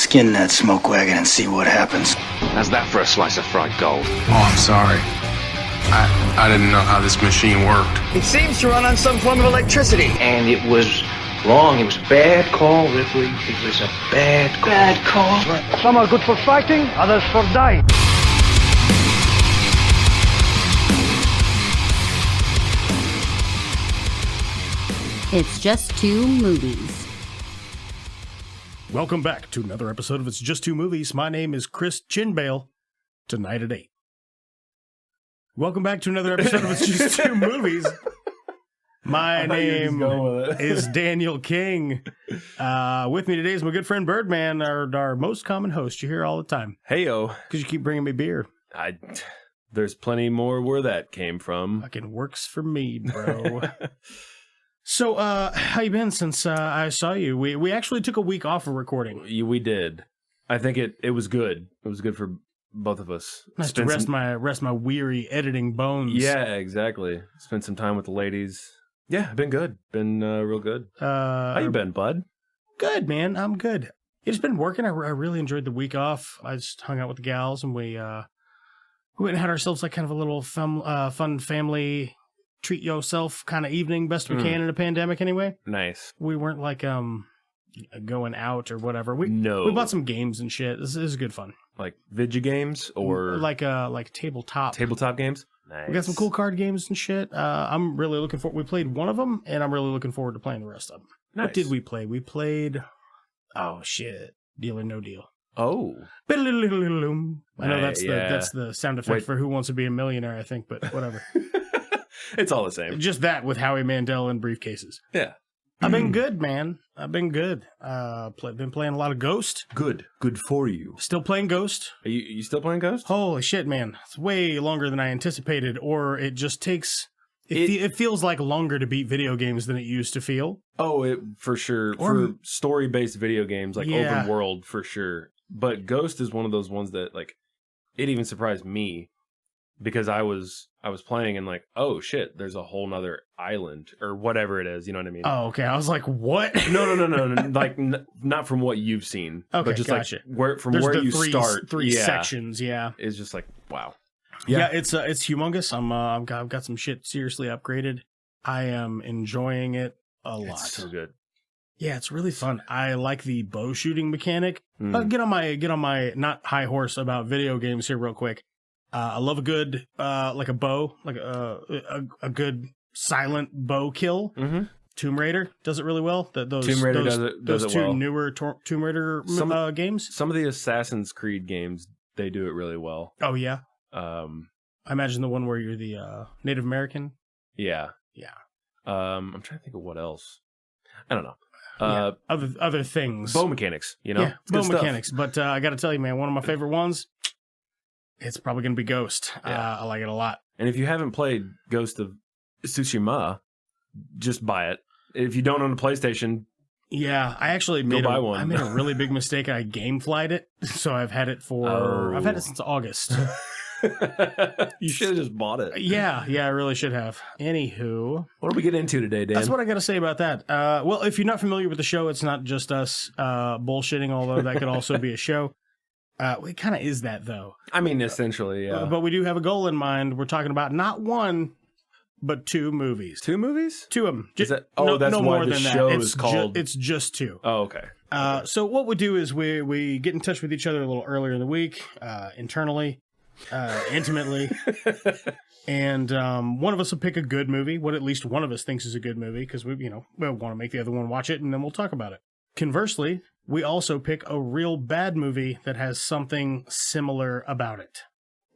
Skin that smoke wagon and see what happens. How's that for a slice of fried gold? Oh, I'm sorry. I didn't know how this machine worked. It seems to run on some form of electricity. And it was wrong. It was a bad call, Ripley. It was a bad call. Some are good for fighting, others for dying. It's Just Two Movies. Welcome back to another episode of It's Just Two Movies. My name is Chris Chinbale. Tonight at 8. Welcome back to another episode of It's Just Two Movies. My name is Daniel King. With me today is my good friend Birdman, our most common host. You hear all the time. Heyo. Because you keep bringing me beer. There's plenty more where that came from. Fucking works for me, bro. So, how you been since I saw you? We actually took a week off of recording. We did. I think it was good. It was good for both of us. Nice to rest my weary editing bones. Yeah, exactly. Spent some time with the ladies. Yeah, been good. Been real good. How you been, bud? Good, man. I'm good. It's been working. I really enjoyed the week off. I just hung out with the gals, and we went and had ourselves like kind of a little fun family treat yourself kind of evening, best we can in a pandemic anyway. Nice. We weren't like going out or whatever. We bought some games and shit. This is good fun. Like video games or like tabletop games. Nice. We got some cool card games and shit. I'm really looking forward. We played one of them, and I'm really looking forward to playing the rest of them. Nice. What did we play? We played Deal or No Deal. Oh. I know that's the sound effect for Who Wants to Be a Millionaire, I think, but whatever. It's all the same. Just that with Howie Mandel and briefcases. Yeah. I've been good, man. I've been good. Been playing a lot of Ghost. Good for you. Still playing Ghost. Are you still playing Ghost? Holy shit, man. It's way longer than I anticipated, or it just takes... It feels like longer to beat video games than it used to feel. Oh, for sure. For story-based video games, like open world, for sure. But Ghost is one of those ones that, like, it even surprised me. Because I was playing and like, oh shit, there's a whole nother island or whatever it is. You know what I mean? Oh, okay. I was like, what? No. Like, not from what you've seen. Okay, but just gotcha. Like where you start. Three sections, yeah. It's just like, wow. Yeah, it's humongous. I've got some shit seriously upgraded. I am enjoying it a lot. It's so good. Yeah, it's really fun. I like the bow shooting mechanic. Get on my not high horse about video games here real quick. I love a good, like a bow, like a good silent bow kill. Mm-hmm. Tomb Raider does it really well. Tomb Raider does it well. Newer Tomb Raider games. Some of the Assassin's Creed games, they do it really well. Oh, yeah? I imagine the one where you're the Native American. Yeah. Yeah. I'm trying to think of what else. I don't know. Other things. Bow mechanics, you know? Yeah, bow mechanics. But I got to tell you, man, one of my favorite ones, it's probably going to be Ghost. I like it a lot. And if you haven't played Ghost of Tsushima, just buy it. If you don't own a PlayStation, yeah, I actually buy one. I made a really big mistake. I gameflied it, so I've had it I've had it since August. You should have just bought it. Yeah, I really should have. Anywho, what do we get into today, Dan? That's what I got to say about that. Well, if you're not familiar with the show, it's not just us bullshitting, although that could also be a show. It kind of is that, though. I mean, essentially, yeah. But we do have a goal in mind. We're talking about not one, but 2 movies. 2 movies? 2 of them. That's no why the show is called... It's just 2. Oh, okay. So what we do is we get in touch with each other a little earlier in the week, internally, intimately, and one of us will pick a good movie, what at least one of us thinks is a good movie, because we want to make the other one watch it, and then we'll talk about it. Conversely, we also pick a real bad movie that has something similar about it.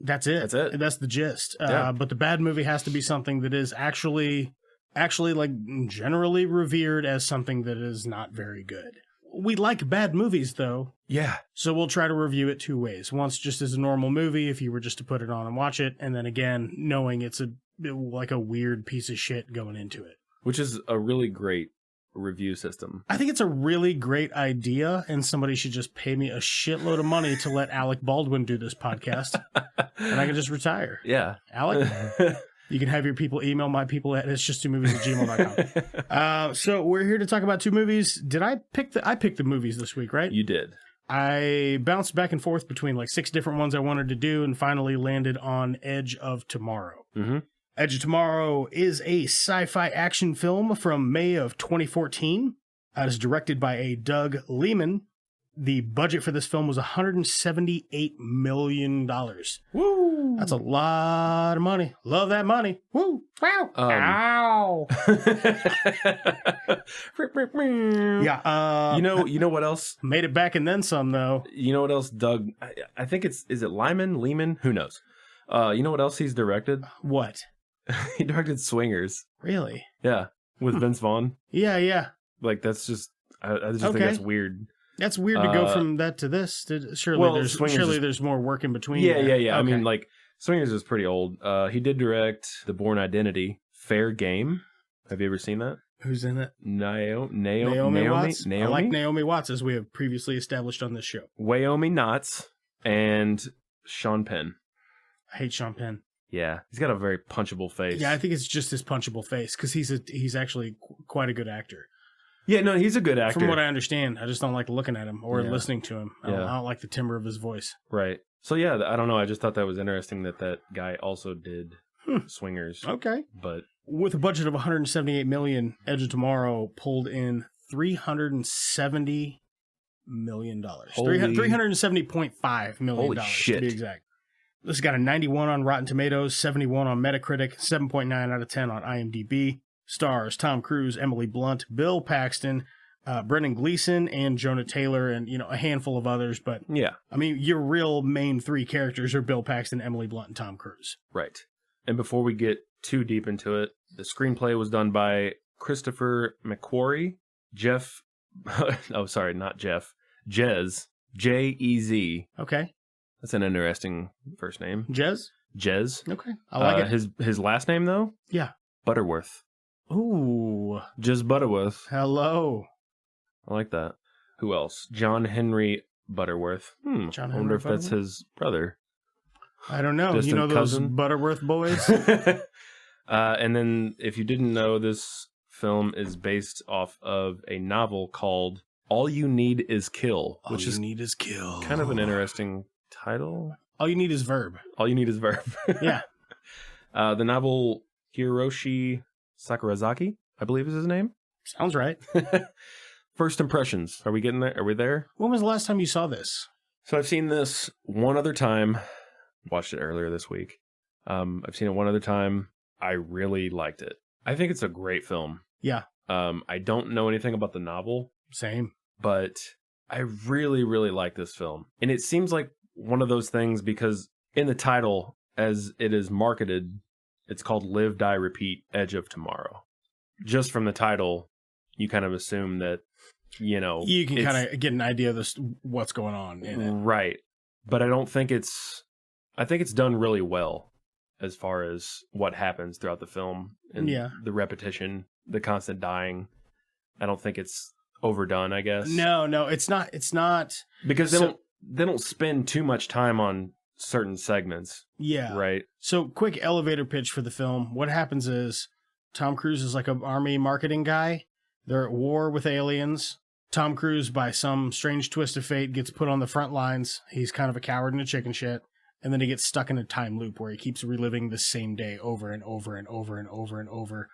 That's it. That's the gist. Yeah. But the bad movie has to be something that is actually like generally revered as something that is not very good. We like bad movies, though. Yeah. So we'll try to review it 2 ways. Once just as a normal movie, if you were just to put it on and watch it, and then again, knowing it's like a weird piece of shit going into it. Which is a really great review system. I think it's a really great idea, and somebody should just pay me a shitload of money to let Alec Baldwin do this podcast, and I can just retire. Yeah. Alec, you can have your people email my people at itsjusttwomovies@gmail.com. So we're here to talk about 2 movies. I picked the movies this week, right? You did. I bounced back and forth between like 6 different ones I wanted to do and finally landed on Edge of Tomorrow. Mm-hmm. Edge of Tomorrow is a sci-fi action film from May of 2014. It is directed by a Doug Liman. The budget for this film was $178 million. Woo! That's a lot of money. Love that money. Woo! Wow! Ow! Yeah. You know what else? Made it back and then some, though. You know what else, Doug? I think is it Lehman? Who knows? You know what else he's directed? What? He directed Swingers. Really? Yeah, with Vince Vaughn. Yeah. Like that's just, I just think that's weird. That's weird to go from that to this. Surely there's more work in between. Yeah. Okay. I mean, like Swingers is pretty old. He did direct The Bourne Identity, Fair Game. Have you ever seen that? Who's in it? Naomi Watts. Naomi? I like Naomi Watts, as we have previously established on this show. Wyoming Knotts and Sean Penn. I hate Sean Penn. Yeah, he's got a very punchable face. Yeah, I think it's just his punchable face because he's actually quite a good actor. Yeah, no, he's a good actor. From what I understand, I just don't like looking at him or listening to him. I don't like the timbre of his voice. Right. So yeah, I don't know. I just thought that was interesting that guy also did Swingers. Okay. But with a budget of $178 million, Edge of Tomorrow pulled in $370 million. $370.5 million to be exact. This has got a 91 on Rotten Tomatoes, 71 on Metacritic, 7.9 out of 10 on IMDb. Stars Tom Cruise, Emily Blunt, Bill Paxton, Brendan Gleeson, and Jonah Taylor, and a handful of others. But yeah, I mean, your real main 3 characters are Bill Paxton, Emily Blunt, and Tom Cruise. Right. And before we get too deep into it, the screenplay was done by Christopher McQuarrie, Jez, Jez. Okay. That's an interesting first name. Jez? Okay. I like it. His last name, though? Yeah. Butterworth. Ooh. Jez Butterworth. Hello. I like that. Who else? John Henry Butterworth. I wonder if that's his brother. I don't know. Distant those cousin? Butterworth boys? And then, if you didn't know, this film is based off of a novel called All You Need Is Kill. All You Need Is Kill. Kind of an interesting title. All you need is verb. All you need is verb. Yeah. The novel Hiroshi Sakurazaki, I believe is his name. Sounds right. First impressions. Are we getting there? Are we there? When was the last time you saw this? So I've seen this one other time. Watched it earlier this week. I've seen it one other time. I really liked it. I think it's a great film. Yeah. I don't know anything about the novel. Same. But I really, really like this film. And it seems like one of those things because in the title, as it is marketed, it's called Live, Die, Repeat, Edge of Tomorrow. Just from the title, you kind of assume that, you can kind of get an idea of what's going on in it. Right. But I think it's done really well as far as what happens throughout the film and the repetition, the constant dying. I don't think it's overdone, I guess. No, it's not. It's not. Because they don't spend too much time on certain segments. Yeah. Right. So quick elevator pitch for the film. What happens is Tom Cruise is like an army marketing guy. They're at war with aliens. Tom Cruise, by some strange twist of fate, gets put on the front lines. He's kind of a coward and a chicken shit. And then he gets stuck in a time loop where he keeps reliving the same day over and over and over and over and over.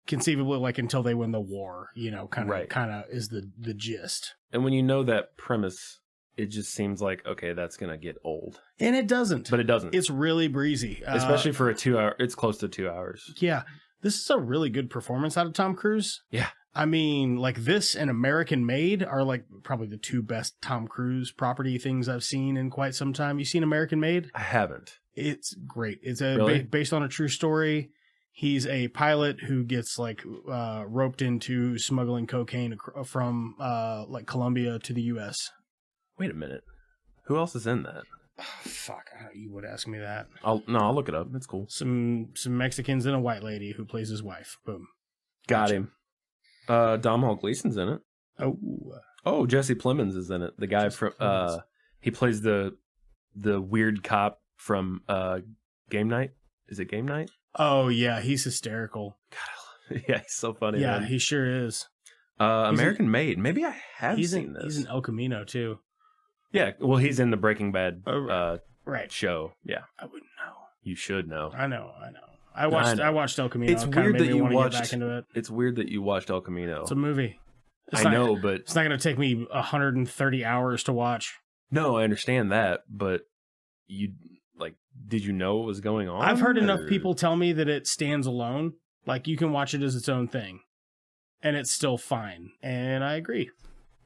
Conceivably, like until they win the war, kind of is the gist. And when you know that premise, it just seems like, okay, that's going to get old. And it doesn't. But it doesn't. It's really breezy. Especially for a 2 hour, it's close to 2 hours. Yeah. This is a really good performance out of Tom Cruise. Yeah. I mean, like this and American Made are like probably the 2 best Tom Cruise property things I've seen in quite some time. You seen American Made? I haven't. It's great. It's Really? Based on a true story. He's a pilot who gets roped into smuggling cocaine from Colombia to the U.S. Wait a minute. Who else is in that? Oh, fuck, you would ask me that. I'll look it up. It's cool. Some Mexicans and a white lady who plays his wife. Boom. Got him. Domhnall Gleeson's in it. Oh, Jesse Plemons is in it. The guy from he plays the weird cop from Game Night. Is it Game Night? Oh yeah, he's hysterical. God, yeah, he's so funny. Yeah, man. he sure is. American Made. Maybe I have seen this. He's in El Camino too. Yeah, well, he's in the Breaking Bad right. show. Yeah, I wouldn't know. You should know. I know. I watched El Camino. It's weird that you watched. Get back into it. It's weird that you watched El Camino. It's a movie. I know, but it's not going to take me 130 hours to watch. No, I understand that, but did you know what was going on? I've heard enough people tell me that it stands alone. Like, you can watch it as its own thing, and it's still fine. And I agree.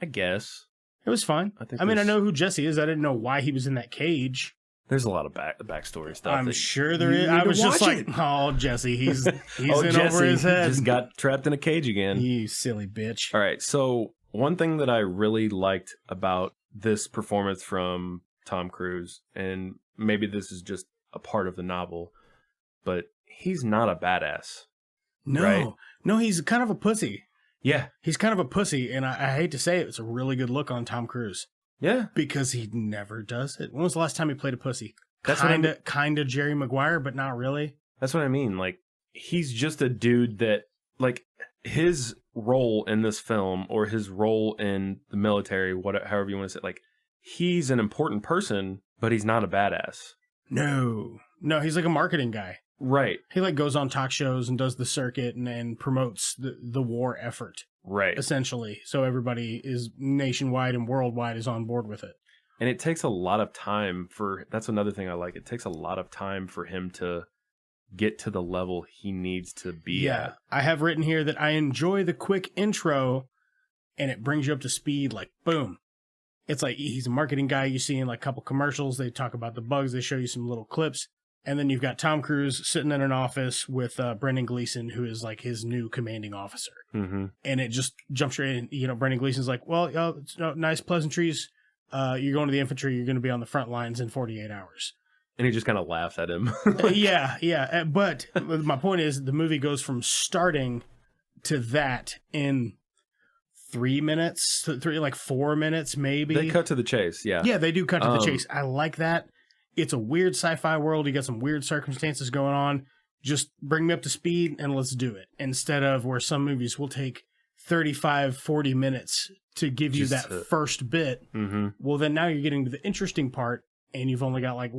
I guess it was fine. I mean, I know who Jesse is. I didn't know why he was in that cage. There's a lot of backstory stuff. I'm sure there is. I was just like, oh, Jesse, he's in over his head. He just got trapped in a cage again. You silly bitch. All right, so one thing that I really liked about this performance from Tom Cruise, and maybe this is just a part of the novel, but he's not a badass. No, right? No, he's kind of a pussy. Yeah. He's kind of a pussy, and I hate to say it, it's a really good look on Tom Cruise. Yeah. Because he never does it. When was the last time he played a pussy? That's kind of Jerry Maguire, but not really. That's what I mean. Like, he's just a dude that, like, his role in this film, or his role in the military, however you want to say it, like, he's an important person, but he's not a badass. No, he's like a marketing guy. Right. He like goes on talk shows and does the circuit and promotes the war effort. Right. Essentially. So everybody is nationwide and worldwide is on board with it. And it takes a lot of time that's another thing I like. It takes a lot of time for him to get to the level he needs to be at. I have written here that I enjoy the quick intro and it brings you up to speed, like, boom. It's like he's a marketing guy. You see in like a couple commercials, they talk about the bugs. They show you some little clips. And then you've got Tom Cruise sitting in an office with Brendan Gleeson, who is like his new commanding officer. Mm-hmm. And it just jumps straight in. Brendan Gleeson's like, well, it's nice pleasantries. You're going to the infantry. You're going to be on the front lines in 48 hours. And he just kind of laughs at him. Yeah. But my point is the movie goes from starting to that in 3 minutes, 4 minutes, maybe. They cut to the chase. Yeah. Yeah, they do cut to the chase. I like that. It's a weird sci-fi world. You got some weird circumstances going on. Just bring me up to speed and let's do it. Instead of where some movies will take 35, 40 minutes to give you that first bit. Mm-hmm. Well, then now you're getting to the interesting part and you've only got like,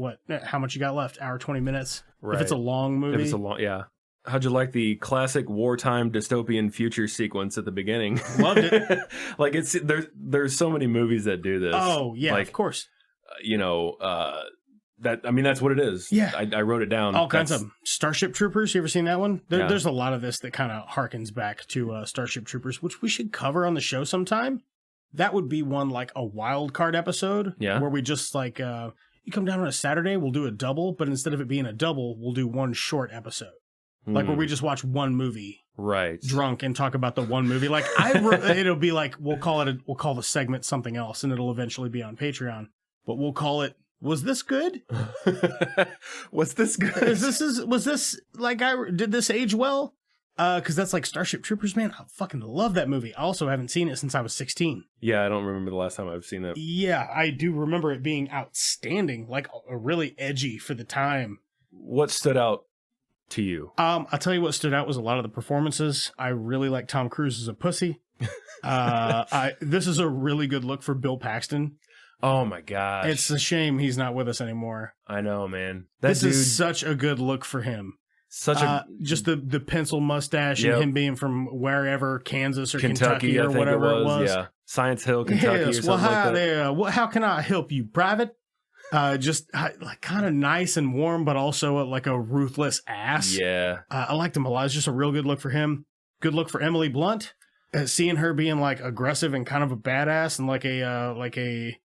how much you got left? Hour, 20 minutes? Right. If it's a long movie. If it's a long, yeah. How'd you like the classic wartime dystopian future sequence at the beginning? Loved it. Like there's so many movies that do this. Oh, yeah, of course. That's what it is. Yeah. I wrote it down. All kinds of them. Starship Troopers, you ever seen that one? There's a lot of this that kind of harkens back to Starship Troopers, which we should cover on the show sometime. That would be one like a wild card episode. Yeah. Where we just like, you come down on a Saturday, we'll do a double, but instead of it being a double, we'll do one short episode. Like where we just watch one movie. Right. Drunk and talk about the one movie. Like it'll be like, we'll call the segment something else and it'll eventually be on Patreon, but we'll call it, was this good? Was this good? Was this like did this age well? Because that's like Starship Troopers, man. I fucking love that movie. I also haven't seen it since I was 16. Yeah, I don't remember the last time I've seen it. Yeah, I do remember it being outstanding, like really edgy for the time. What stood out to you? I'll tell you what stood out was a lot of the performances. I really like Tom Cruise as a pussy. This is a really good look for Bill Paxton. Oh my gosh. It's a shame he's not with us anymore. I know, man. This is such a good look for him. Just the pencil mustache and him being from wherever, Kansas or Kentucky or whatever it was. Yeah. Science Hill, Kentucky or something like that. How can I help you, Private? Just like kind of nice and warm, but also like a ruthless ass. Yeah. I liked him a lot. It's just a real good look for him. Good look for Emily Blunt. Seeing her being like aggressive and kind of a badass and like a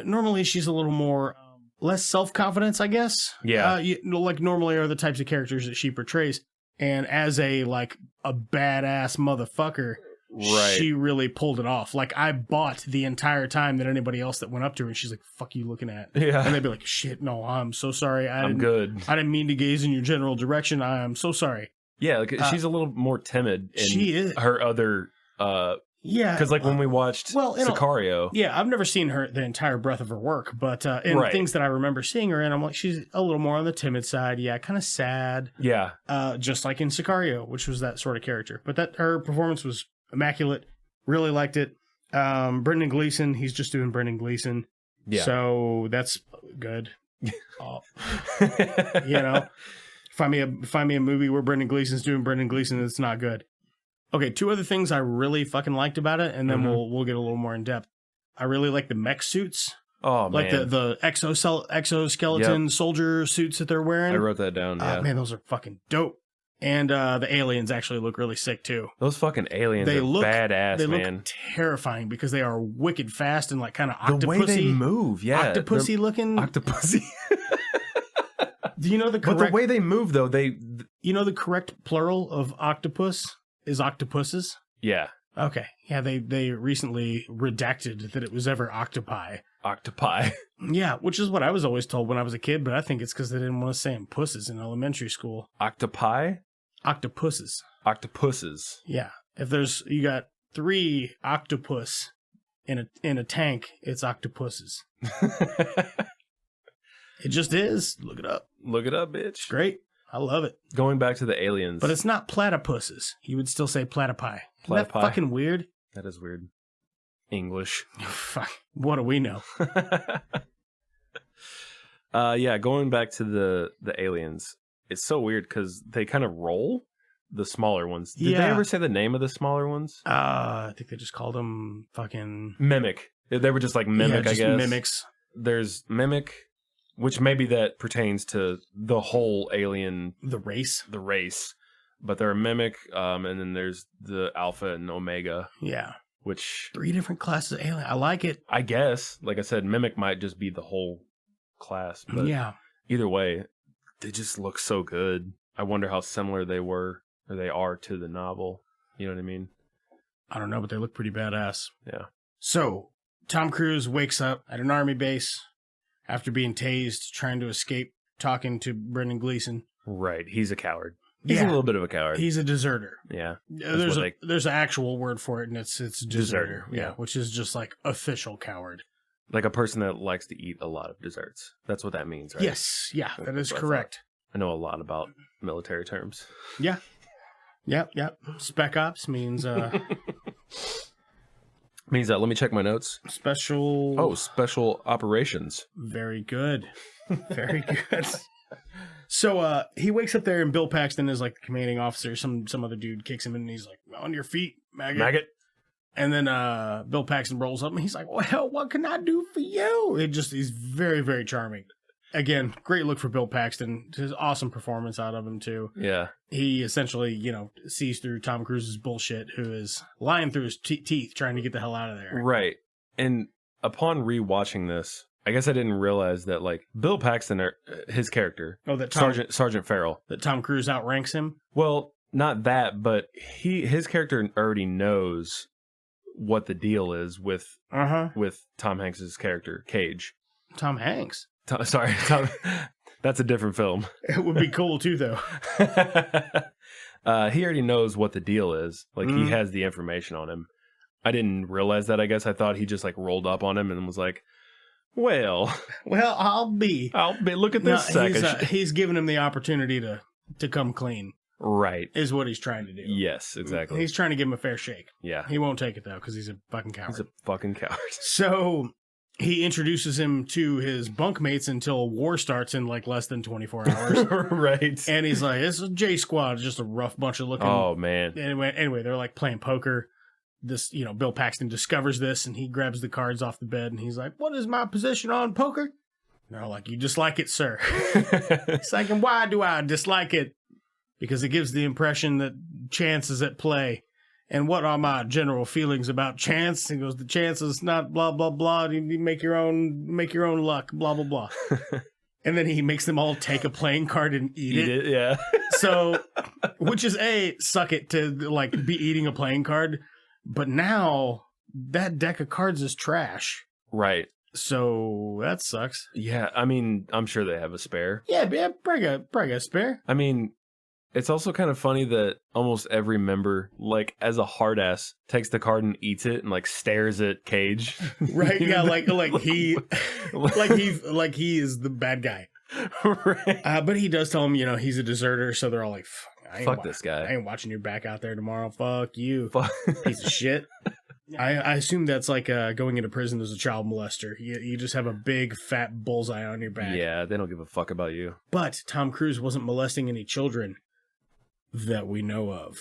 normally she's a little more less self-confidence, I guess. Yeah. Like normally are the types of characters that she portrays. And as a badass motherfucker, right, she really pulled it off. Like I bought the entire time that anybody else that went up to her and she's like, fuck you looking at? Yeah. And they'd be like, shit, no, I'm so sorry. I'm good. I didn't mean to gaze in your general direction. I am so sorry. Yeah, like she's a little more timid in she is. Her other yeah, because like when we watched Sicario, I've never seen her the entire breadth of her work, but in things that I remember seeing her in, I'm like, she's a little more on the timid side. Yeah, kind of sad. Yeah, just like in Sicario, which was that sort of character. But her performance was immaculate. Really liked it. Brendan Gleeson, he's just doing Brendan Gleeson. Yeah. So that's good. Find me a movie where Brendan Gleeson's doing Brendan Gleeson. It's not good. Okay, 2 other things I really fucking liked about it, and then we'll get a little more in depth. I really like the mech suits. Oh, like man. the exoskeleton soldier suits that they're wearing. I wrote that down. Yeah, man, those are fucking dope. And the aliens actually look really sick too. Those fucking aliens are badass, they man. Look terrifying because they are wicked fast and like kind of octopusy. The way they move, yeah, octopusy looking. Octopusy. Do you know the correct? But the way they move, though, you know the correct plural of octopus is octopuses. Yeah. Okay. Yeah, they recently redacted that it was ever octopi. Octopi. Yeah, which is what I was always told when I was a kid, but I think it's because they didn't want to say pusses in elementary school. Octopi? Octopuses. Octopuses. Yeah. If you got 3 octopus in a tank, it's octopuses. It just is. Look it up. Look it up, bitch. Great. I love it. Going back to the aliens. But it's not platypuses. You would still say platypi. Isn't that Platypi? fucking weird? That is weird. English. Fuck. What do we know? Yeah, going back to the aliens. It's so weird because they kind of roll the smaller ones. Did they ever say the name of the smaller ones? I think they just called them fucking... Mimic. They were just like Mimic, I guess. Mimics. There's Mimic, which maybe that pertains to the whole alien... The race. But they're a Mimic, and then there's the Alpha and Omega. Yeah. Which... 3 different classes of alien. I like it. I guess. Like I said, Mimic might just be the whole class. But yeah. Either way, they just look so good. I wonder how similar they were, or they are, to the novel. You know what I mean? I don't know, but they look pretty badass. Yeah. So, Tom Cruise wakes up at an army base after being tased, trying to escape, talking to Brendan Gleeson. Right. He's a coward. He's a little bit of a coward. He's a deserter. Yeah. There's an actual word for it, and it's deserter. Yeah. Which is just like official coward. Like a person that likes to eat a lot of desserts. That's what that means, right? Yes. Yeah, that is correct. I know a lot about military terms. Yeah. Yep. Spec Ops means... means that, let me check my notes. Special... Oh, special operations. Very good. Very good. So he wakes up there and Bill Paxton is like the commanding officer. Some other dude kicks him and he's like, on your feet, maggot. And then Bill Paxton rolls up and he's like, well, what can I do for you? He's very, very charming. Again, great look for Bill Paxton. His awesome performance out of him, too. Yeah. He essentially, sees through Tom Cruise's bullshit, who is lying through his teeth trying to get the hell out of there. Right. And upon rewatching this, I guess I didn't realize that, like, Bill Paxton, his character, Sergeant Farrell, that Tom Cruise outranks him. Well, not that, but his character already knows what the deal is with Tom Hanks's character, Cage. Tom Hanks. Sorry, that's a different film. It would be cool too, though. He already knows what the deal is. Like, he has the information on him. I didn't realize that, I guess. I thought he just, like, rolled up on him and was like, well, I'll be. Look at this second. He's giving him the opportunity to come clean. Right. Is what he's trying to do. Yes, exactly. He's trying to give him a fair shake. Yeah. He won't take it, though, because he's a fucking coward. He's a fucking coward. So... he introduces him to his bunkmates until war starts in like less than 24 hours. Right. And he's like, this is J Squad, just a rough bunch of looking. Oh, man. Anyway, they're like playing poker. This, Bill Paxton discovers this and he grabs the cards off the bed and he's like, what is my position on poker? And they're like, you dislike it, sir. It's like, and why do I dislike it? Because it gives the impression that chance is at play. And what are my general feelings about chance? He goes, the chance is not blah, blah, blah. You make your own luck, blah, blah, blah. And then he makes them all take a playing card and eat it. Yeah. So, which is suck it to like be eating a playing card. But now that deck of cards is trash. Right. So that sucks. Yeah. I mean, I'm sure they have a spare. Yeah, probably got a spare. I mean, it's also kind of funny that almost every member, like, as a hard ass, takes the card and eats it and like stares at Cage. Right? Yeah, like he is the bad guy. Right. But he does tell him, he's a deserter. So they're all like, "Fuck this guy. I ain't watching your back out there tomorrow. Fuck you, piece of shit." I assume that's like going into prison as a child molester. You just have a big fat bullseye on your back. Yeah, they don't give a fuck about you. But Tom Cruise wasn't molesting any children that we know of.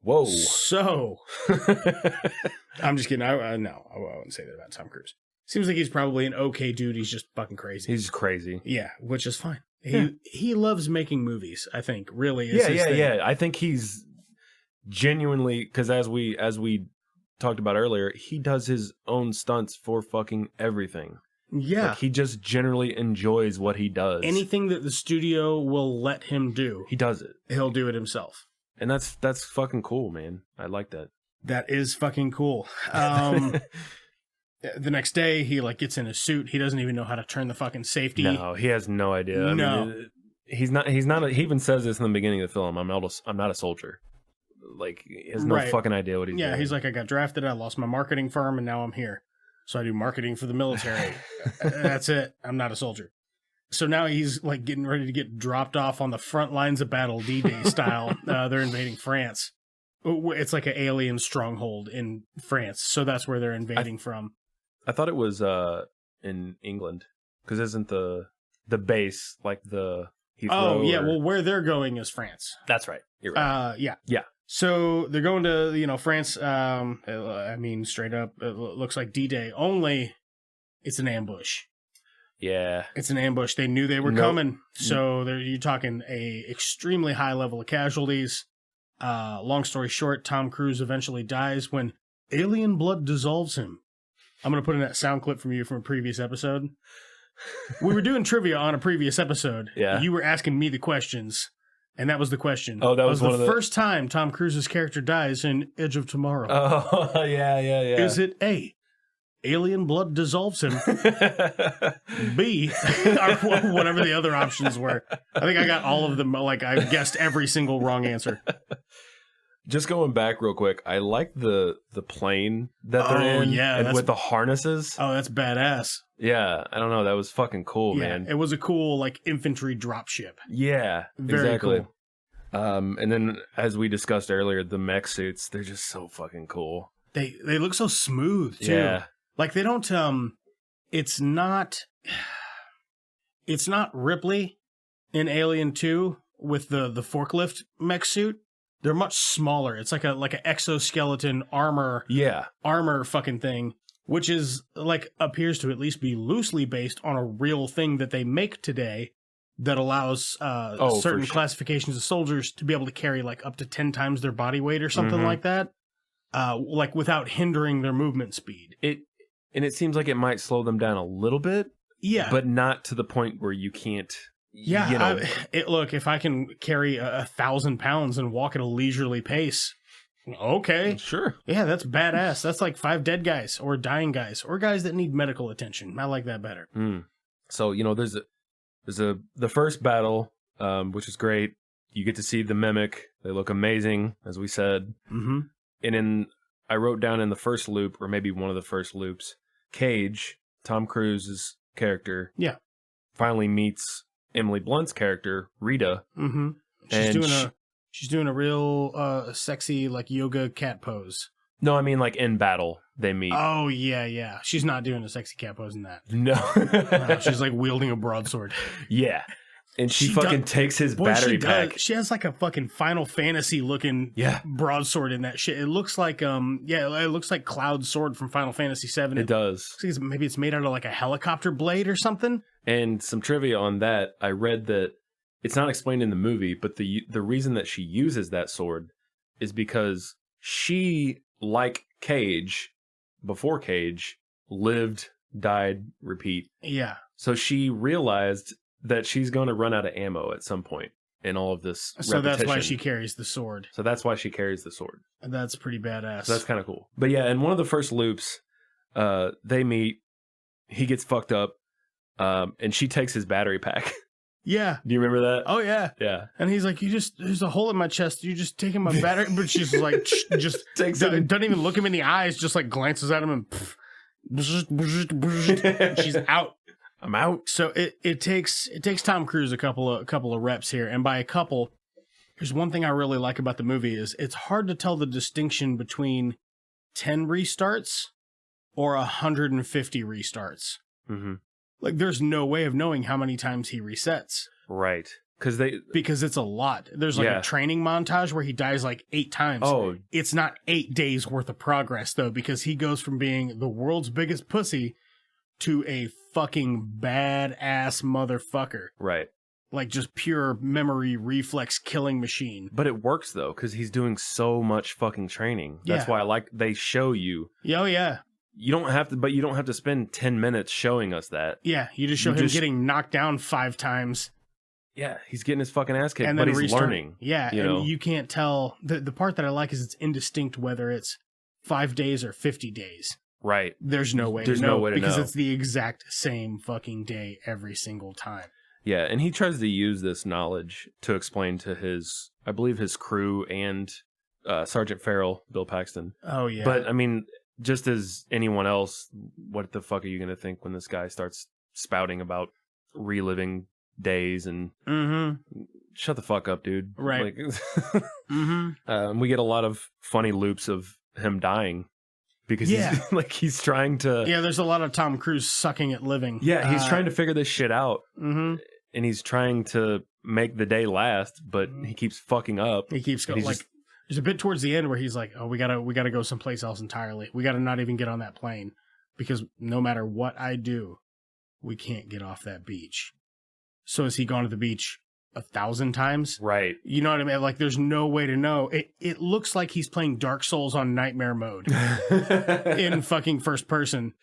Whoa. So, I'm just kidding. No, I wouldn't say that about Tom Cruise. Seems like he's probably an okay dude. He's just fucking crazy. He's crazy. Yeah, which is fine. He loves making movies, I think, really. Is his thing. Yeah. I think he's genuinely, because as we talked about earlier, he does his own stunts for fucking everything. Yeah. Like, he just generally enjoys what he does. Anything that the studio will let him do, he does it. He'll do it himself. And that's fucking cool, man. I like that. That is fucking cool. The next day, he like gets in his suit. He doesn't even know how to turn the fucking safety. No, he has no idea. I mean, he's not. He even says this in the beginning of the film. I'm not a soldier. Like, he has no fucking idea what he's doing. Yeah, he's like, I got drafted. I lost my marketing firm, and now I'm here. So I do marketing for the military. That's it. I'm not a soldier. So now he's like getting ready to get dropped off on the front lines of battle, D-Day style. They're invading France. It's like an alien stronghold in France. So that's where they're invading from. I thought it was in England, because isn't the base like the Heathrow? Oh yeah, well where they're going is France. That's right. You're right. Yeah. So they're going to France. I mean, straight up, it looks like D-Day. Only it's an ambush. Yeah, it's an ambush. They knew they were coming, so you're talking a extremely high level of casualties. Long story short, Tom Cruise eventually dies when alien blood dissolves him. I'm going to put in that sound clip from you from a previous episode. We were doing trivia on a previous episode. Yeah. You were asking me the questions, and that was the question. Oh, that was one of the first time Tom Cruise's character dies in Edge of Tomorrow. Oh, yeah. Is it A, alien blood dissolves him, B, or whatever the other options were? I think I got all of them. Like, I guessed every single wrong answer. Just going back real quick, I like the plane that they're in, and with the harnesses. Oh, that's badass. Yeah, I don't know, that was fucking cool, man. It was a cool like infantry dropship. Yeah, very exactly. Cool. And then as we discussed earlier, the mech suits, they're just so fucking cool. They look so smooth too. Yeah. Like they don't it's not Ripley in Alien 2 with the forklift mech suit. They're much smaller. It's like an exoskeleton armor fucking thing, which is like appears to at least be loosely based on a real thing that they make today that allows certain classifications of soldiers to be able to carry like up to 10 times their body weight or something like that, like without hindering their movement speed. And it seems like it might slow them down a little bit, but not to the point where you can't. Yeah, look, if I can carry 1,000 pounds and walk at a leisurely pace, okay. Sure. Yeah, that's badass. That's like 5 dead guys or dying guys or guys that need medical attention. I like that better. So, there's the first battle, which is great. You get to see the mimic. They look amazing, as we said. Mm-hmm. And I wrote down in the first loop, or maybe one of the first loops, Cage, Tom Cruise's character, finally meets Emily Blunt's character, Rita. Mm-hmm. She's doing a real sexy like yoga cat pose. No, I mean like in battle they meet. Oh yeah. She's not doing a sexy cat pose in that. No. She's like wielding a broadsword. Yeah. And she fucking takes his battery pack. She has like a fucking Final Fantasy looking broadsword in that shit. It looks like it looks like Cloud's sword from Final Fantasy VII. It does. Maybe it's made out of like a helicopter blade or something. And some trivia on that, I read that it's not explained in the movie, but the reason that she uses that sword is because she, like Cage, before Cage, lived, died, repeat. Yeah. So she realized that she's going to run out of ammo at some point in all of this repetition. That's why she carries the sword. And that's pretty badass. So that's kind of cool. But yeah, in one of the first loops, they meet, he gets fucked up, and she takes his battery pack. Yeah. Do you remember that? Oh, yeah. Yeah. And he's like, there's a hole in my chest. You just taking my battery. But she's like, just doesn't even look him in the eyes, just like glances at him and she's out. I'm out. So it takes Tom Cruise a couple of reps here. And by a couple, there's one thing I really like about the movie is it's hard to tell the distinction between 10 restarts or 150 restarts. Mm-hmm. Like, there's no way of knowing how many times he resets. Right. Because it's a lot. There's like a training montage where he dies like 8 times. Oh. It's not 8 days worth of progress, though, because he goes from being the world's biggest pussy to a fucking badass motherfucker. Right. Like, just pure memory reflex killing machine. But it works, though, because he's doing so much fucking training. That's why they show you. Oh, yeah. You don't have to spend 10 minutes showing us that. Yeah, you just show him getting knocked down 5 times. Yeah, he's getting his fucking ass kicked, And but then he's learning. Yeah, and you can't tell. The part that I like is it's indistinct whether it's 5 days or 50 days. Right. There's no way to know. Because it's the exact same fucking day every single time. Yeah, and he tries to use this knowledge to explain to his crew and Sergeant Farrell, Bill Paxton. Oh, yeah. But, I mean, just as anyone else, what the fuck are you going to think when this guy starts spouting about reliving days and shut the fuck up, dude. Right. Like, we get a lot of funny loops of him dying because he's trying to. Yeah, there's a lot of Tom Cruise sucking at living. Yeah, he's trying to figure this shit out, and he's trying to make the day last, but he keeps fucking up. He keeps going like. There's a bit towards the end where he's like, "Oh, we gotta go someplace else entirely. We gotta not even get on that plane because no matter what I do, we can't get off that beach." So has he gone to the beach 1,000 times? Right. You know what I mean? Like, there's no way to know. It looks like he's playing Dark Souls on nightmare mode in fucking first person.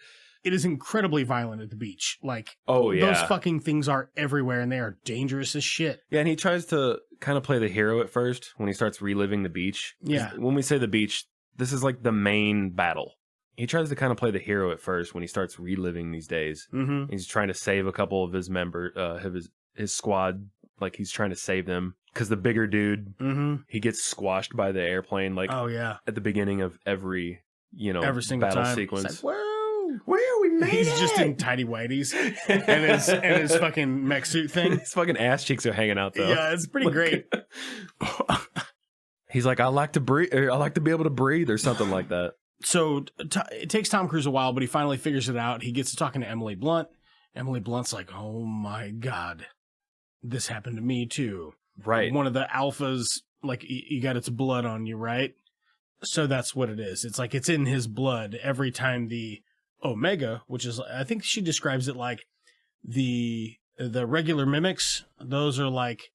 It is incredibly violent at the beach. Like, those fucking things are everywhere and they are dangerous as shit. Yeah, and he tries to kind of play the hero at first when he starts reliving the beach. Yeah. When we say the beach, this is like the main battle. He tries to kind of play the hero at first when he starts reliving these days. Mm-hmm. He's trying to save a couple of his his squad. Like, he's trying to save them because the bigger dude, he gets squashed by the airplane. Like, at the beginning of every single battle time. sequence. It's like, whoa, we made it. He's just in tidy whities and his fucking mech suit thing. His fucking ass cheeks are hanging out though. Yeah, it's pretty great. He's like, I like to breathe. I like to be able to breathe, or something like that. So it takes Tom Cruise a while, but he finally figures it out. He gets to talking to Emily Blunt. Emily Blunt's like, oh my God, this happened to me too. Right. One of the alphas, like, you got its blood on you, right? So that's what it is. It's like it's in his blood every time the Omega, which is, I think she describes it like the regular mimics, those are like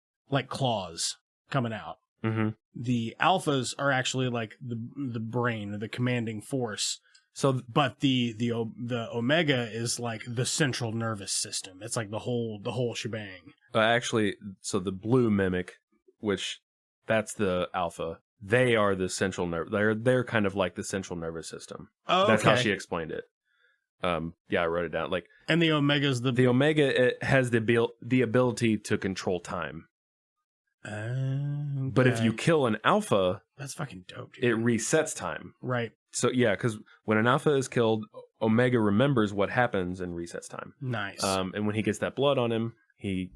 claws coming out. Mm-hmm. The alphas are actually like the brain or the commanding force. So, but the Omega is like the central nervous system. It's like the whole shebang. Actually, so the blue mimic, which that's the alpha, they are the central nerve. They're kind of like the central nervous system. Oh, okay. That's how she explained it. Yeah, I wrote it down. Like, and the Omega's the Omega, it has the ability to control time. Okay. But if you kill an alpha, that's fucking dope, dude. It resets time. Right. So yeah, because when an alpha is killed, Omega remembers what happens and resets time. Nice. And when he gets that blood on him,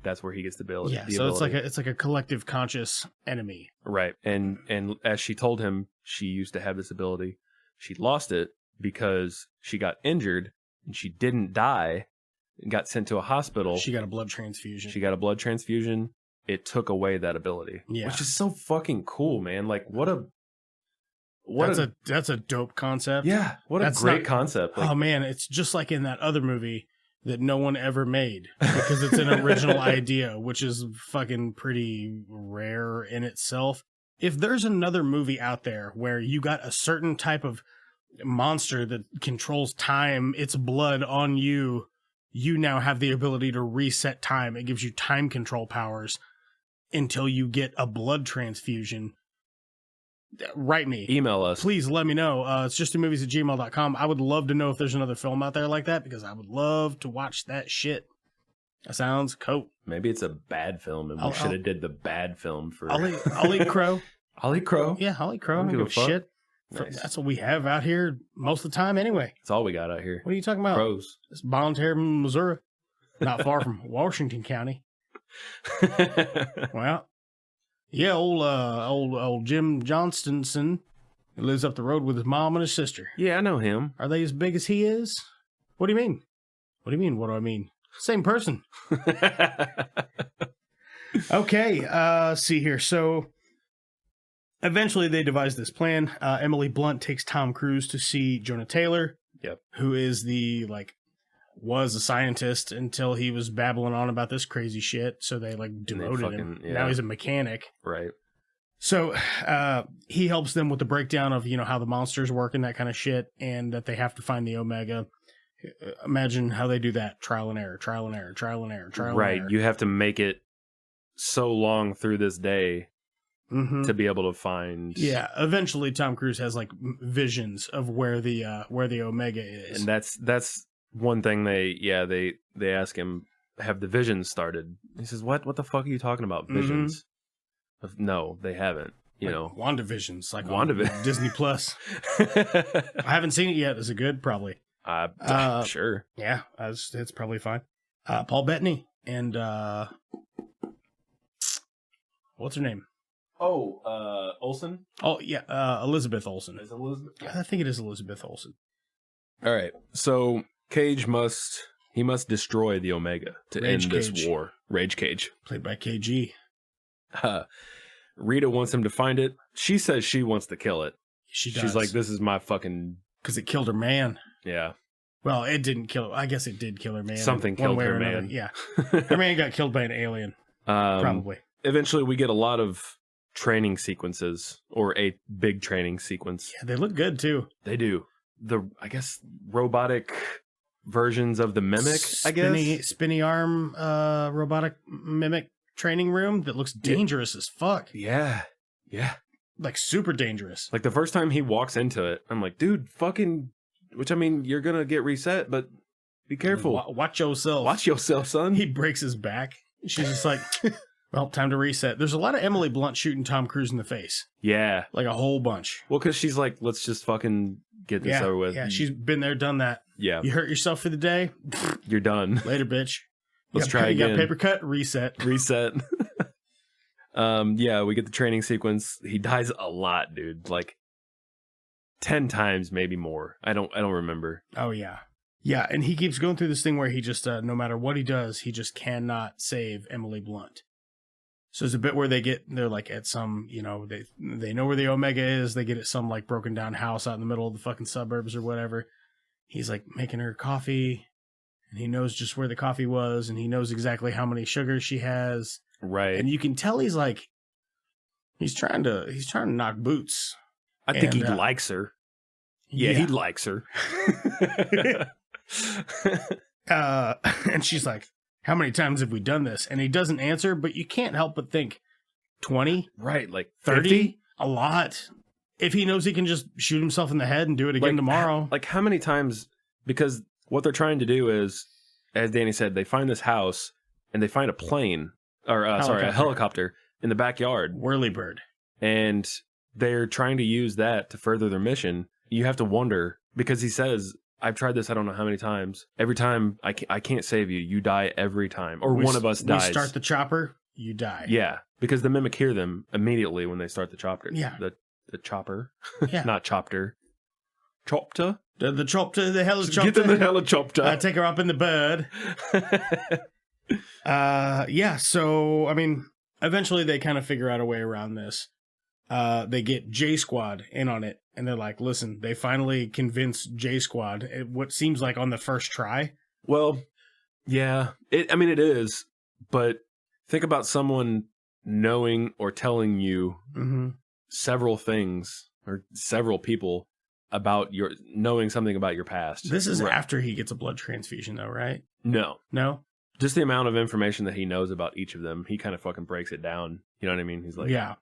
that's where he gets the ability. Yeah. So it's like a collective conscious enemy. Right. And as she told him, she used to have this ability. She lost it because she got injured and she didn't die and got sent to a hospital. She got a blood transfusion. It took away that ability. Yeah. Which is so fucking cool, man. Like, that's a dope concept. Yeah. What a great concept. Like, oh man, it's just like in that other movie that no one ever made because it's an original idea, which is fucking pretty rare in itself. If there's another movie out there where you got a certain type of monster that controls time, its blood on you, you now have the ability to reset time. It gives you time control powers until you get a blood transfusion. Write me. Email us. Please let me know. It's justmovies@gmail.com. I would love to know if there's another film out there like that because I would love to watch that shit. That sounds cool. Maybe it's a bad film and we should have did the bad film for... I'll eat crow. I'll eat crow? Yeah, I'll eat crow. I don't give a shit. Nice. That's what we have out here most of the time anyway. That's all we got out here. What are you talking about? Crows. It's Bonne Terre, Missouri. Not far from Washington County. Well, yeah, old Jim Johnstonson He lives up the road with his mom and his sister. Yeah, I know him. Are they as big as he is? What do you mean? What do you mean? What do I mean? Same person. Okay, see here. So eventually they devise this plan. Emily Blunt takes Tom Cruise to see Jonah Taylor. Yep. Who is was a scientist until he was babbling on about this crazy shit. So they demoted him. Yeah. Now he's a mechanic. Right. So he helps them with the breakdown of, how the monsters work and that kind of shit, and that they have to find the Omega. Imagine how they do that. Trial and error, trial and error, trial and error, trial and error. Right. You have to make it so long through this day to be able to find. Yeah. Eventually Tom Cruise has visions of where the Omega is. And that's one thing they ask him, have the visions started? He says, what the fuck are you talking about? Visions? No, they haven't. WandaVision's WandaVision. Disney Plus. I haven't seen it yet. Is it good? Probably. Sure. Yeah, it's probably fine. Paul Bettany and what's her name? Oh, Olsen? Oh, yeah, Elizabeth Olsen. Is it Elizabeth? I think it is Elizabeth Olsen. All right. So Cage must destroy the Omega to Rage end Cage. this war. Rage Cage. Played by KG. Rita wants him to find it. She says she wants to kill it. She does. She's like, this is my fucking... Because it killed her man. Yeah. Well, it didn't kill her. I guess it did kill her man. Something killed her man. Yeah. Her man got killed by an alien. Probably. Eventually, we get a lot of training sequences, or a big training sequence. Yeah, they look good, too. They do. I guess, robotic versions of the Mimic, I guess? Spinny arm robotic Mimic training room that looks dangerous as fuck. Yeah. Yeah. Super dangerous. The first time he walks into it, I'm like, dude, fucking... Which, I mean, you're gonna get reset, but be careful. Watch yourself. Watch yourself, son. He breaks his back. She's just like, well, time to reset. There's a lot of Emily Blunt shooting Tom Cruise in the face. Yeah. A whole bunch. Well, because she's like, let's just fucking get this over with. Yeah, she's been there, done that. Yeah. You hurt yourself for the day? You're done. Later, bitch. Let's try again. You got paper cut? Reset. Reset. Yeah, we get the training sequence. He dies a lot, dude. 10 times, maybe more. I don't remember. Oh, yeah. Yeah, and he keeps going through this thing where he just, no matter what he does, he just cannot save Emily Blunt. So there's a bit where they're at some, they know where the Omega is. They get at some broken down house out in the middle of the fucking suburbs or whatever. He's making her coffee, and he knows just where the coffee was, and he knows exactly how many sugars she has. Right. And you can tell he's trying to knock boots. I think he likes her. Yeah, he likes her. And she's like, how many times have we done this? And he doesn't answer, but you can't help but think 20? Right, 30? 50? A lot. If he knows he can just shoot himself in the head and do it again tomorrow. How many times? Because what they're trying to do is, as Danny said, they find this house and they find a plane, or a helicopter in the backyard. Whirlybird. And they're trying to use that to further their mission. You have to wonder, because he says, I've tried this I don't know how many times. Every time I can't save you. You die every time. Or one of us dies. We start the chopper, you die. Yeah, because the Mimic hear them immediately when they start the chopper. Yeah. The chopper. Yeah. Not chopter. Chopter? The chopper, the helicopter. Get in the helicopter. Take her up in the bird. Yeah, so, I mean, eventually they kind of figure out a way around this. They get J Squad in on it, and they're like, listen, they finally convinced J Squad, what seems like on the first try. Well, yeah, it is, but think about someone knowing or telling you several things, or several people about knowing something about your past. This is after he gets a blood transfusion, though, right? No. Just the amount of information that he knows about each of them, he kind of fucking breaks it down. You know what I mean? He's like, yeah.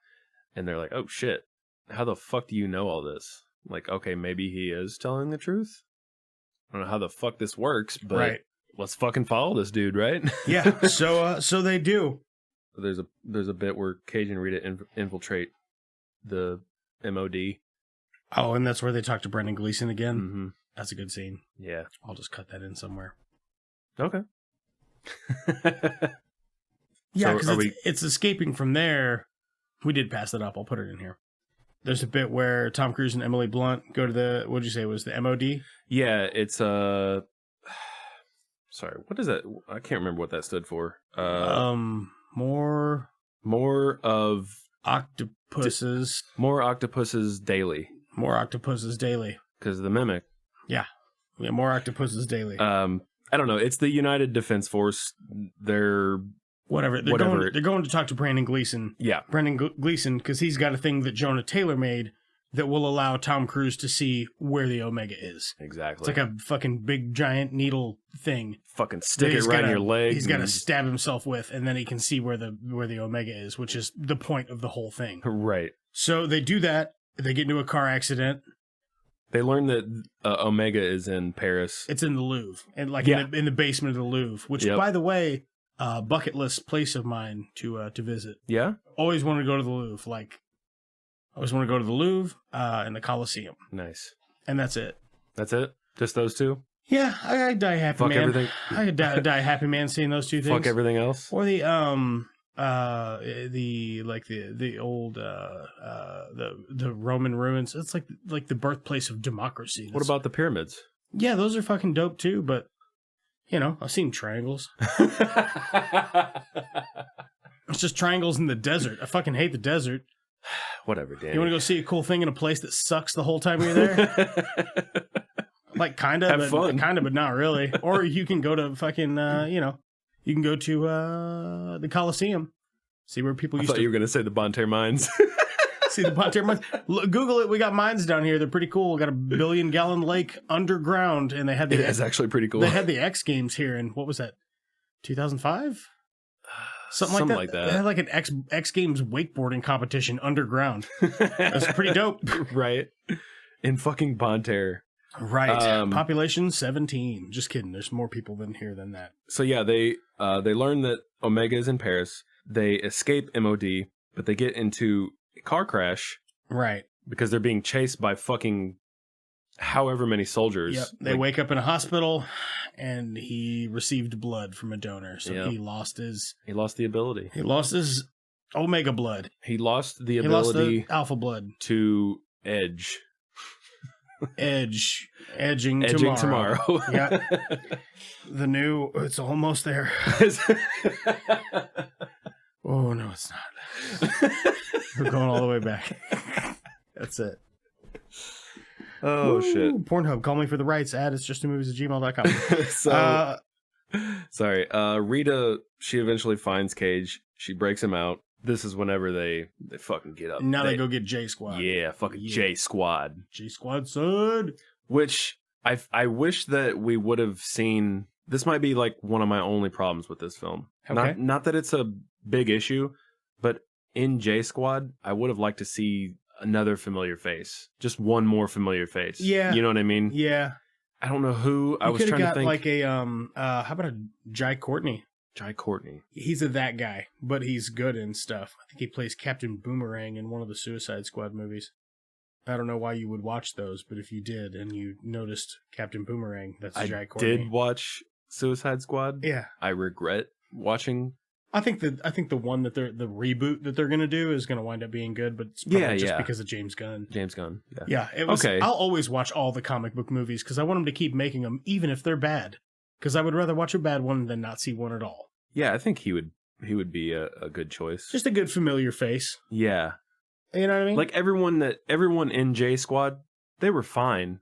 And they're like, oh shit, how the fuck do you know all this? Okay, maybe he is telling the truth. I don't know how the fuck this works, but let's fucking follow this dude, right? Yeah. So they do. There's a bit where Cage and Rita infiltrate the MOD. Oh, and that's where they talk to Brendan Gleeson again. Mm-hmm. That's a good scene. Yeah. I'll just cut that in somewhere. Okay. Yeah, because it's escaping from there. We did pass that up. I'll put it in here. There's a bit where Tom Cruise and Emily Blunt go to the, what'd you say, was the MOD? Yeah, it's sorry, what is that? I can't remember what that stood for. More of octopuses. More octopuses daily. More octopuses daily. Because of the mimic. Yeah, more octopuses daily. I don't know. It's the United Defense Force. They're Whatever. They're going to talk to Brandon Gleeson. Yeah. Brandon Gleeson, because he's got a thing that Jonah Taylor made that will allow Tom Cruise to see where the Omega is. Exactly. It's like a fucking big giant needle thing. Fucking stick it right in your leg. He's got to stab himself with, and then he can see where the Omega is, which is the point of the whole thing. Right. So they do that. They get into a car accident. They learn that Omega is in Paris. It's in the Louvre, and in the basement of the Louvre, which, by the way, bucket list place of mine to visit. Yeah? Always wanted to go to the Louvre. I always want to go to the Louvre and the Colosseum. Nice. And that's it. That's it? Just those two? Yeah, I die happy, Fuck man. Everything. I die happy, man, seeing those two things. Fuck everything else? Or the old the Roman ruins. It's like the birthplace of democracy. What about the pyramids? Yeah, those are fucking dope too, but I've seen triangles. It's just triangles in the desert. I fucking hate the desert. Whatever, Danny. You want to go see a cool thing in a place that sucks the whole time you're there? Kind of, have fun. Kind of, but not really. Or you can go to fucking, you can go to the Colosseum. See where people used to... I thought you were going to say the Bon Terre Mines. See the Bon Terre Mines. Google it. We got mines down here. They're pretty cool. We got a 1 billion gallon lake underground, and they had the... It is actually pretty cool. They had the X Games here in, what was that, 2005? Something like that. They had like an X Games wakeboarding competition underground. That's pretty dope. Right. In fucking Bon Terre. Right. Population 17. Just kidding. There's more people than here than that. So yeah, they learn that Omega is in Paris. They escape MOD, but they get into a car crash. Right. Because they're being chased by fucking however many soldiers. Yep. They wake up in a hospital, and he received blood from a donor. So he lost the ability. He lost his Omega blood. He lost the ability. He lost the Alpha blood. To edge. Edging tomorrow. Yeah. It's almost there. Oh, no, it's not. We're going all the way back. That's it. Oh, shit. Pornhub, call me for the rights. It's just a movies at gmail.com. Sorry. Rita, she eventually finds Cage. She breaks him out. This is whenever they fucking get up. Now they go get J Squad. Yeah, fucking J Squad. J Squad, son. Which I wish that we would have seen. This might be like one of my only problems with this film. Okay. Not that it's a big issue, but in J Squad, I would have liked to see another familiar face. Just one more familiar face. Yeah. You know what I mean? Yeah. I don't know who. I was trying to think. Like a how about a Jai Courtney? Jai Courtney. He's that guy, but he's good in stuff. I think he plays Captain Boomerang in one of the Suicide Squad movies. I don't know why you would watch those, but if you did and you noticed Captain Boomerang, that's Jai Courtney. I did watch Suicide Squad. Yeah. I regret watching. I think the one that the reboot that they're going to do is going to wind up being good, but it's probably just because of James Gunn. James Gunn. Yeah. Yeah. It was, okay. I'll always watch all the comic book movies because I want them to keep making them, even if they're bad. Because I would rather watch a bad one than not see one at all. Yeah, I think he would be a good choice. Just a good familiar face. Yeah. You know what I mean? Like everyone in J Squad, they were fine.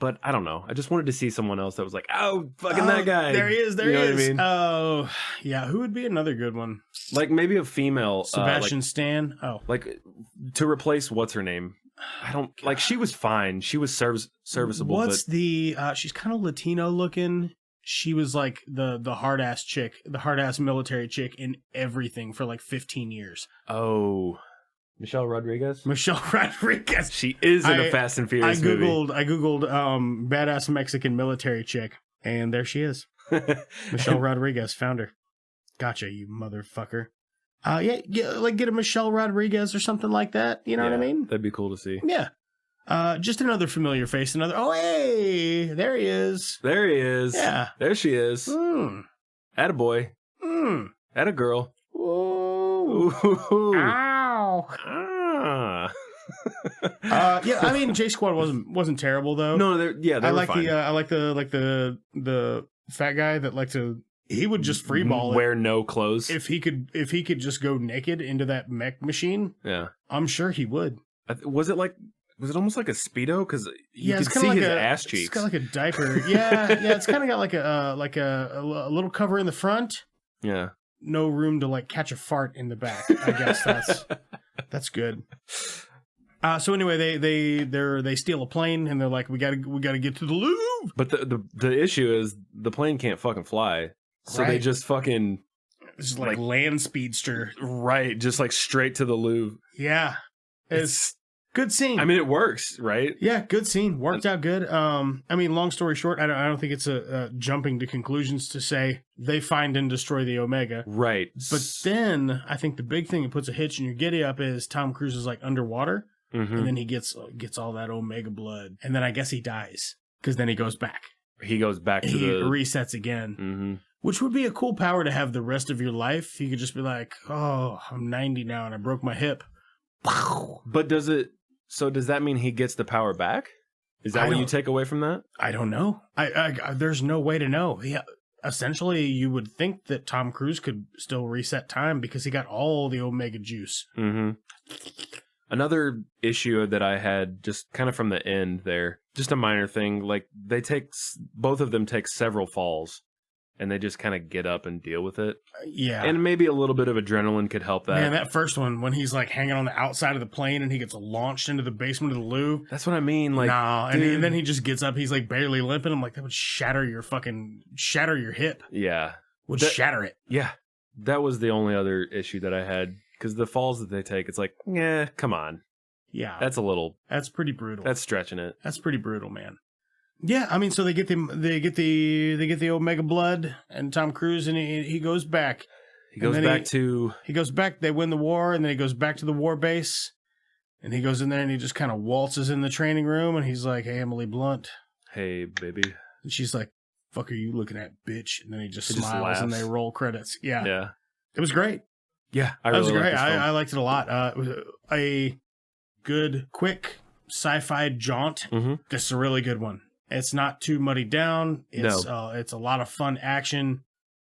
But I don't know. I just wanted to see someone else that was like, oh, fucking that guy. There he is. There he is. What I mean? Oh, yeah. Who would be another good one? Like maybe a female. Sebastian Stan. Oh. Like to replace what's her name? I don't like. She was fine. She was serviceable. What's the? She's kind of Latino looking. She was like the hard ass chick, the hard ass military chick in everything for like 15 years. Oh. Michelle Rodriguez? Michelle Rodriguez. She is in a Fast and Furious movie. I googled badass Mexican military chick, and there she is. Michelle Rodriguez, found her. Gotcha, you motherfucker. Like get a Michelle Rodriguez or something like that. You know what I mean? That'd be cool to see. Yeah. Just another familiar face. Oh, hey, there he is. There he is. Yeah. There she is. Attaboy. Attagirl. Whoa. Ooh. Ow. Ah. Yeah, I mean, J Squad wasn't terrible though. No, they I were like fine. I like the fat guy that liked to. He would just freeball wear no clothes. if he could just go naked into that mech machine. Yeah, I'm sure he would. was it almost like a Speedo? Because you Yeah, could it's kind see of like his a ass It's cheeks. got like a diaper. Yeah, it's kind of got like a little cover in the front. Yeah. No room to like catch a fart in the back. I guess that's good. So anyway, they steal a plane and they're like, we gotta get to the Louvre. But the issue is the plane can't fucking fly, so they Right. just fucking It's just like land speedster. just like straight to the Louvre. Yeah, it's good scene. I mean, it works, right? Yeah, good scene. Worked out good. I mean, long story short, I don't think it's a jumping to conclusions to say they find and destroy the Omega. Right. But then I think the big thing that puts a hitch in your giddy up is Tom Cruise is like underwater, and then he gets all that Omega blood, and then I guess he dies because then he goes back. He goes back to He the resets again, which would be a cool power to have the rest of your life. You could just be like, "Oh, I'm 90 now, and I broke my hip." But does that mean he gets the power back? Is that what you take away from that? I don't know. I there's no way to know. Yeah, essentially, you would think that Tom Cruise could still reset time because he got all the Omega juice. Mm-hmm. Another issue that I had just kind of from the end there, just a minor thing, like both of them take several falls and they just kind of get up and deal with it. Yeah. And maybe a little bit of adrenaline could help that. Man, that first one, when he's like hanging on the outside of the plane and he gets launched into the basement of the Louvre. That's what I mean. Like, nah, and then he just gets up. He's like barely limping. I'm like, that would shatter your hip. Yeah. Shatter it. Yeah. That was the only other issue that I had. Because the falls that they take, it's like, yeah, come on. Yeah. That's pretty brutal. That's stretching it. That's pretty brutal, man. Yeah, I mean, so they get the Omega blood, and Tom Cruise, and he goes back. He goes back. They win the war, and then he goes back to the war base, and he goes in there and he just kind of waltzes in the training room, and he's like, "Hey, Emily Blunt." Hey, baby. And she's like, "Fuck are you looking at, bitch?" And then he just He just smiles, and laughs. they roll credits. Yeah, Yeah. it was great. Yeah, That was great. I liked it a lot. It was a good, quick sci-fi jaunt. Mm-hmm. This is a really good one. It's not too muddied down. It's a lot of fun action.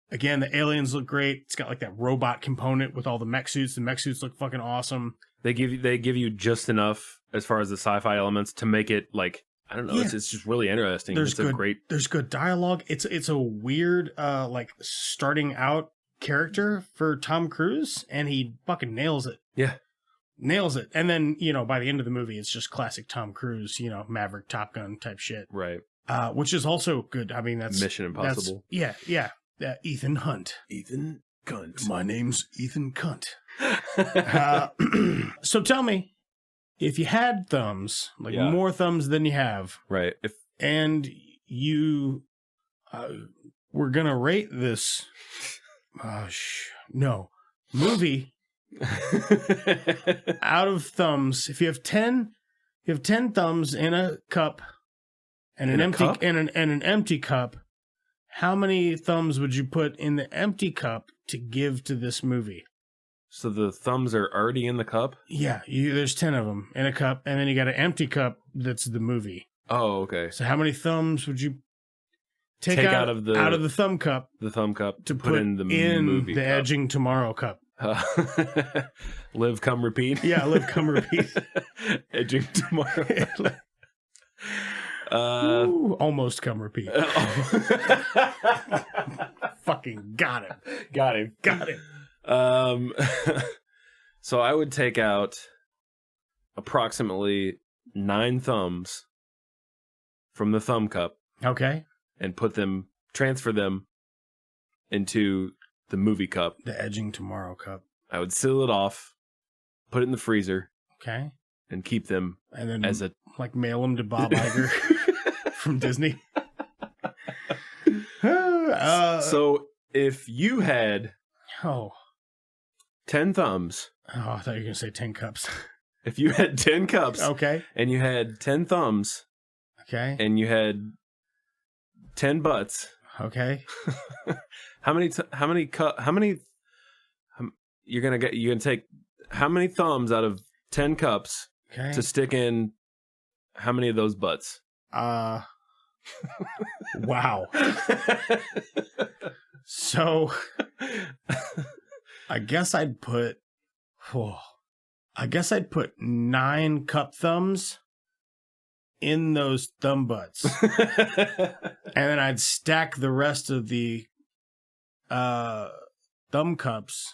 Again, the aliens look great. It's got like that robot component with all the mech suits. The mech suits look fucking awesome. They give you just enough as far as the sci-fi elements to make it like, I don't know. Yeah. It's just really interesting. There's good dialogue. It's a weird like starting out character for Tom Cruise, and he fucking nails it. Yeah. Nails it. And then, by the end of the movie, it's just classic Tom Cruise, Maverick, Top Gun type shit. Right. Which is also good. I mean, that's Mission Impossible. Yeah. Ethan Hunt. Ethan Cunt. My name's Ethan Cunt. So tell me, if you had thumbs, more thumbs than you have, right? And you were gonna rate this, movie out of thumbs. If you have 10 thumbs in a cup and an empty cup, how many thumbs would you put in the empty cup to give to this movie? So the thumbs are already in the cup? Yeah, there's 10 of them in a cup, and then you got an empty cup that's the movie. Oh, okay. So how many thumbs would you take out of the thumb cup? The thumb cup to put in the movie the cup. Edging Tomorrow cup. Live, come, repeat. Yeah, live, come, repeat. Edging Tomorrow. Ooh, almost come, repeat. Fucking got him. Got him. So I would take out approximately 9 thumbs from the thumb cup. Okay. And transfer them into the movie cup. The Edging Tomorrow cup. I would seal it off, put it in the freezer. Okay. And keep them and then as mail them to Bob Iger from Disney. So if you had 10 thumbs. Oh, I thought you were going to say 10 cups. If you had 10 cups. Okay. And you had 10 thumbs. Okay. And you had 10 butts. Okay. How many you're going to take how many thumbs out of 10 cups Okay. to stick in how many of those butts? Wow. So I guess I'd put 9 cup thumbs in those thumb butts. And then I'd stack the rest of the thumb cups,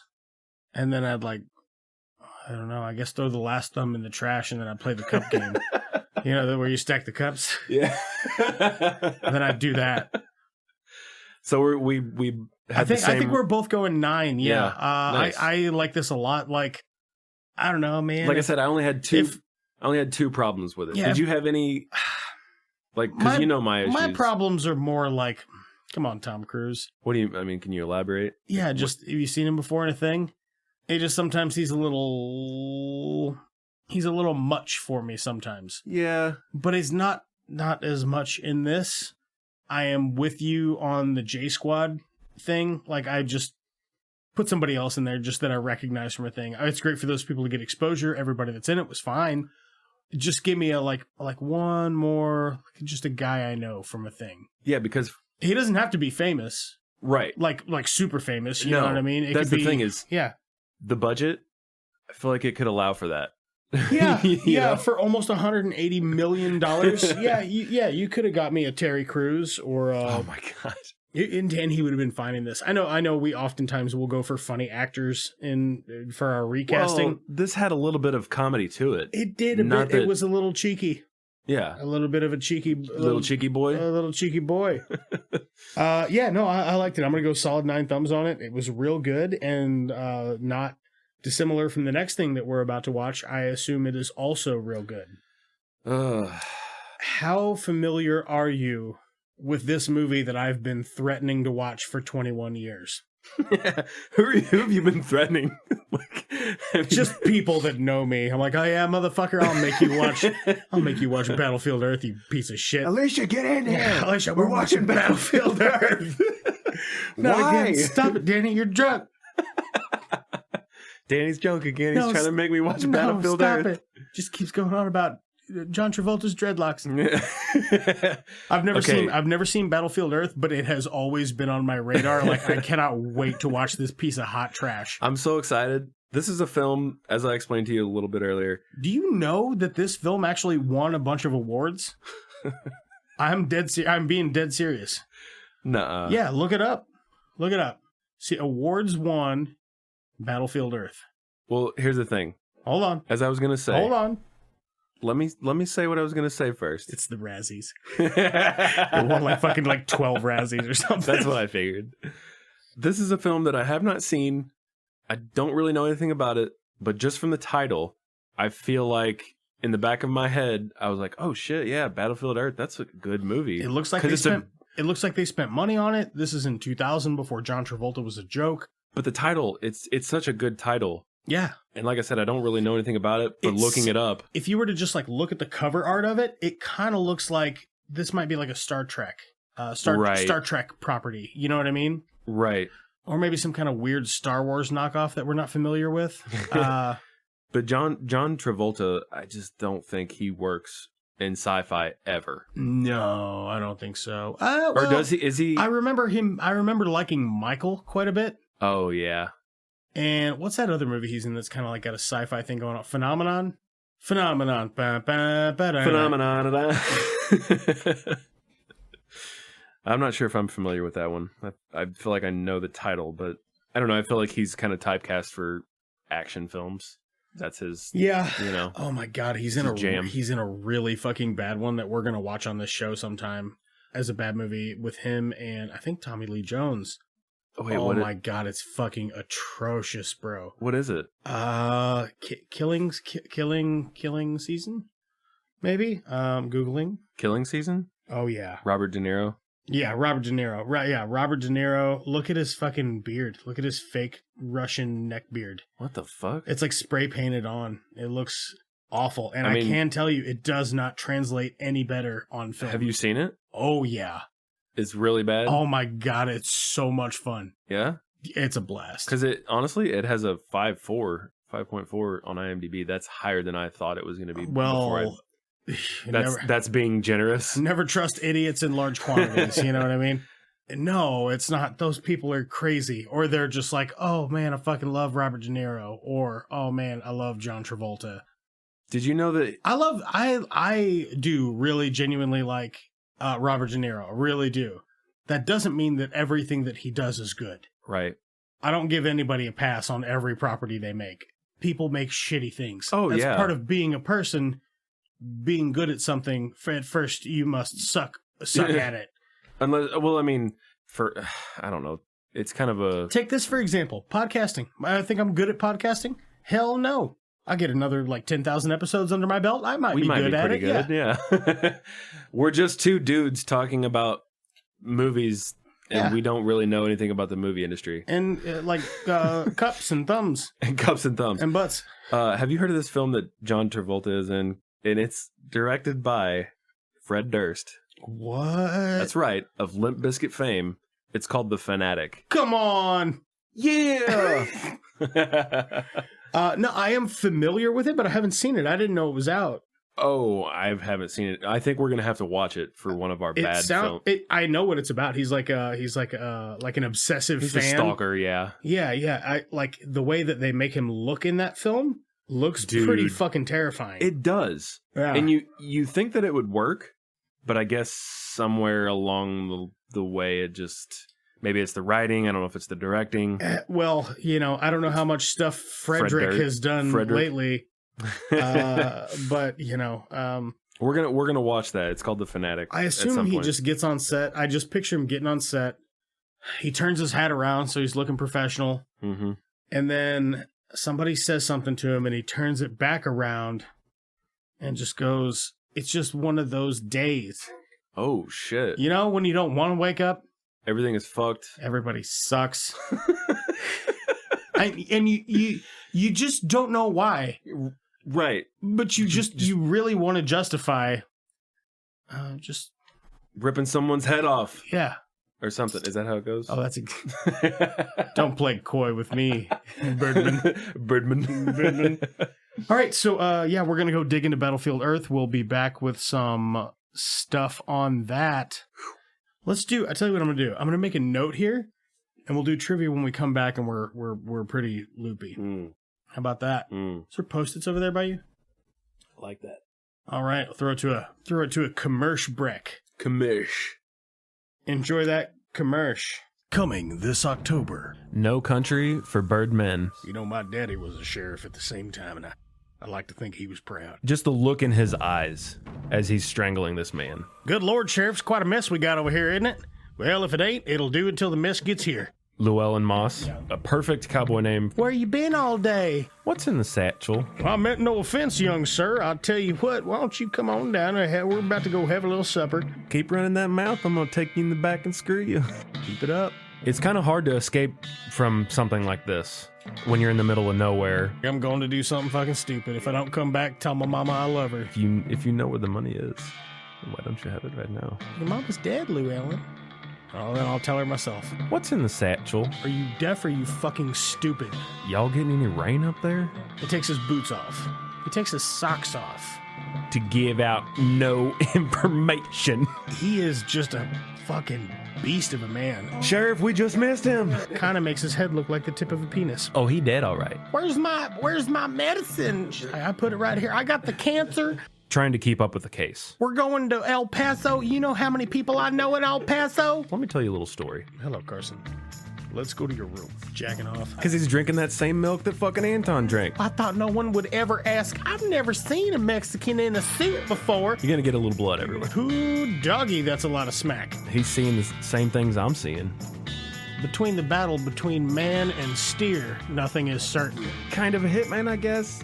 and then I'd I don't know, I guess throw the last thumb in the trash, and then I'd play the cup game. You know, where you stack the cups? Yeah. And then I'd do that. So we I think we're both going 9. Yeah. Nice. I like this a lot. Like, I don't know, man. Like I said, I only had two problems with it. Yeah, Did you have any? Like, because you know my issues. My problems are more like, come on, Tom Cruise. What do you? I mean, can you elaborate? Yeah, just have you seen him before in a thing? It just sometimes he's a little much for me sometimes. Yeah, but he's not as much in this. I am with you on the J Squad thing. Like, I just put somebody else in there just that I recognize from a thing. It's great for those people to get exposure. Everybody that's in it was fine. Just give me a like one more, just a guy I know from a thing. Yeah, because he doesn't have to be famous, right? Like super famous. You know what I mean? That's the thing is, yeah, the budget. I feel like it could allow for that. Yeah, yeah, know? For almost $180 million. You could have got me a Terry Crews or. Oh my god! And he would have been fine in this. I know. We oftentimes will go for funny actors for our recasting. Well, this had a little bit of comedy to it. It did a bit. It was a little cheeky. Yeah, a little bit of a cheeky little cheeky boy. A little cheeky boy. I liked it. I'm gonna go solid 9 thumbs on it. It was real good and not dissimilar from the next thing that we're about to watch. I assume it is also real good. How familiar are you with this movie that I've been threatening to watch for 21 years? Who have you been threatening? Just people that know me. I'm like, oh yeah, motherfucker, I'll make you watch Battlefield Earth, you piece of shit. Alicia, get in here. Yeah, Alicia, we're watching Battlefield Earth. Why? Again. Stop it, Danny, you're drunk. Danny's joke again. He's trying to make me watch Battlefield Earth. It. Just keeps going on about John Travolta's dreadlocks. I've never seen Battlefield Earth, but it has always been on my radar. Like, I cannot wait to watch this piece of hot trash. I'm so excited. This is a film, as I explained to you a little bit earlier. Do you know that this film actually won a bunch of awards? I'm being dead serious. Nuh-uh. Yeah, look it up. See, awards won Battlefield Earth. Well, here's the thing. Hold on. As I was gonna say. Hold on. Let me say what I was gonna say first. It's the Razzies. It won like 12 Razzies or something. That's what I figured. This is a film that I have not seen. I don't really know anything about it, but just from the title, I feel like in the back of my head, I was like, "Oh shit, yeah, Battlefield Earth. That's a good movie." It looks like they spent money on it. This is in 2000 before John Travolta was a joke. But the title, it's such a good title. Yeah. And like I said, I don't really know anything about it, but looking it up. If you were to just look at the cover art of it, it kind of looks like this might be like a Star Trek. Star Trek property. You know what I mean? Right. Or maybe some kind of weird Star Wars knockoff that we're not familiar with. But John Travolta, I just don't think he works in sci-fi ever. No, I don't think so. Or does he? Is he? I remember liking Michael quite a bit. Oh, yeah. And what's that other movie he's in that's kind of like got a sci-fi thing going on? Phenomenon. I'm not sure if I'm familiar with that one. I feel like I know the title, but I don't know. I feel like he's kind of typecast for action films. That's his. Yeah. You know. Oh my God, he's in a jam. He's in a really fucking bad one that we're gonna watch on this show sometime as a bad movie with him and I think Tommy Lee Jones. Oh, wait, my God, it's fucking atrocious, bro. What is it? Killing Season? Maybe? Googling. Killing Season? Oh, yeah. Robert De Niro? Yeah, Robert De Niro. Right, yeah, Robert De Niro. Look at his fucking beard. Look at his fake Russian neck beard. What the fuck? It's like spray painted on. It looks awful. And I can tell you, it does not translate any better on film. Have you seen it? Oh, yeah. It's really bad? Oh my God, it's so much fun. Yeah? It's a blast. Because it has a 5.4 5.4 on IMDb. That's higher than I thought it was going to be. Well, that's being generous. Never trust idiots in large quantities. You know what I mean? No, it's not. Those people are crazy. Or they're just like, oh man, I fucking love Robert De Niro. Or, oh man, I love John Travolta. Did you know that? I do really genuinely like Robert De Niro. I really do. That doesn't mean that everything that he does is good. Right. I don't give anybody a pass on every property they make. People make shitty things. Oh, That's yeah. part of being a person. Being good at something, at first you must suck at it. Unless, well, I mean, I don't know. It's kind of a... Take this for example. Podcasting. I think I'm good at podcasting? Hell no. I get another 10,000 episodes under my belt. I might be good at it. Good. Yeah. We're just two dudes talking about movies, and we don't really know anything about the movie industry. And cups and thumbs. And cups and thumbs. And butts. Have you heard of this film that John Travolta is in? And it's directed by Fred Durst. What? That's right. Of Limp Bizkit fame. It's called The Fanatic. Come on. Yeah. No, I am familiar with it, but I haven't seen it. I didn't know it was out. Oh, I haven't seen it. I think we're gonna have to watch it for one of our bad films. I know what it's about. He's like an obsessive He's fan. He's a stalker, yeah. Yeah. I like the way that they make him look in that film. Looks pretty fucking terrifying. It does. Yeah. And you think that it would work, but I guess somewhere along the way it just... Maybe it's the writing. I don't know if it's the directing. Well, I don't know how much stuff Frederick has done lately. But, we're gonna watch that. It's called The Fanatic. I assume he just gets on set. I just picture him getting on set. He turns his hat around so he's looking professional. Mm-hmm. And then somebody says something to him and he turns it back around and just goes, it's just one of those days. Oh, shit. When you don't want to wake up? Everything is fucked. Everybody sucks. and you just don't know why. Right. But you really want to justify just ripping someone's head off. Yeah. Or something. Is that how it goes? Oh, that's don't play coy with me, Birdman. All right, so we're gonna go dig into Battlefield Earth. We'll be back with some stuff on that. I tell you what I'm gonna do. I'm gonna make a note here, and we'll do trivia when we come back, and we're pretty loopy. How about that? Is there Post-its over there by you? I like that. All right, I'll throw it to a commercial break. Enjoy that commercial. Coming this October. No Country for Birdmen. My daddy was a sheriff at the same time, and I like to think he was proud. Just the look in his eyes as he's strangling this man. Good Lord, Sheriff, it's quite a mess we got over here, isn't it? Well, if it ain't, it'll do until the mess gets here. Llewellyn Moss, a perfect cowboy name. Where you been all day? What's in the satchel? Well, I meant no offense, young sir. I'll tell you what, why don't you come on down? We're about to go have a little supper. Keep running that mouth, I'm going to take you in the back and screw you. Keep it up. It's kind of hard to escape from something like this when you're in the middle of nowhere. I'm going to do something fucking stupid. If I don't come back, tell my mama I love her. If you know where the money is, why don't you have it right now? Your mama's dead, Llewellyn. Oh, then I'll tell her myself. What's in the satchel? Are you deaf or are you fucking stupid? Y'all getting any rain up there? He takes his boots off. He takes his socks off. To give out no information. He is just a fucking beast of a man. Sheriff, we just missed him. Kind of makes his head look like the tip of a penis. Oh, he dead, all right. Where's my medicine? I put it right here. I got the cancer. Trying to keep up with the case. We're going to El Paso. You know how many people I know in El Paso? Let me tell you a little story. Hello, Carson. Let's go to your room. Jacking off. Because he's drinking that same milk that fucking Anton drank. I thought no one would ever ask. I've never seen a Mexican in a suit before. You're going to get a little blood everywhere. Ooh, doggy, that's a lot of smack. He's seeing the same things I'm seeing. Between the battle between man and steer, nothing is certain. Kind of a hitman, I guess.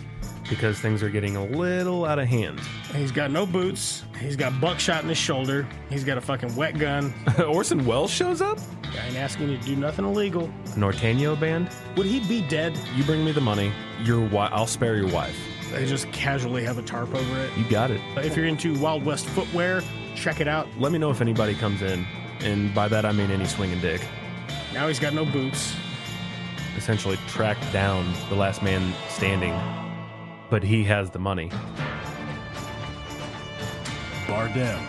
Because things are getting a little out of hand. He's got no boots. He's got buckshot in his shoulder. He's got a fucking wet gun. Orson Welles shows up? I ain't asking you to do nothing illegal. Norteño band? Would he be dead? You bring me the money. I'll spare your wife. They just casually have a tarp over it. You got it. If you're into Wild West footwear, check it out. Let me know if anybody comes in. And by that I mean any swinging dick. Now he's got no boots. essentially track down the last man standing, but he has the money. Bardem.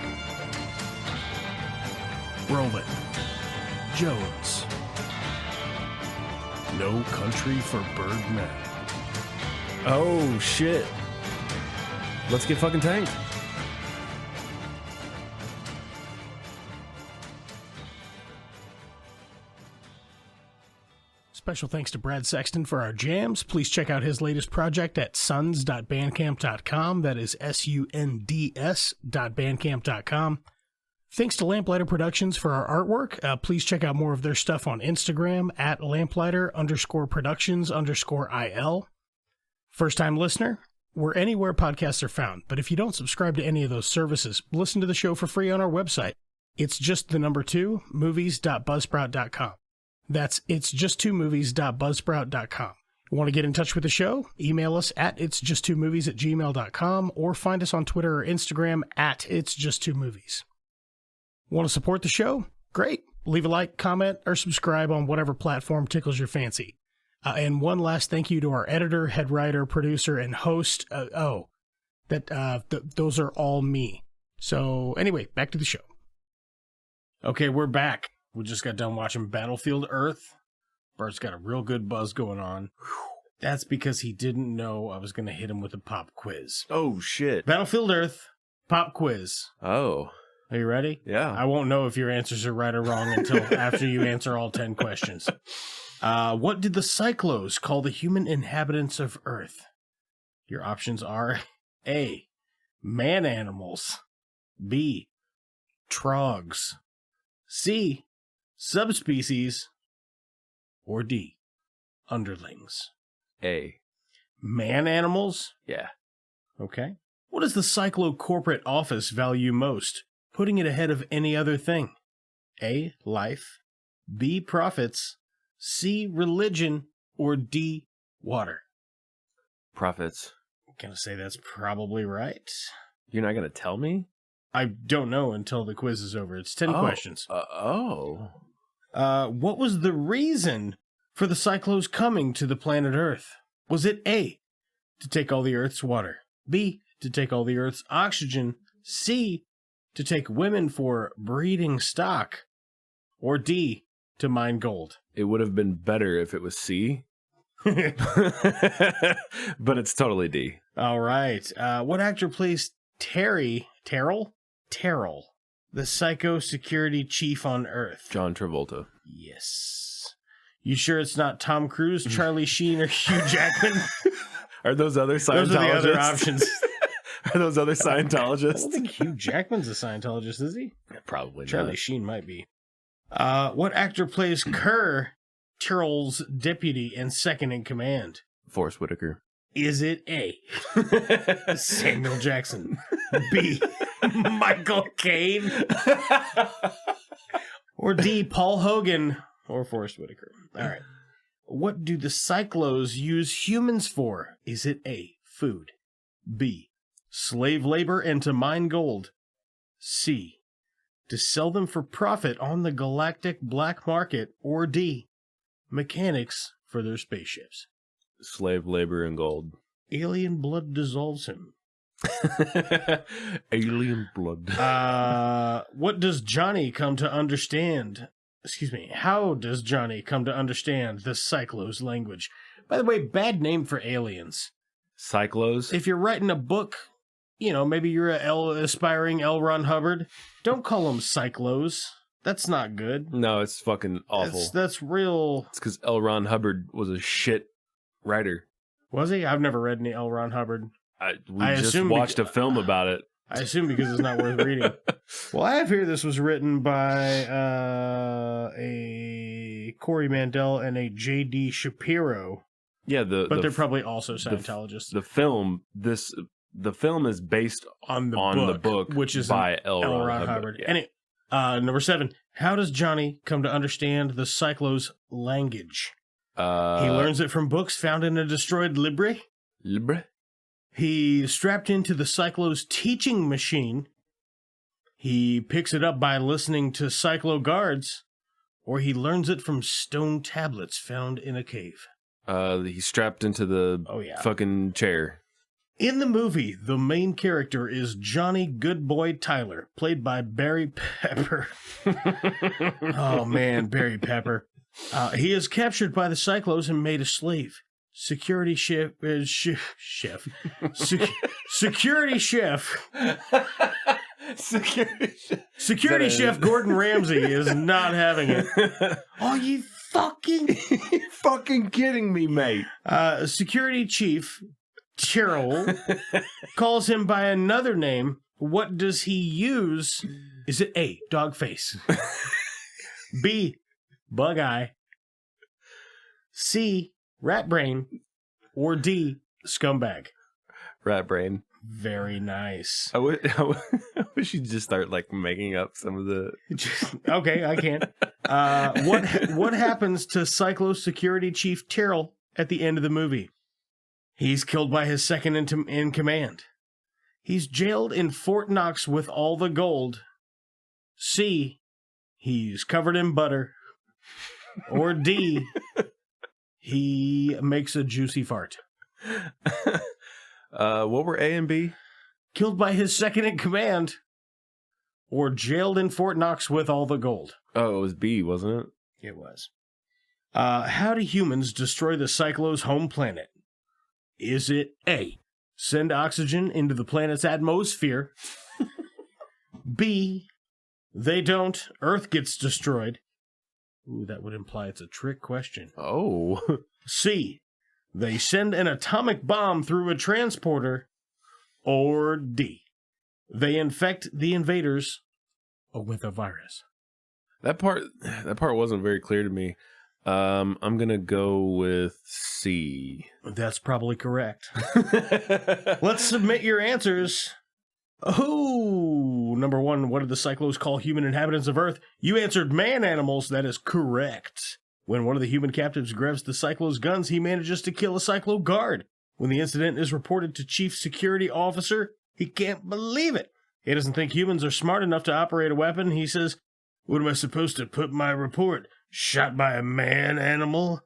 Brolin. Jones. No Country for Birdmen. Oh, shit. Let's get fucking tanked. Special thanks to Brad Sexton for our jams. Please check out his latest project at suns.bandcamp.com. That is sunds.bandcamp.com. Thanks to Lamplighter Productions for our artwork. Please check out more of their stuff on Instagram at lamplighter_productions_IL. First time listener, we're anywhere podcasts are found, but if you don't subscribe to any of those services, listen to the show for free on our website. It's just the number 2, movies.buzzsprout.com. That's it's just 2movies.buzzsprout.com. Want to get in touch with the show? Email us at itsjust2movies@gmail.com or find us on Twitter or Instagram at itsjust2movies. Want to support the show? Great. Leave a like, comment, or subscribe on whatever platform tickles your fancy. And one last thank you to our editor, head writer, producer, and host. Those are all me. So anyway, back to the show. Okay, we're back. We just got done watching Battlefield Earth. Bart's got a real good buzz going on. That's because he didn't know I was going to hit him with a pop quiz. Oh, shit. Battlefield Earth, pop quiz. Oh. Are you ready? Yeah. I won't know if your answers are right or wrong until after you answer all 10 questions. What did the Cyclos call the human inhabitants of Earth? Your options are A, man-animals, B, trogs, C, subspecies, or D, underlings. A. Man-animals? Yeah. Okay. What does the Cyclo corporate office value most, putting it ahead of any other thing? A, life, B, profits, C, religion, or D, water? Profits. I'm going to say that's probably right. You're not going to tell me? I don't know until the quiz is over. It's 10 questions. What was the reason for the Cyclos coming to the planet Earth? Was it A, to take all the Earth's water, B, to take all the Earth's oxygen, C, to take women for breeding stock, or D, to mine gold? It would have been better if it was C. But it's totally D. All right. What actor plays Terrell, the psycho security chief on Earth? John Travolta. Yes. You sure it's not Tom Cruise, Charlie Sheen, or Hugh Jackman? Are those other Scientologists? Those are the other options. Are those other I Scientologists? don't think Hugh Jackman's a Scientologist, is he? Probably Charlie not. Sheen might be. What actor plays Kerr, Tyrrell's deputy and second in command? Forrest Whitaker. Is it A, Samuel Jackson, B, Michael Caine, or D, Paul Hogan, or Forrest Whitaker? All right. What do the Cyclos use humans for? Is it A, food, B, slave labor and to mine gold, C, to sell them for profit on the galactic black market, or D, mechanics for their spaceships? Slave labor and gold. Alien blood dissolves him. Alien blood. What does Johnny come to understand? Excuse me. How does Johnny come to understand the Cyclos language? By the way, bad name for aliens. Cyclos? If you're writing a book, you know, maybe you're aspiring L. Ron Hubbard, don't call them Cyclos. That's not good. No, it's fucking awful. That's real. It's because L. Ron Hubbard was a shit writer. Was he? I've never read any L. Ron Hubbard. We just watched a film about it. I assume because it's not worth reading. Well, I have here this was written by a Corey Mandel and a J.D. Shapiro. Yeah, but they're probably also Scientologists. The film is based on the book, which is by L. Ron Hubbard. Yeah. And number 7, how does Johnny come to understand the Cyclos language? He learns it from books found in a destroyed library. He strapped into the Cyclos teaching machine. He picks it up by listening to Cyclo guards. or he learns it from stone tablets found in a cave? He's strapped into the fucking chair. In the movie, the main character is Johnny Goodboy Tyler, played by Barry Pepper. Oh man, Barry Pepper. He is captured by the Cyclos and made a slave. Security chef. Security chef. Security chef Gordon Ramsay is not having it. Are you fucking kidding me, mate? Security chief Terrell calls him by another name. What does he use? Is it A, dog face? B, bug eye? C, rat brain? Or D, scumbag? Rat brain. Very nice. I wish you'd just start like making up some of the. Okay, I can't. What happens to Cyclo Security Chief Terrell at the end of the movie? He's killed by his second in command. He's jailed in Fort Knox with all the gold. C, he's covered in butter. Or D, he makes a juicy fart. What were A and B? Killed by his second in command, or jailed in Fort Knox with all the gold. Oh, it was B, wasn't it? It was. How do humans destroy the Cyclo's home planet? Is it A, send oxygen into the planet's atmosphere? B, they don't, Earth gets destroyed. Ooh, that would imply it's a trick question. Oh. C, they send an atomic bomb through a transporter. Or D, they infect the invaders with a virus. That part wasn't very clear to me. I'm gonna go with C. That's probably correct. Let's submit your answers. Oh, number one, what did the Cyclos call human inhabitants of Earth? You answered man animals. That is correct. When one of the human captives grabs the Cyclo's guns, he manages to kill a Cyclo guard. When the incident is reported to Chief Security Officer, he can't believe it. He doesn't think humans are smart enough to operate a weapon. He says, "What am I supposed to put in my report? Shot by a man animal?"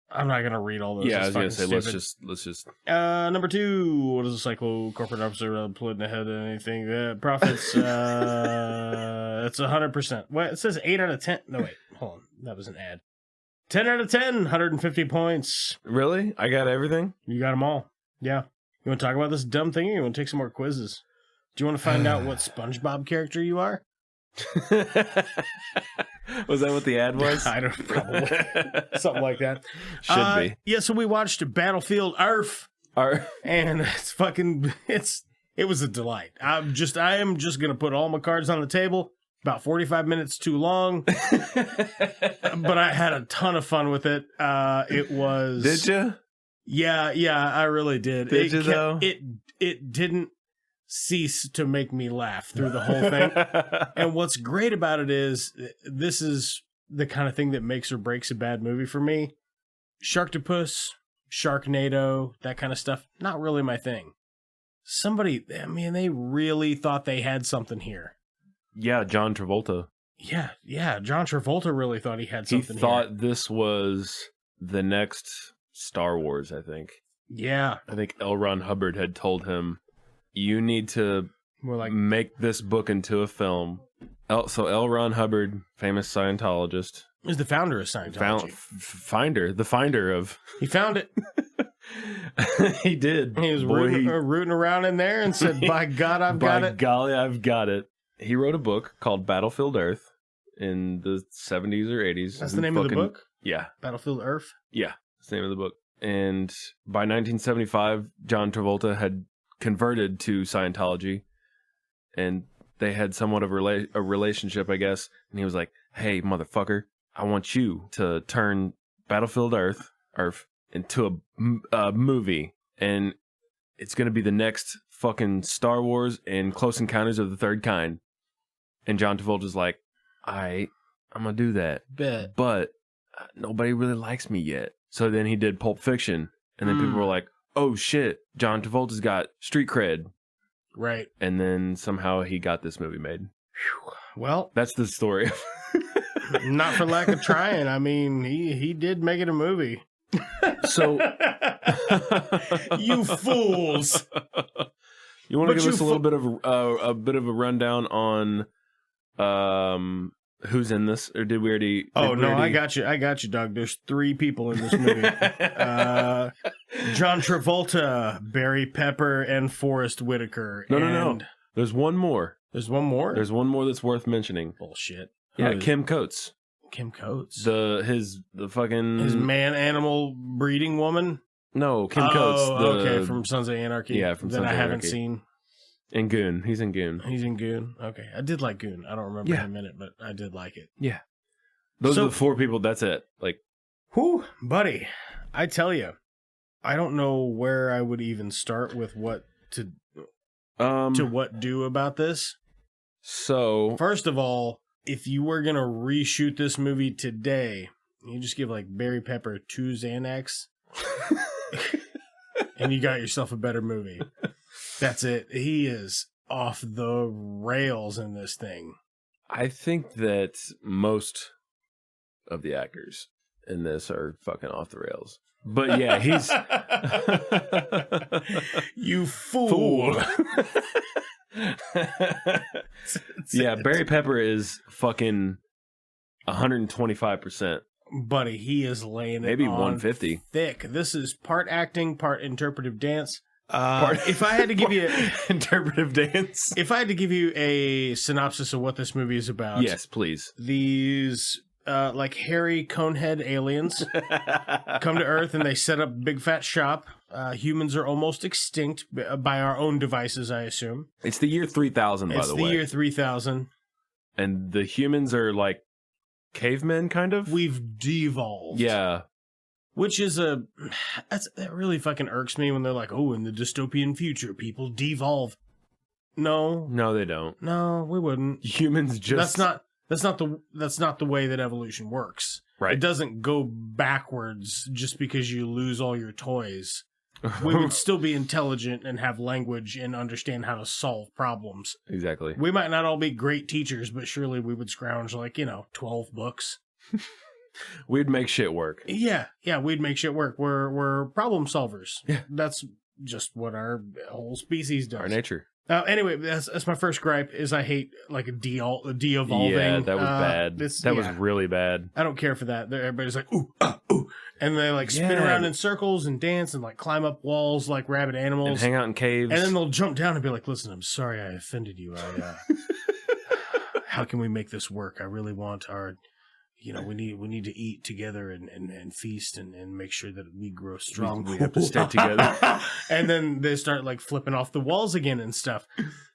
I'm not going to read all those. Yeah, I was going to say, stupid. let's just. Number two, what is a Cyclo corporate officer putting ahead of anything? Profits, it's 100%. Well, it says 8 out of 10. No, wait, hold on. That was an ad. 10 out of 10, 150 points. Really? I got everything? You got them all. Yeah. You want to talk about this dumb thing, or you want to take some more quizzes? Do you want to find out what SpongeBob character you are? Was that what the ad was? I don't know, probably. Something like that. Should be. Yeah, so we watched Battlefield Earth. And it was a delight. I am just going to put all my cards on the table. About 45 minutes too long. But I had a ton of fun with it. It was... Did you? Yeah, I really did. Did you, though? It didn't cease to make me laugh through the whole thing. And what's great about it is, this is the kind of thing that makes or breaks a bad movie for me. Sharktopus, Sharknado, that kind of stuff, not really my thing. They really thought they had something here. Yeah, John Travolta. Yeah, John Travolta really thought he had something here. He thought this was the next Star Wars, I think. Yeah. I think L. Ron Hubbard had told him, you need to make this book into a film. So L. Ron Hubbard, famous Scientologist. Is the founder of Scientology. The finder of... He found it. He did. He was rooting around in there and said, by God, I've got it. By golly, I've got it. He wrote a book called Battlefield Earth in the 70s or 80s. That's the name of the book? Yeah. Battlefield Earth? Yeah, that's the name of the book. And by 1975, John Travolta had converted to Scientology, and they had somewhat of a relationship, I guess. And he was like, hey, motherfucker, I want you to turn Battlefield Earth into a movie, and it's going to be the next fucking Star Wars and Close Encounters of the Third Kind. And John Travolta's like, I'm going to do that. Bet. But nobody really likes me yet. So then he did Pulp Fiction. And then people were like, oh shit, John Travolta's got street cred. Right. And then somehow he got this movie made. Well, that's the story. Not for lack of trying. I mean, he did make it a movie. So, you fools! You want to give us a little bit of a rundown on who's in this, or did we already? I got you, dog. There's 3 people in this movie: John Travolta, Barry Pepper, and Forrest Whitaker. No. There's one more. There's one more. There's one more that's worth mentioning. Bullshit. Yeah, Kim Coates. Kim Coates. His man-animal breeding woman. No, Kim Coates. Okay, from Sons of Anarchy. Yeah, from Sons of Anarchy. That I haven't seen. And Goon. He's in Goon. He's in Goon. Okay, I did like Goon. I don't remember him in it, but I did like it. Yeah. Those are the 4 people. That's it. Like, whew, buddy. I tell you, I don't know where I would even start with what to what do about this. So, first of all, if you were gonna reshoot this movie today, you just give like Barry Pepper 2 Xanax, and you got yourself a better movie. That's it. He is off the rails in this thing. I think that most of the actors in this are fucking off the rails. But yeah, he's you fool. Yeah, Barry Pepper is fucking 125%. Buddy, he is laying it maybe on 150 thick. This is part acting, part interpretive dance. If I had to give you interpretive dance, if I had to give you a synopsis of what this movie is about, yes, please. These like hairy conehead aliens come to Earth and they set up a big fat shop. Humans are almost extinct by our own devices, I assume. It's the year 3000, by the way. It's the year 3000. And the humans are like cavemen, kind of? We've devolved. Yeah. Which is that really fucking irks me when they're like, oh, in the dystopian future, people devolve. No. No, they don't. No, we wouldn't. Humans just... That's not the way that evolution works. Right. It doesn't go backwards just because you lose all your toys. We would still be intelligent and have language and understand how to solve problems. Exactly. We might not all be great teachers, but surely we would scrounge 12 books. We'd make shit work. Yeah, we'd make shit work. We're problem solvers. Yeah. That's just what our whole species does. Our nature. Anyway, that's my first gripe. Is I hate de-evolving. Yeah, that was bad. That was really bad. I don't care for that. Everybody's like ooh, ooh, and they spin around in circles and dance and climb up walls like rabid animals and hang out in caves. And then they'll jump down and be like, "Listen, I'm sorry I offended you. How can we make this work? I really want our." We need to eat together and feast and make sure that we grow strong. We have to stay together. And then they start flipping off the walls again and stuff.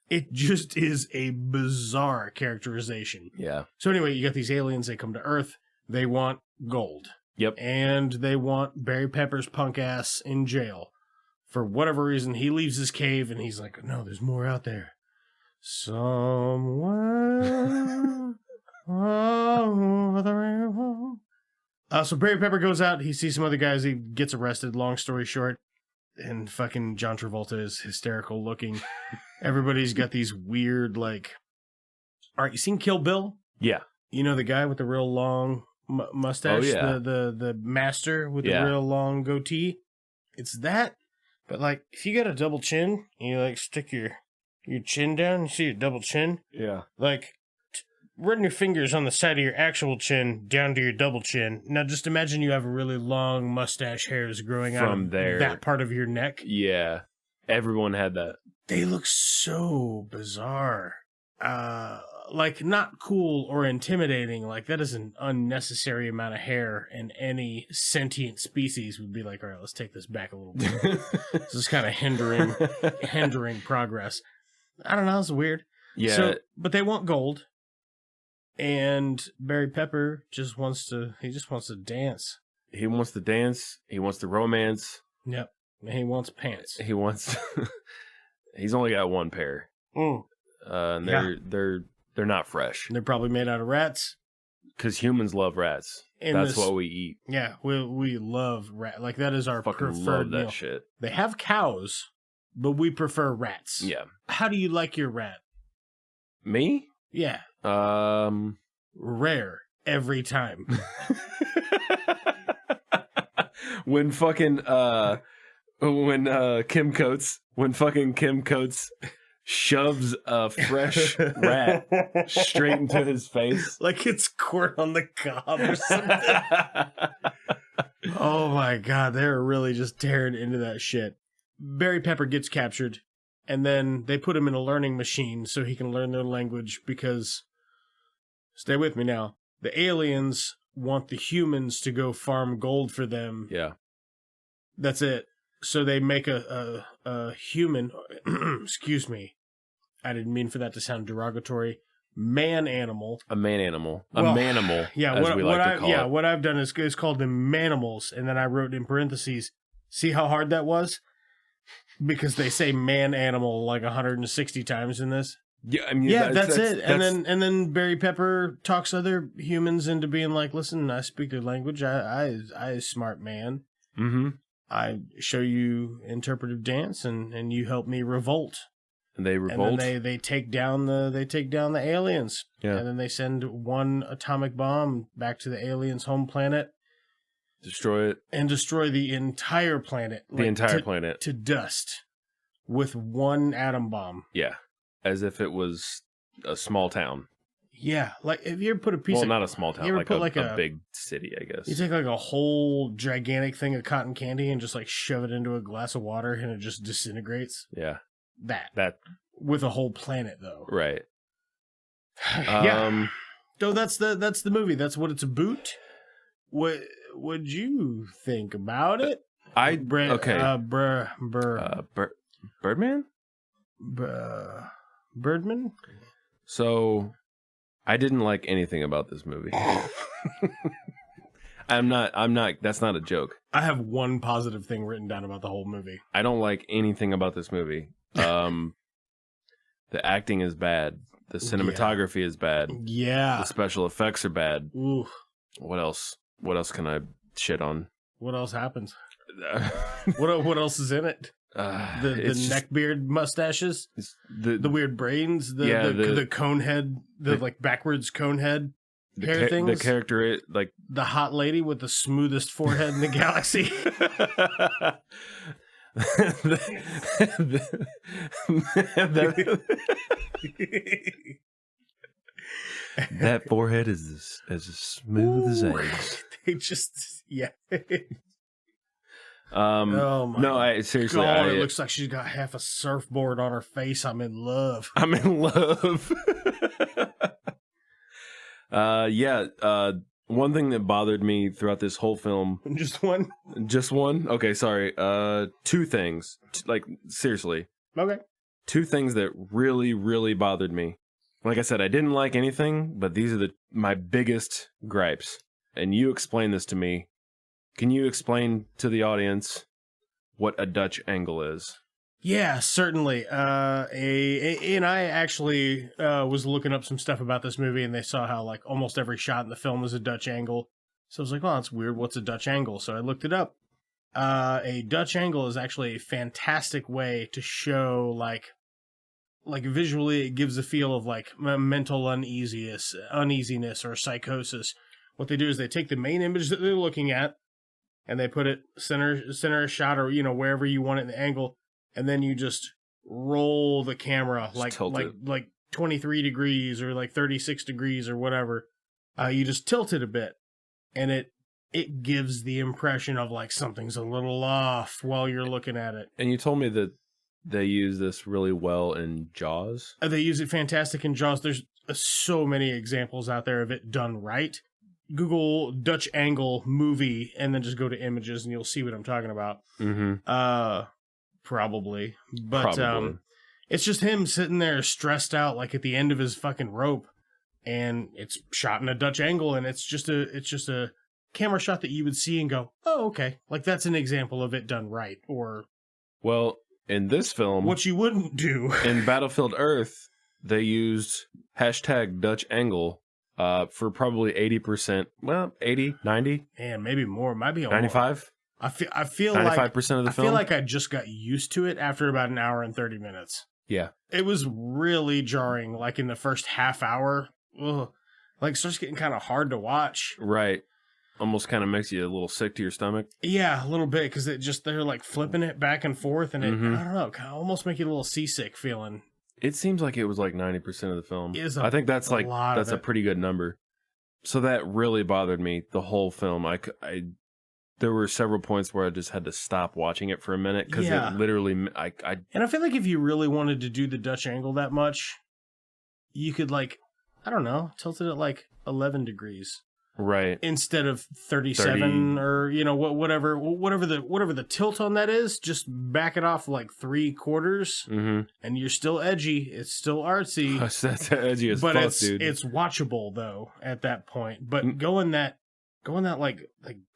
It just is a bizarre characterization. Yeah. So anyway, you got these aliens. They come to Earth. They want gold. Yep. And they want Barry Pepper's punk ass in jail. For whatever reason, he leaves his cave and he's like, no, there's more out there. Somewhere... so Barry Pepper goes out. He sees some other guys. He gets arrested. Long story short, and fucking John Travolta is hysterical looking. Everybody's got these weird all right, you seen Kill Bill? Yeah. You know the guy with the real long mustache? Oh, yeah. The master with the real long goatee? It's that, but if you got a double chin, and you stick your chin down, you see your double chin? Yeah. Run your fingers on the side of your actual chin down to your double chin. Now just imagine you have really long mustache hairs growing out of that part of your neck. Yeah. Everyone had that. They look so bizarre. Not cool or intimidating. That is an unnecessary amount of hair, and any sentient species would be like, all right, let's take this back a little bit. This is kind of hindering progress. I don't know, it's weird. Yeah. So, but they want gold. And Barry Pepper just wants to dance. He wants to dance. He wants to romance. Yep. He wants pants. He wants. He's only got one pair. And they're not fresh. They're probably made out of rats. Because humans love rats. That's what we eat. Yeah, we love rat. That is our fucking preferred love that meal. shit. They have cows, but we prefer rats. Yeah. How do you like your rat? Me? Yeah. Rare. every time. When fucking Kim Coates shoves a fresh rat straight into his face. Like it's corn on the cob or something. Oh my God, they're really just tearing into that shit. Barry Pepper gets captured, and then they put him in a learning machine so he can learn their language because, stay with me now, the aliens want the humans to go farm gold for them. Yeah. That's it. So they make a human, excuse me, I didn't mean for that to sound derogatory, man-animal. A man-animal. A Well, manimal, yeah, as we like to call it. what I've done is called them manimals, and then I wrote in parentheses, see how hard that was? Because they say man-animal like 160 times in this. Yeah, I mean, Yeah, that's it. And then Barry Pepper talks other humans into being like, listen, I speak their language. I smart man. Mm-hmm. I show you interpretive dance, and you help me revolt. And they revolt. And then they take down the aliens. Yeah. And then they send one atomic bomb back to the aliens' home planet. Destroy it. And destroy the entire planet. The entire planet. To dust. With one atom bomb. Yeah. As if it was a small town. Yeah. Like, if you ever put a piece of... Well, not a small town. Like a big city, I guess. You take like a whole gigantic thing of cotton candy and just like shove it into a glass of water and it just disintegrates. Yeah. That. With a whole planet, though. Right. Yeah. So that's the movie. That's what it's about. What would you think about it? Birdman? Birdman? So, I didn't like anything about this movie. I'm not, that's not a joke. I have one positive thing written down about the whole movie. I don't like anything about this movie. The acting is bad. The cinematography is bad. Yeah. The special effects are bad. Ooh. What else? What else can I shit on? What else happens? What else is in it? The neckbeard mustaches, the weird brains, the cone head, like backwards cone head hair things. The character, like the hot lady with the smoothest forehead in the galaxy. That forehead is as smooth as eggs. They just, yeah. Oh my no, seriously. God, it looks like she's got half a surfboard on her face. I'm in love. I'm in love. One thing that bothered me throughout this whole film. Just one? Just one? Okay, sorry. Two things. Like, seriously. Okay. Two things that really, really bothered me. Like I said, I didn't like anything, but these are my biggest gripes. And you explain this to me. Can you explain to the audience what a Dutch angle is? Yeah, certainly. And I actually was looking up some stuff about this movie, and they saw how like almost every shot in the film was a Dutch angle. So I was like, "Oh, that's weird. What's a Dutch angle?" So I looked it up. A Dutch angle is actually a fantastic way to show like visually. It gives a feel of like mental uneasiness or psychosis. What they do is they take the main image that they're looking at, and they put it center shot, or wherever you want it in the angle, and then you just roll the camera like 23 degrees or like 36 degrees or whatever. You just tilt it a bit, and it gives the impression of like something's a little off while you're looking at it. And you told me that they use this really well in Jaws. They use it fantastic in Jaws. There's so many examples out there of it done right. Google Dutch angle movie and then just go to images and you'll see what I'm talking about. Mm-hmm. Probably. But it's just him sitting there stressed out like at the end of his fucking rope, and it's shot in a Dutch angle, and it's just a camera shot that you would see and go, "Oh, okay." Like that's an example of it done right. Or well, in this film, what you wouldn't do. In Battlefield Earth, they used #Dutch angle for probably 80%. Well, 80, 90. And maybe more. Might be 95. I feel 95% like of the film. I feel like I just got used to it after about an hour and 30 minutes. Yeah. It was really jarring, like in the first half hour. Ugh. Like, it starts getting kind of hard to watch. Right. Almost kind of makes you a little sick to your stomach. Yeah, a little bit, because they're like flipping it back and forth, and it, I don't know, kind of almost make you a little seasick feeling. It seems like it was like 90% of the film. I think that's a pretty good number. So that really bothered me the whole film. There were several points where I just had to stop watching it for a minute because it literally, and I feel like if you really wanted to do the Dutch angle that much, you could like, I don't know, tilt it at like 11 degrees. Right. Instead of 37 or, you know, whatever the tilt on that is, just back it off like 3/4 and you're still edgy. It's still artsy. That's edgy as fuck, dude. It's watchable though at that point. But going that like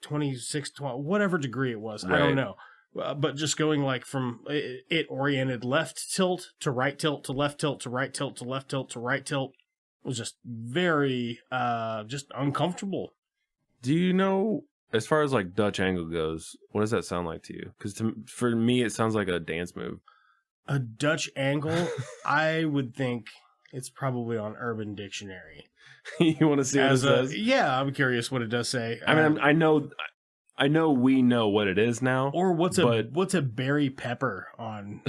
26, 20, whatever degree it was, right. I don't know. But just going like from it oriented left tilt to right tilt to left tilt to right tilt to left tilt to right tilt. Was just very just uncomfortable. Do you know, as far as like Dutch angle goes, what does that sound like to you? Because for me, it sounds like a dance move. A Dutch angle, I would think it's probably on Urban Dictionary. You want to see what it says? Yeah, I'm curious what it does say. I mean, I know we know what it is now. Or what's a berry pepper on?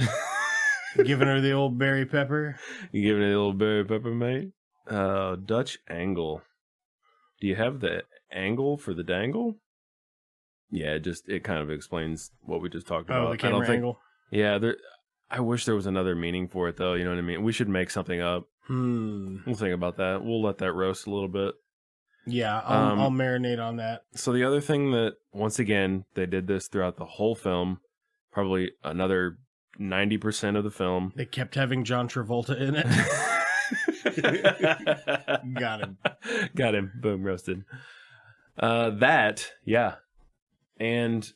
Giving her the old berry pepper. You giving her the old berry pepper, mate? Dutch angle. Do you have the angle for the dangle? Yeah, it kind of explains what we just talked about. The camera angle. Yeah, I wish there was another meaning for it though. You know what I mean? We should make something up. We'll think about that. We'll let that roast a little bit. Yeah, I'll marinate on that. So the other thing that, once again, they did this throughout the whole film, probably another 90% of the film. They kept having John Travolta in it. Got him. Boom, roasted. And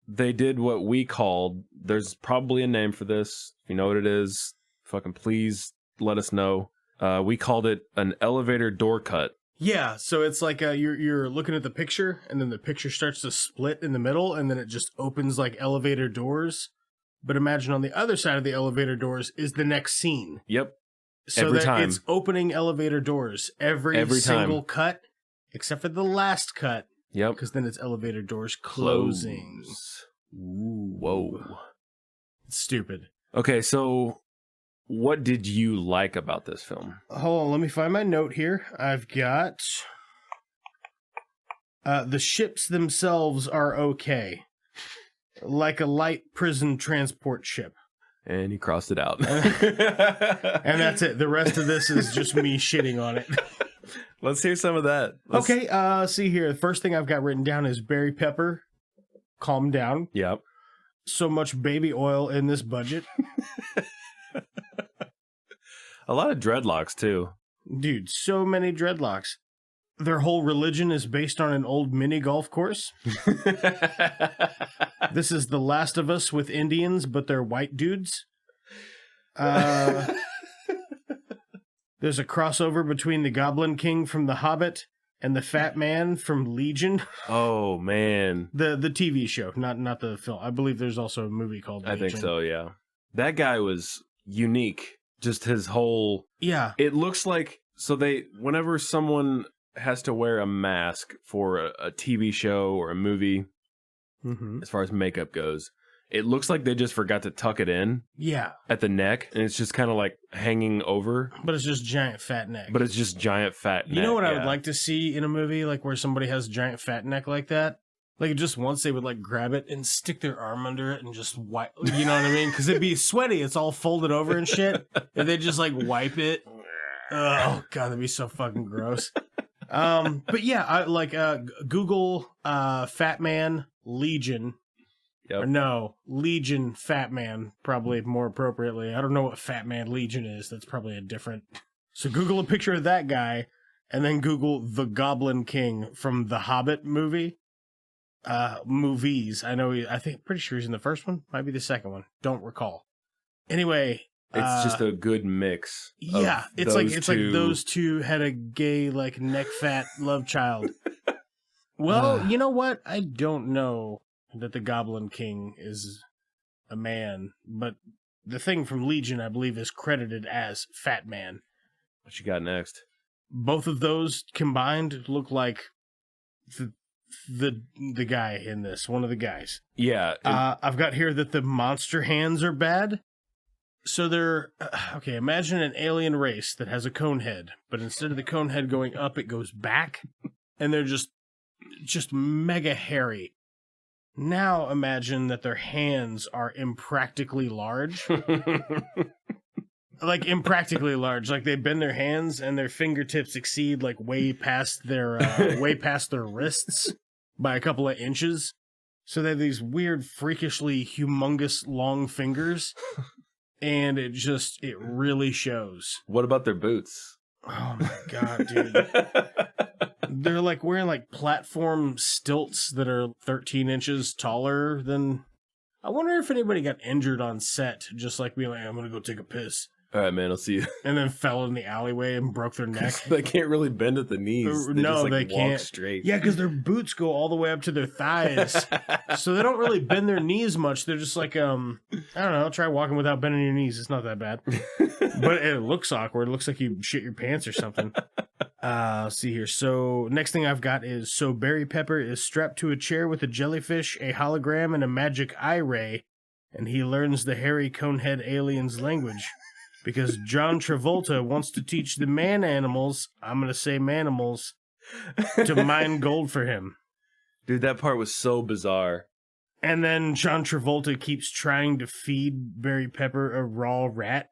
they did what we called, there's probably a name for this. If you know what it is, fucking please let us know. We called it an elevator door cut. Yeah, so it's like you're looking at the picture, and then the picture starts to split in the middle, and then it just opens like elevator doors. But imagine on the other side of the elevator doors is the next scene. Yep. So every that time. It's opening elevator doors every single cut, except for the last cut. Yep. Because then it's elevator doors closing. Ooh. Whoa. It's stupid. Okay, so what did you like about this film? Hold on, let me find my note here. I've got the ships themselves are okay. Like a light prison transport ship. And he crossed it out. And that's it. The rest of this is just me shitting on it. Let's hear some of that. Okay, see here. The first thing I've got written down is berry pepper. Calm down. Yep. So much baby oil in this budget. A lot of dreadlocks, too. Dude, so many dreadlocks. Their whole religion is based on an old mini golf course. This is The Last of Us with Indians, but they're white dudes. There's a crossover between the Goblin King from The Hobbit and the Fat Man from Legion. Oh, man. The TV show, not the film. I believe there's also a movie called Legion. I think so, yeah. That guy was unique. Just his whole... Yeah. It looks like... So whenever someone has to wear a mask for a TV show or a movie, as far as makeup goes, it looks like they just forgot to tuck it in. Yeah. At the neck, and it's just kind of like hanging over. But it's just giant fat neck. You know what I would like to see in a movie, like where somebody has a giant fat neck like that? Like just once they would like grab it and stick their arm under it and just wipe, you know what I mean? Because it'd be sweaty. It's all folded over and shit. If they just like wipe it. Oh God, that'd be so fucking gross. But yeah, I like Google Fat Man Legion. Yep. Or no, Legion Fat Man, probably more appropriately. I don't know what Fat Man Legion is. That's probably a different. So Google a picture of that guy, and then Google the Goblin King from the Hobbit movie. Movies. Pretty sure he's in the first one. Might be the second one. Don't recall. Anyway. It's just a good mix. Yeah, it's like those two had a gay like neck fat love child. Well, you know what? I don't know that the Goblin King is a man, but the thing from Legion, I believe, is credited as Fat Man. What you got next? both of those combined look like the guy in this, one of the guys. Yeah. I've got here that the monster hands are bad. So they're okay. Imagine an alien race that has a cone head, but instead of the cone head going up, it goes back, and they're just mega hairy. Now imagine that their hands are impractically large. Like impractically large. Like they bend their hands and their fingertips exceed like way past their wrists by a couple of inches. So they have these weird, freakishly humongous long fingers, and it really shows. What about their boots? Oh my god, dude. They're like wearing like platform stilts that are 13 inches taller than... I wonder if anybody got injured on set, just like being like, I'm gonna go take a piss. All right, man, I'll see you. And then fell in the alleyway and broke their neck. They can't really bend at the knees. They No, just, like, they walk can't. straight. Yeah, because their boots go all the way up to their thighs. So they don't really bend their knees much. They're just like, I don't know, try walking without bending your knees. It's not that bad. But it looks awkward. It looks like you shit your pants or something. Let's see here. So next thing I've got is, so Barry Pepper is strapped to a chair with a jellyfish, a hologram, and a magic eye ray, and he learns the hairy conehead alien's language. Because John Travolta wants to teach the man-animals, I'm going to say manimals, to mine gold for him. Dude, that part was so bizarre. And then John Travolta keeps trying to feed Barry Pepper a raw rat.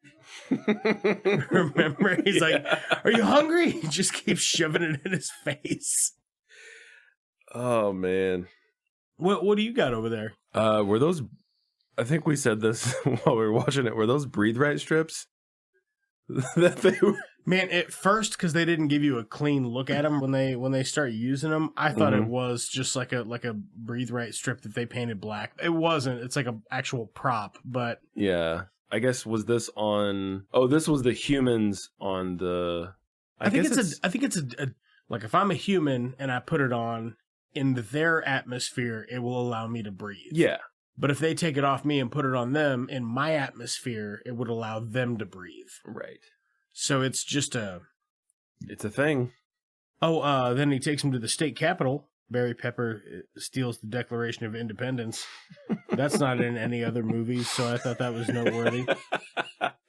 Remember? He's like, are you hungry? He just keeps shoving it in his face. Oh, man. What do you got over there? Were those... I think we said this while we were watching it. Were those breathe right strips? That they were... Man, at first, because they didn't give you a clean look at them when they start using them, I thought it was just like a breathe right strip that they painted black. It wasn't. It's like an actual prop, but yeah. I guess was this on? Oh, this was the humans on the. I think it's a like if I'm a human and I put it on in their atmosphere, it will allow me to breathe. Yeah. But if they take it off me and put it on them, in my atmosphere, it would allow them to breathe. Right. So it's just It's a thing. Oh, then he takes him to the state capitol. Barry Pepper steals the Declaration of Independence. That's not in any other movies, so I thought that was noteworthy.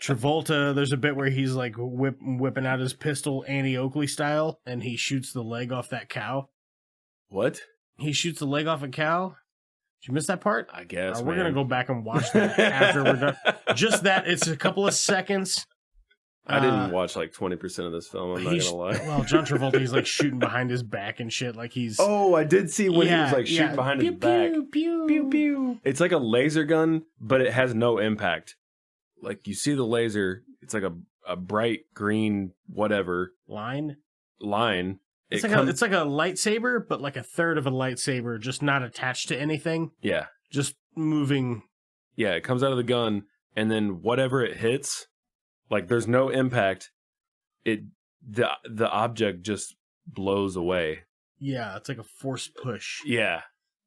Travolta, there's a bit where he's like whipping out his pistol Annie Oakley style, and he shoots the leg off that cow. What? He shoots the leg off a cow? Did you miss that part? I guess. We're going to go back and watch that after we're done. Just that. It's a couple of seconds. I didn't watch like 20% of this film. I'm not going to lie. Well, John Travolta, he's like shooting behind his back and shit. Like he's... Oh, I did see when he was like shooting behind his back. Pew, pew, Pew, pew. It's like a laser gun, but it has no impact. Like you see the laser, it's like a bright green whatever. Line. It's like a lightsaber, but like a third of a lightsaber, just not attached to anything. Yeah. Just moving. Yeah, it comes out of the gun, and then whatever it hits, like there's no impact. The object just blows away. Yeah, it's like a force push. Yeah.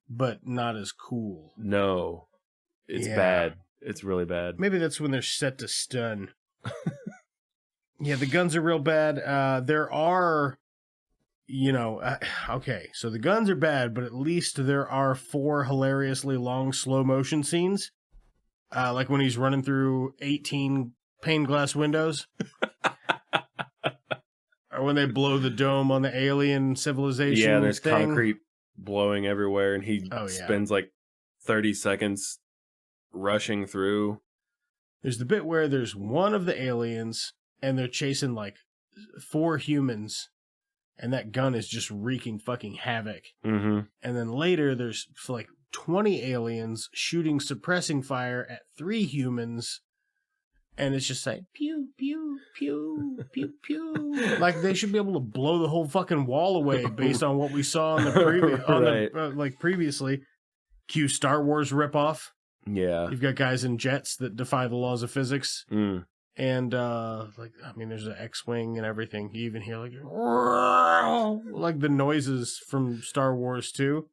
But not as cool. No. It's bad. It's really bad. Maybe that's when they're set to stun. Yeah, the guns are real bad. There are... okay, so the guns are bad, but at least there are 4 hilariously long slow motion scenes. Like when he's running through 18 pane glass windows. Or when they blow the dome on the alien civilization. Yeah, there's thing. concrete blowing everywhere, and he spends like 30 seconds rushing through. There's the bit where there's one of the aliens, and they're chasing like 4 humans. And that gun is just wreaking fucking havoc. Mm-hmm. And then later, there's like 20 aliens shooting suppressing fire at 3 humans. And it's just like, pew, pew, pew, pew, pew. Like they should be able to blow the whole fucking wall away based on what we saw on the previous, previously. Cue Star Wars ripoff. Yeah. You've got guys in jets that defy the laws of physics. Mm. And, there's an X-Wing and everything. You even hear, like the noises from Star Wars 2.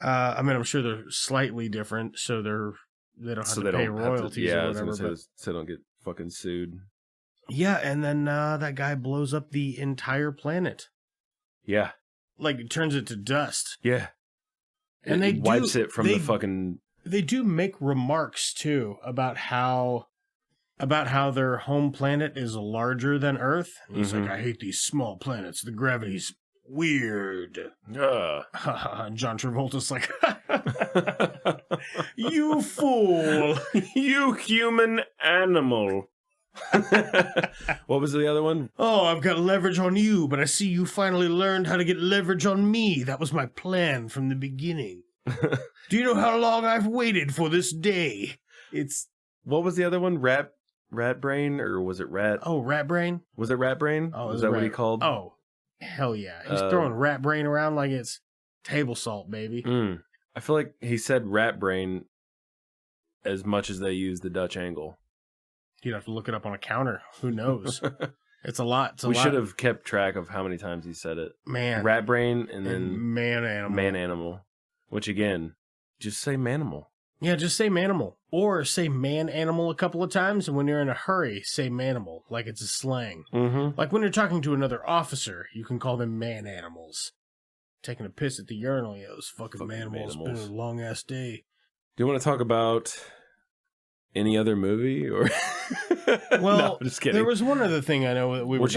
I'm sure they're slightly different, so they don't have to pay royalties or whatever. So they don't get fucking sued. Yeah, and then that guy blows up the entire planet. Yeah. Like, it turns it to dust. Yeah. And it wipes it from the fucking... They do make remarks, too, about how their home planet is larger than Earth. And he's like, I hate these small planets. The gravity's weird. John Travolta's like, you fool. You human animal. What was the other one? Oh, I've got leverage on you, but I see you finally learned how to get leverage on me. That was my plan from the beginning. Do you know how long I've waited for this day? What was the other one? Rat brain, or was it rat? Oh, rat brain? Was it rat brain? Oh, was that what he called? Oh, hell yeah. He's throwing rat brain around like it's table salt, baby. I feel like he said rat brain as much as they use the Dutch angle. You'd have to look it up on a counter. Who knows? It's a lot. We should have kept track of how many times he said it. Man. Rat brain and then man animal. Man animal. Which again, just say manimal. Yeah, just say manimal. Or say man animal a couple of times, and when you're in a hurry, say manimal, like it's a slang. Mm-hmm. Like when you're talking to another officer, you can call them man animals. Taking a piss at the urinal, yeah, those fucking manimals. It's been a long ass day. Do you want to talk about any other movie, or? Well, no, I'm just kidding. There was one other thing I know that we were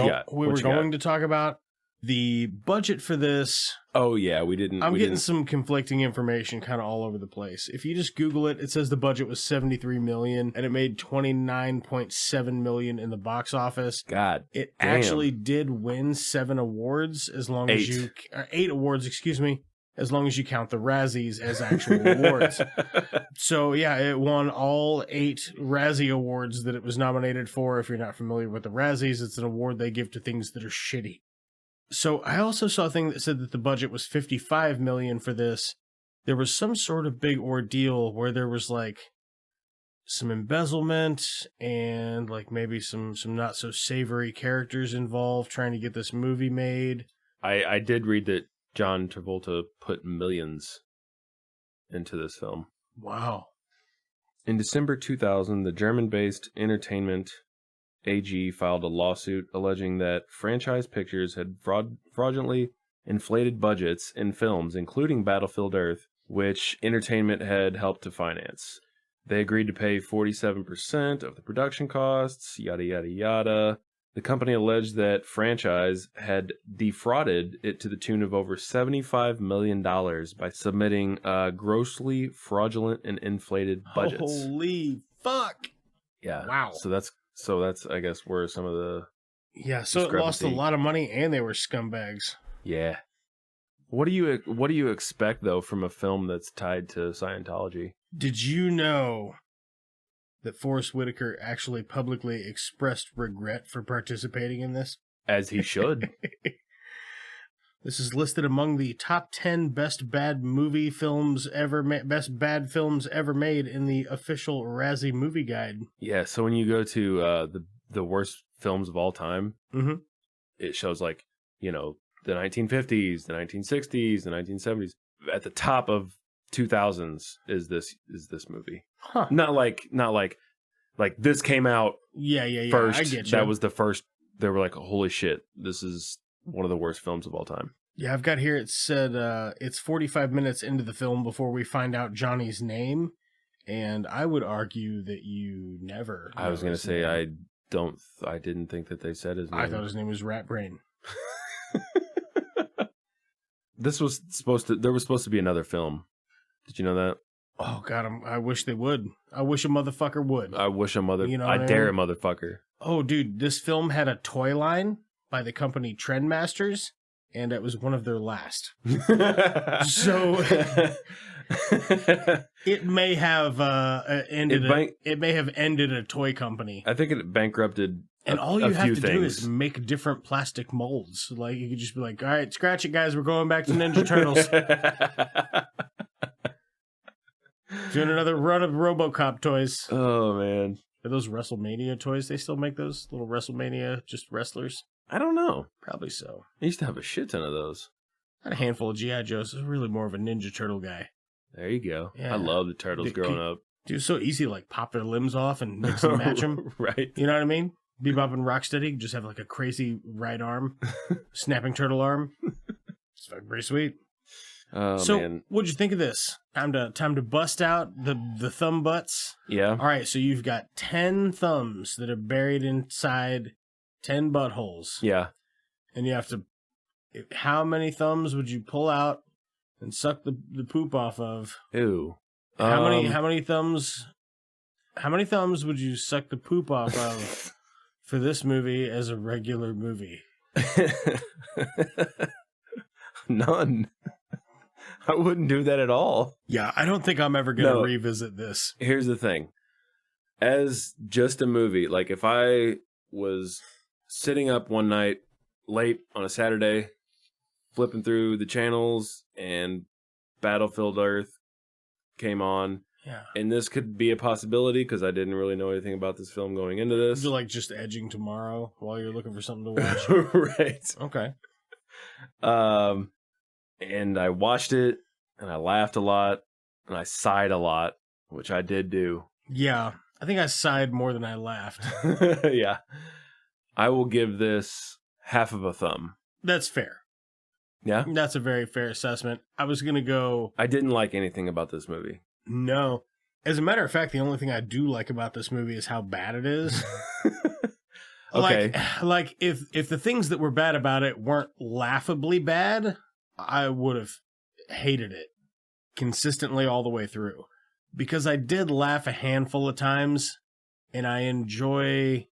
going to talk about. The budget for this. Oh yeah, we didn't. I'm getting some conflicting information kind of all over the place. If you just Google it, it says the budget was $73 million and it made $29.7 million in the box office. God, it damn. Actually did win 7 awards as long as you 8 awards, excuse me, as long as you count the Razzies as actual awards. So yeah, it won all 8 Razzie awards that it was nominated for. If you're not familiar with the Razzies, it's an award they give to things that are shitty. So I also saw a thing that said that the budget was $55 million for this. There was some sort of big ordeal where there was like some embezzlement and like maybe some not so savory characters involved trying to get this movie made. I did read that John Travolta put millions into this film. Wow. In December 2000, the German-based Entertainment AG filed a lawsuit alleging that Franchise Pictures had fraudulently inflated budgets in films, including Battlefield Earth, which Entertainment had helped to finance. They agreed to pay 47% of the production costs, yada yada yada. The company alleged that Franchise had defrauded it to the tune of over $75 million by submitting grossly fraudulent and inflated budgets. Holy fuck! Yeah. Wow. So that's, I guess, where some of the... Yeah, so it lost a lot of money, and they were scumbags. Yeah. What do you expect, though, from a film that's tied to Scientology? Did you know that Forrest Whitaker actually publicly expressed regret for participating in this? As he should. This is listed among the top 10 best bad films ever made in the official Razzie Movie Guide. Yeah, so when you go to the worst films of all time, it shows like, you know, the 1950s, the 1960s, the 1970s. At the top of 2000s is this movie. Huh. Not like this came out first. I get you. That was the first. They were like, holy shit, this is one of the worst films of all time. Yeah, I've got here, it said it's 45 minutes into the film before we find out Johnny's name, and I would argue that you never... I was going to say, I didn't think that they said his name. I thought his name was Rat Brain. There was supposed to be another film. Did you know that? Oh, God, I wish they would. I wish a motherfucker would. I dare a motherfucker. Oh, dude, this film had a toy line by the company Trendmasters, and it was one of their last. So it may have ended. It may have ended a toy company. I think it bankrupted. And all you have to do is make different plastic molds. Like you could just be like, "All right, scratch it, guys. We're going back to Ninja Turtles." Doing another run of RoboCop toys. Oh man. Are those WrestleMania toys? They still make those little WrestleMania just wrestlers? I don't know. Probably so. I used to have a shit ton of those. I had a handful of G.I. Joes. I was really more of a Ninja Turtle guy. There you go. Yeah. I love the Turtles growing up. Dude, it's so easy to like pop their limbs off and mix and match them. Right. You know what I mean? Bebop and Rocksteady just have like a crazy right arm, snapping turtle arm. It's fucking pretty sweet. Oh, so, man. what'd you think of this? Time to bust out the thumb butts. Yeah. All right, so you've got 10 thumbs that are buried inside 10 buttholes. Yeah. And you have to... How many thumbs would you pull out and suck the poop off of? Ew. How many thumbs would you suck the poop off of for this movie as a regular movie? None. I wouldn't do that at all. Yeah, I don't think I'm ever going to revisit this. Here's the thing. As just a movie, like if I was sitting up one night late on a Saturday, flipping through the channels, and Battlefield Earth came on, yeah, and this could be a possibility because I didn't really know anything about this film going into this. You're like just edging tomorrow while you're looking for something to watch. Right. Okay. And I watched it, and I laughed a lot, and I sighed a lot, which I did do. Yeah, I think I sighed more than I laughed. Yeah. I will give this half of a thumb. That's fair. Yeah? That's a very fair assessment. I was going to go... I didn't like anything about this movie. No. As a matter of fact, the only thing I do like about this movie is how bad it is. Okay. Like if the things that were bad about it weren't laughably bad, I would have hated it consistently all the way through. Because I did laugh a handful of times, and I enjoy...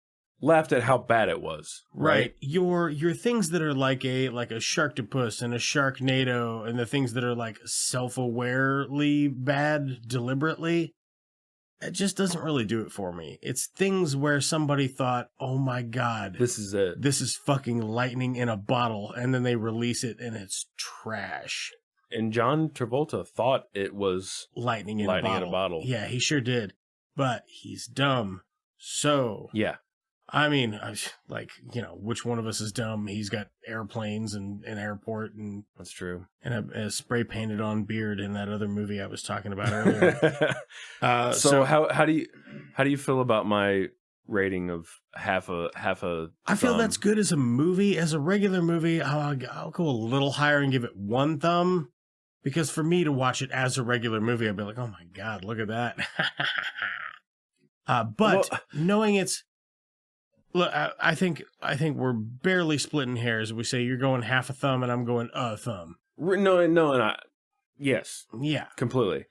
Laughed at how bad it was. Right? Your things that are like a Sharktopus and a Sharknado, and the things that are like self-awarely bad deliberately, it just doesn't really do it for me. It's things where somebody thought, oh my God, this is it. This is fucking lightning in a bottle, and then they release it and it's trash. And John Travolta thought it was lightning in a bottle. Yeah, he sure did. But he's dumb. So yeah. I mean, like, you know, which one of us is dumb? He's got airplanes and an airport, and that's true. And a spray painted on beard in that other movie I was talking about earlier. So how do you feel about my rating of half a I feel that's good as a movie. As a regular movie, I'll go a little higher and give it 1 thumb, because for me to watch it as a regular movie, I'd be like, oh my God, look at that. But knowing it's... Look, I think we're barely splitting hairs. We say you're going half a thumb and I'm going a thumb. No, and yes. Yeah. Completely.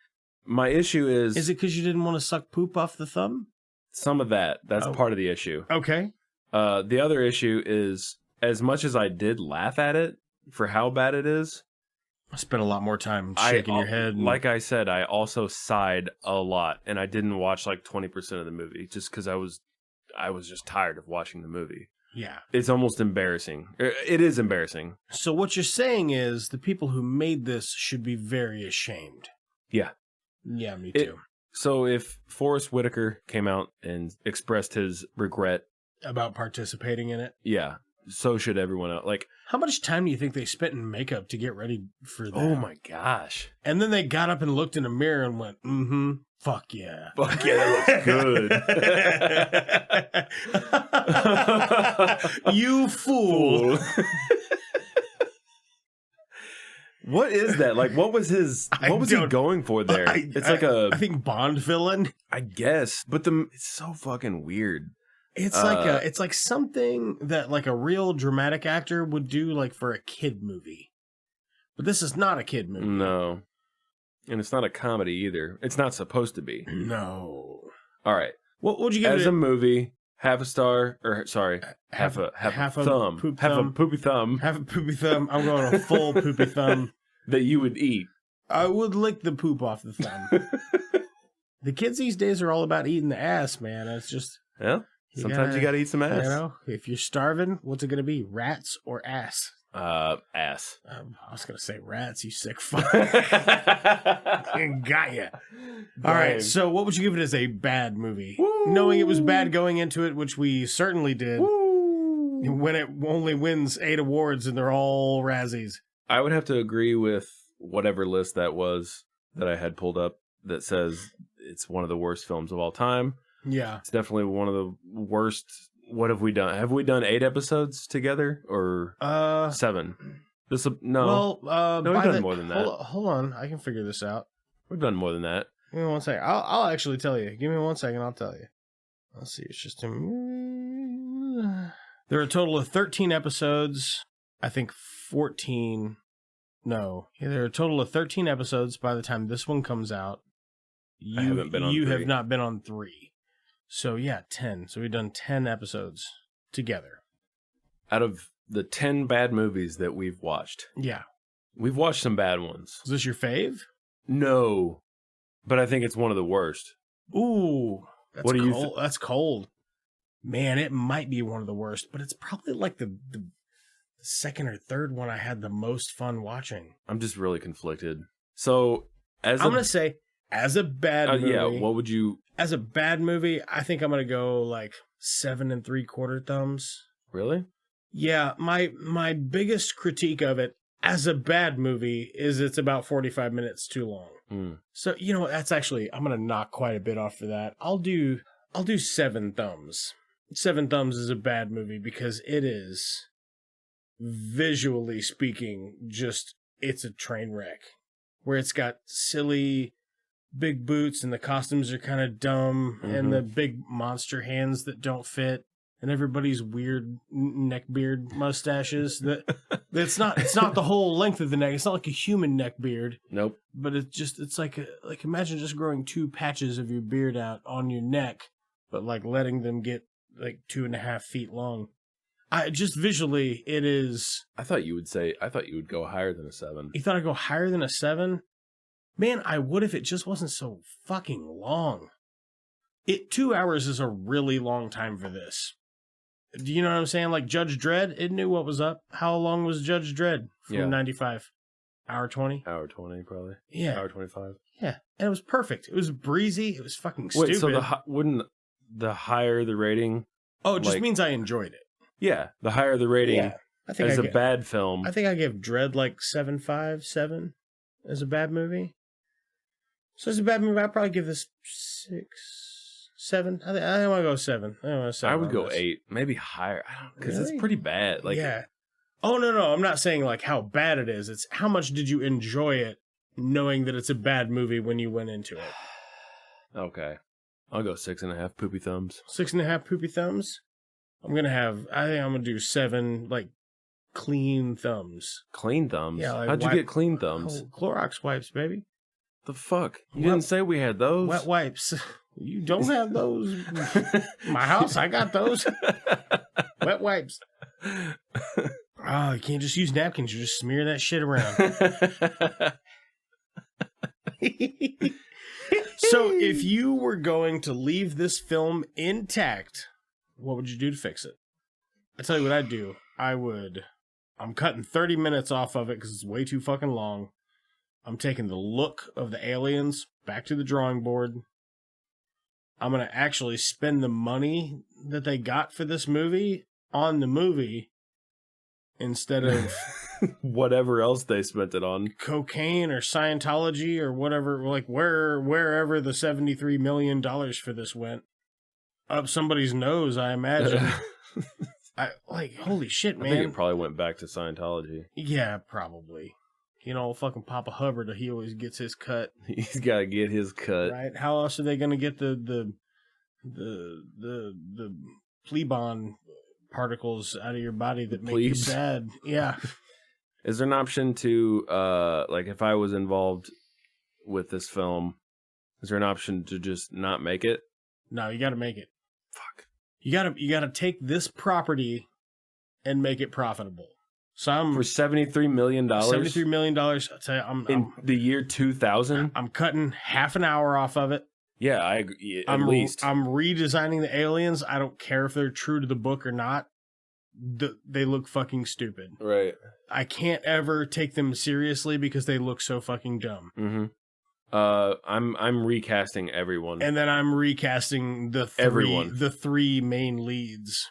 My issue is... Is it because you didn't want to suck poop off the thumb? Some of that. That's part of the issue. Okay. The other issue is, as much as I did laugh at it for how bad it is... I spent a lot more time shaking your head. Like I said, I also sighed a lot, and I didn't watch like 20% of the movie just because I was just tired of watching the movie. Yeah. It's almost embarrassing. It is embarrassing. So what you're saying is the people who made this should be very ashamed. Yeah. Yeah, me too. So if Forrest Whitaker came out and expressed his regret about participating in it, yeah, so should everyone else. Like, how much time do you think they spent in makeup to get ready for that? Oh my gosh. And then they got up and looked in a mirror and went, mm-hmm, fuck yeah. Fuck yeah, that looks good. You fool. What is that? Like, what was he going for there? I think Bond villain. I guess. But it's so fucking weird. It's like something that like a real dramatic actor would do like for a kid movie. But this is not a kid movie. No. And it's not a comedy either. It's not supposed to be. No. All right. What would you give it? As a movie, half a star, or sorry, half a thumb. Half a poopy thumb. Half a poopy thumb. I'm going a full poopy thumb. That you would eat. I would lick the poop off the thumb. The kids these days are all about eating the ass, man. It's just... Yeah. Sometimes you gotta eat some ass. You know, if you're starving, what's it gonna be? Rats or ass? Ass. I was gonna say rats, you sick fuck. Got ya. All right, so what would you give it as a bad movie? Woo! Knowing it was bad going into it, which we certainly did. Woo! When it only wins 8 awards and they're all Razzies. I would have to agree with whatever list that was that I had pulled up that says it's one of the worst films of all time. Yeah. It's definitely one of the worst what have we done? Have we done 8 episodes together or 7? No. Well, no, we've done more than that. Hold on, I can figure this out. We've done more than that. Give me one second. I'll actually tell you. Give me 1 second. I'll tell you. Let's see. It's just there are a total of 13 episodes. I think 14. No, there are a total of 13 episodes by the time this one comes out. I haven't been on 3. You have not been on 3. So yeah, 10. So we've done 10 episodes together. Out of the 10 bad movies that we've watched. Yeah. We've watched some bad ones. Is this your fave? No. But I think it's one of the worst. Ooh. That's what do cold. That's cold. Man, it might be one of the worst, but it's probably like the second or third one I had the most fun watching. I'm just really conflicted. So, I'm going to say, as a bad movie. Yeah, what would you... As a bad movie, I think I'm going to go like 7 3/4 thumbs. Really? Yeah, my biggest critique of it as a bad movie is it's about 45 minutes too long. So, that's actually, I'm going to knock quite a bit off for that. I'll do 7 thumbs. 7 thumbs is a bad movie because it is, visually speaking, it's a train wreck. Where it's got silly big boots and the costumes are kind of dumb and the big monster hands that don't fit. And everybody's weird neck beard mustaches. It's not the whole length of the neck. It's not like a human neck beard. Nope. But it's like imagine just growing 2 patches of your beard out on your neck, but like letting them get like 2.5 feet long. Just visually, it is. I thought you would go higher than a 7. You thought I'd go higher than a 7? Man, I would if it just wasn't so fucking long. 2 hours is a really long time for this. Do you know what I'm saying? Like Judge Dredd, it knew what was up. How long was Judge Dredd from 95? Hour 20? Hour 20, probably. Yeah. Hour 25. Yeah. And it was perfect. It was breezy. It was fucking stupid. Wait, so wouldn't the higher the rating... Oh, it just means I enjoyed it. Yeah. The higher the rating as a bad film. I think I gave Dredd like 7.5, 7 as a bad movie. So as a bad movie, I'd probably give this 6... 7? I don't want to go 7. I would go 8, maybe higher. I don't, because it's pretty bad. Like, yeah. Oh no! I'm not saying like how bad it is. It's how much did you enjoy it, knowing that it's a bad movie when you went into it. Okay, I'll go 6.5 poopy thumbs. 6.5 poopy thumbs. I think I'm gonna do 7 like clean thumbs. Clean thumbs. Yeah. Like how'd you get clean thumbs? Oh, Clorox wipes, baby. The fuck? You didn't say we had those. Wet wipes. You don't have those. My house, I got those. Wet wipes. Oh, you can't just use napkins. You just smear that shit around. So if you were going to leave this film intact, what would you do to fix it? I tell you what I'd do. I'm cutting 30 minutes off of it because it's way too fucking long. I'm taking the look of the aliens back to the drawing board. I'm going to actually spend the money that they got for this movie on the movie instead of whatever else they spent it on. Cocaine or Scientology or whatever, like wherever the $73 million for this went. Up somebody's nose, I imagine. Holy shit, man. I think it probably went back to Scientology. Yeah, probably. Fucking Papa Hubbard, he always gets his cut. He's got to get his cut. Right? How else are they going to get the plebon particles out of your body that make you sad? Yeah. Is there an option to, if I was involved with this film, is there an option to just not make it? No, you got to make it. Fuck. You got to take this property and make it profitable. So for $73 million? $73 million. I'll tell you, in the year 2000? I'm cutting half an hour off of it. Yeah, I agree. At least. I'm redesigning the aliens. I don't care if they're true to the book or not. They look fucking stupid. Right. I can't ever take them seriously because they look so fucking dumb. Mm-hmm. I'm recasting everyone. And then I'm recasting the three main leads.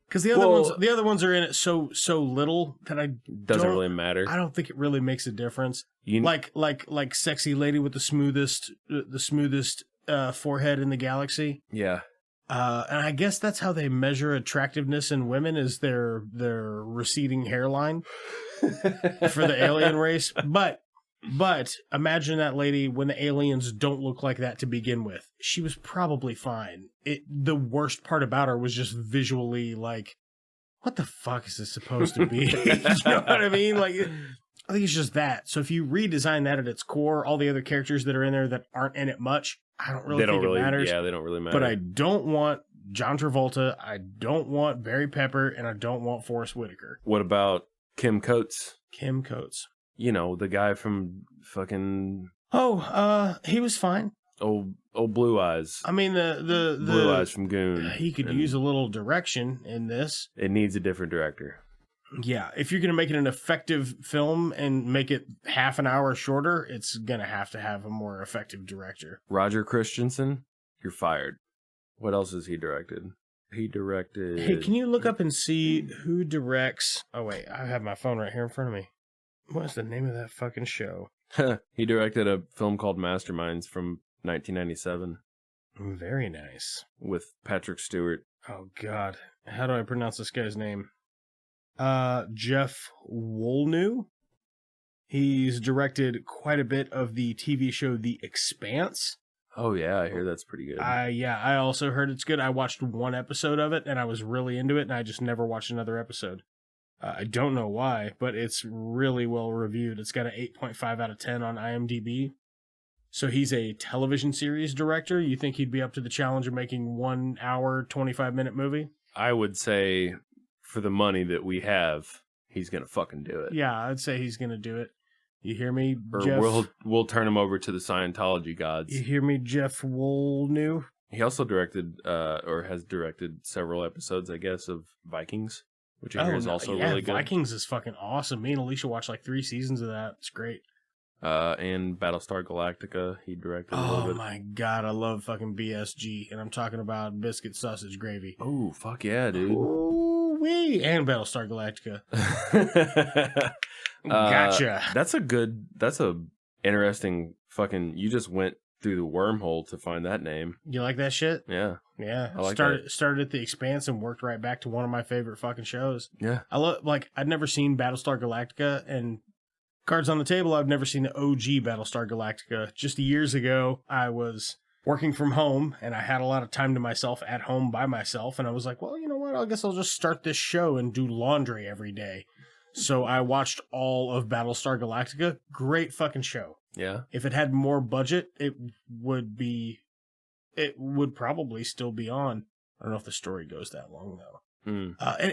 Because the other ones are in it so little that doesn't really matter. I don't think it really makes a difference. Like sexy lady with the smoothest forehead in the galaxy. Yeah, And I guess that's how they measure attractiveness in women is their receding hairline for the alien race. But imagine that lady when the aliens don't look like that to begin with. She was probably fine. The worst part about her was just visually like, what the fuck is this supposed to be? You know what I mean? Like, I think it's just that. So if you redesign that at its core, all the other characters that are in there that aren't in it much, I don't really think it matters. Yeah, they don't really matter. But I don't want John Travolta, I don't want Barry Pepper, and I don't want Forrest Whitaker. What about Kim Coates? Kim Coates. You know, the guy from fucking... he was fine. Old Blue Eyes. I mean, the Blue Eyes from Goon. He could use a little direction in this. It needs a different director. Yeah, if you're going to make it an effective film and make it half an hour shorter, it's going to have a more effective director. Roger Christensen, you're fired. What else has he directed? He directed... Hey, can you look up and see who directs... Oh, wait, I have my phone right here in front of me. What's the name of that fucking show? He directed a film called Masterminds from 1997. Very nice. With Patrick Stewart. Oh, God. How do I pronounce this guy's name? Jeff Wolnew. He's directed quite a bit of the TV show The Expanse. Oh, yeah, I hear that's pretty good. I also heard it's good. I watched one episode of it, and I was really into it, and I just never watched another episode. I don't know why, but it's really well reviewed. It's got an 8.5 out of 10 on IMDb. So he's a television series director. You think he'd be up to the challenge of making 1 hour, 25-minute movie? I would say for the money that we have, he's going to fucking do it. Yeah, I'd say he's going to do it. You hear me, or Jeff? We'll turn him over to the Scientology gods. You hear me, Jeff Wolnew? He also directed, or has directed several episodes, I guess, of Vikings, which I hear is also really good. Vikings is fucking awesome. Me and Alicia watched like 3 seasons of that. It's great. And Battlestar Galactica, he directed a little bit. Oh my god, I love fucking BSG, and I'm talking about biscuit sausage gravy. Oh, fuck yeah, dude. Ooh-wee. And Battlestar Galactica. Gotcha. That's a interesting fucking, you just went through the wormhole to find that name. You like that shit? Yeah. Yeah. I like started at The Expanse and worked right back to one of my favorite fucking shows. Yeah. I'd never seen Battlestar Galactica, and cards on the table, I've never seen the OG Battlestar Galactica. Just years ago, I was working from home, and I had a lot of time to myself at home by myself, and I was like, well, you know what? I guess I'll just start this show and do laundry every day. So I watched all of Battlestar Galactica. Great fucking show. Yeah. If it had more budget, it would probably still be on. I don't know if the story goes that long, though.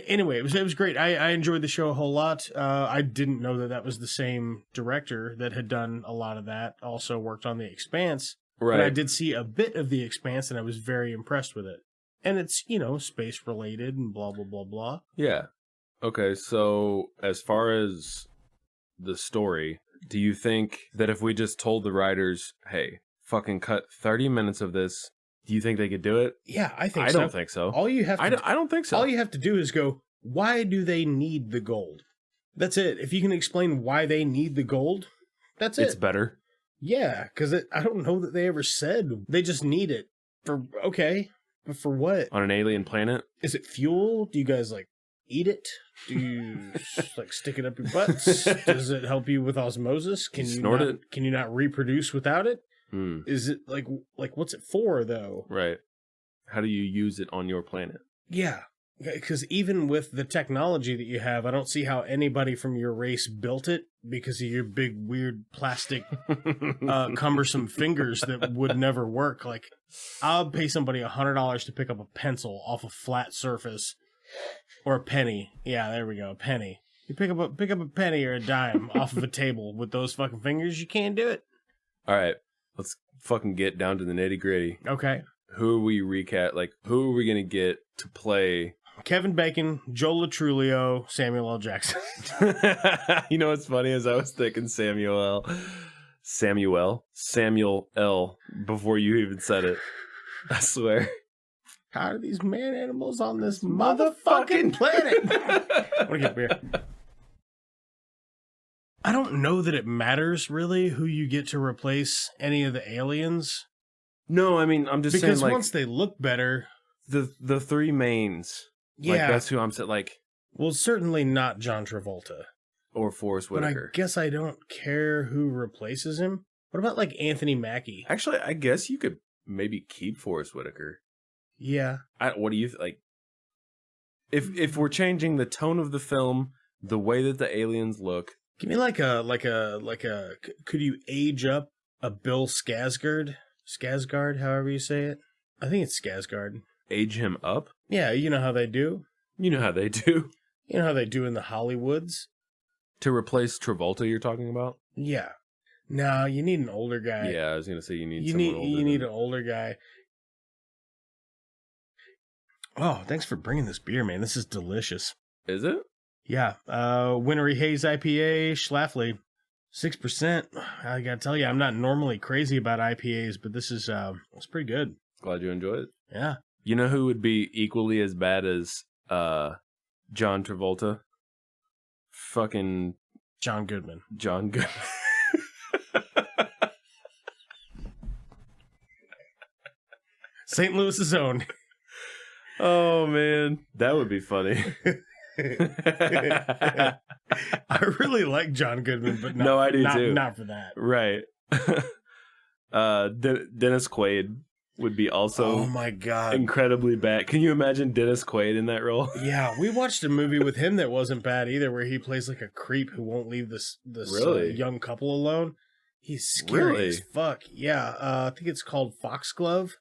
Anyway, it was great. I enjoyed the show a whole lot. I didn't know that was the same director that had done a lot of that. Also worked on The Expanse. Right. But I did see a bit of The Expanse, and I was very impressed with it. And it's, space related and blah, blah, blah, blah. Yeah. Okay, so as far as the story, do you think that if we just told the writers, hey, fucking cut 30 minutes of this, do you think they could do it? Yeah, I think so. I don't think so. All you have to I don't think so. All you have to do is go, why do they need the gold? That's it. If you can explain why they need the gold, that's it. It's better. Yeah, because I don't know that they ever said they just need it. But for what? On an alien planet? Is it fuel? Do you guys, eat it? Do you, stick it up your butts? Does it help you with osmosis? Can you snort it? Can you not reproduce without it? Hmm. Is it, what's it for, though? Right. How do you use it on your planet? Yeah. Because even with the technology that you have, I don't see how anybody from your race built it because of your big, weird, plastic, cumbersome fingers that would never work. I'll pay somebody $100 to pick up a pencil off a flat surface, or a penny. Yeah, there we go, a penny. You pick up a penny or a dime off of a table with those fucking fingers, you can't do it. All right, let's fucking get down to the nitty gritty. Okay. Who are we who are we going to get to play? Kevin Bacon, Joe Latrulio, Samuel L. Jackson. You know what's funny is I was thinking Samuel L. before you even said it. I swear. How are these man animals on this motherfucking planet? I want to get beer. I don't know that it matters really who you get to replace any of the aliens. No, I mean, I'm just saying, because once they look better, the three mains. Yeah. Like, that's who I'm saying. Like, well, certainly not John Travolta. Or Forrest Whitaker. But I guess I don't care who replaces him. What about like Anthony Mackie? Actually, I guess you could maybe keep Forrest Whitaker. Yeah. What do you like? If we're changing the tone of the film, the way that the aliens look, give me like a. Could you age up a Bill Skarsgård? Skarsgård, however you say it. I think it's Skarsgård. Age him up? Yeah, you know how they do. You know how they do. You know how they do in the Hollywoods. To replace Travolta, you're talking about? Yeah. No, you need an older guy. Yeah, I was gonna say you need someone older. You need an older guy. Oh, thanks for bringing this beer, man. This is delicious. Is it? Yeah. Wintery Haze IPA, Schlafly, 6%. I gotta tell you, I'm not normally crazy about IPAs, but this is it's pretty good. Glad you enjoyed it. Yeah. You know who would be equally as bad as John Travolta? Fucking John Goodman. John Goodman. St. Louis's own. Oh man, that would be funny. I really like John Goodman, but no, I do too. Not for that. Right. Dennis Quaid would be also oh my god, incredibly bad. Can you imagine Dennis Quaid in that role? Yeah, we watched a movie with him that wasn't bad either, where he plays like a creep who won't leave this really? Young couple alone. He's scary as fuck. Yeah, I think it's called Foxglove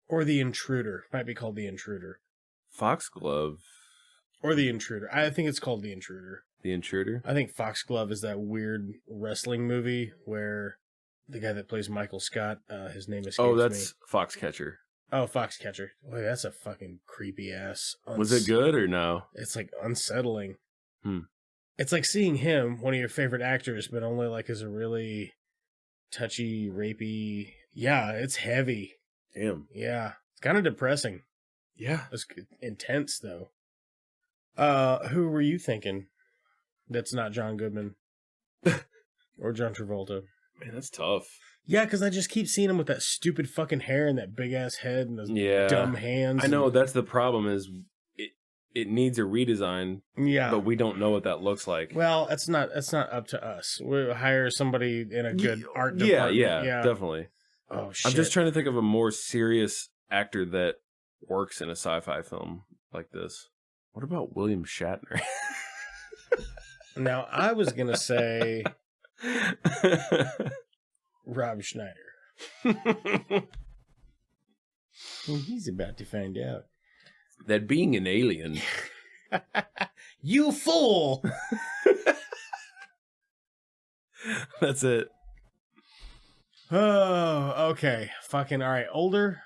or The Intruder. Might be called The Intruder. Foxglove or The Intruder. I think it's called The Intruder. The Intruder? I think Foxglove is that weird wrestling movie where the guy that plays Michael Scott, his name escapes me. Oh, that's Foxcatcher. Oh, Foxcatcher. Boy, that's a fucking creepy ass. Was it good or no? It's like unsettling. It's like seeing him, one of your favorite actors, but only like as a really touchy, rapey. Yeah, it's heavy. Damn. Yeah, it's kind of depressing. Yeah, it's intense though. Who were you thinking? That's not John Goodman or John Travolta. Man, that's tough. Yeah, because I just keep seeing him with that stupid fucking hair and that big ass head and those dumb hands. I know that's the problem. Is it needs a redesign? Yeah, but we don't know what that looks like. Well, it's not up to us. We'll hire somebody in a good art department. Yeah, definitely. Oh shit! I'm just trying to think of a more serious actor that works in a sci-fi film like this. What about William Shatner? Now, I was going to say Rob Schneider. He's about to find out. That being an alien... You fool! That's it. Oh, okay. Fucking, all right. Older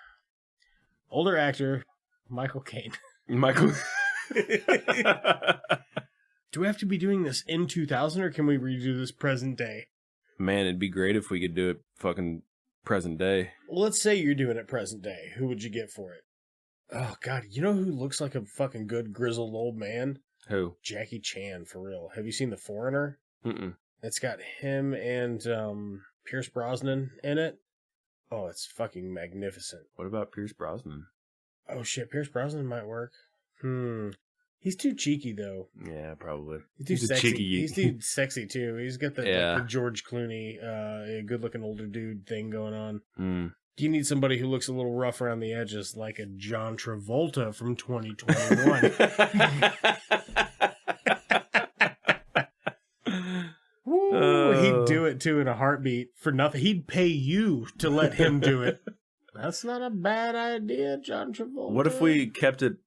actor, Michael Caine. Michael... Do we have to be doing this in 2000 or can we redo this present day? Man, it'd be great if we could do it fucking present day. Well, let's say you're doing it present day. Who would you get for it? Oh, God. You know who looks like a fucking good grizzled old man? Who? Jackie Chan, for real. Have you seen The Foreigner? Mm-mm. It's got him and Pierce Brosnan in it. Oh, it's fucking magnificent. What about Pierce Brosnan? Oh, shit. Pierce Brosnan might work. He's too cheeky, though. Yeah, probably. He's too sexy. He's too sexy, too. He's got the George Clooney, good-looking older dude thing going on. You need somebody who looks a little rough around the edges, like a John Travolta from 2021. He'd do it, too, in a heartbeat for nothing. He'd pay you to let him do it. That's not a bad idea, John Travolta. What if we kept it...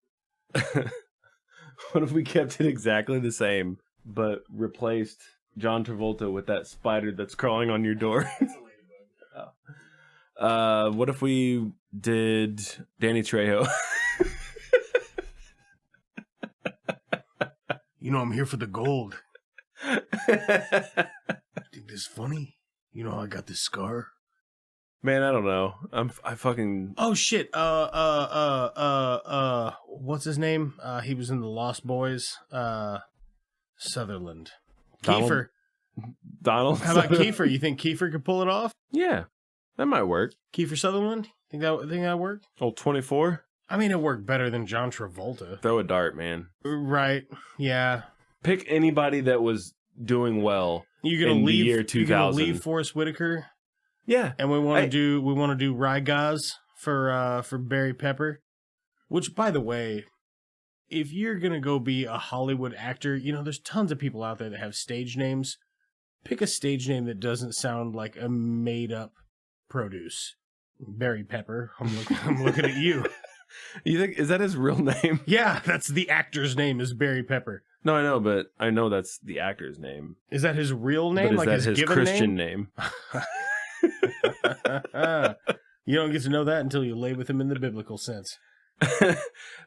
What if we kept it exactly the same, but replaced John Travolta with that spider that's crawling on your door? What if we did Danny Trejo? You know, I'm here for the gold. Think this is funny? You know, I got this scar. Man, I don't know. I fucking... Oh, shit. What's his name? He was in The Lost Boys. Sutherland. Kiefer. Donald? How about Kiefer? You think Kiefer could pull it off? Yeah, that might work. Kiefer Sutherland? Think that work? Oh, 24? I mean, it worked better than John Travolta. Throw a dart, man. Right. Yeah. Pick anybody that was doing well You're gonna in leave, the year 2000. You're gonna leave Forrest Whitaker, Yeah. and we want to do Rygaz for Barry Pepper. Which, by the way, if you're gonna go be a Hollywood actor, there's tons of people out there that have stage names. Pick a stage name that doesn't sound like a made up produce. Barry Pepper. I'm looking at you. You think, is that his real name? Yeah, that's the actor's name is Barry Pepper. No, I know, but I know that's the actor's name. Is that his real name? But is like that his given Christian name? You don't get to know that until you lay with him in the biblical sense.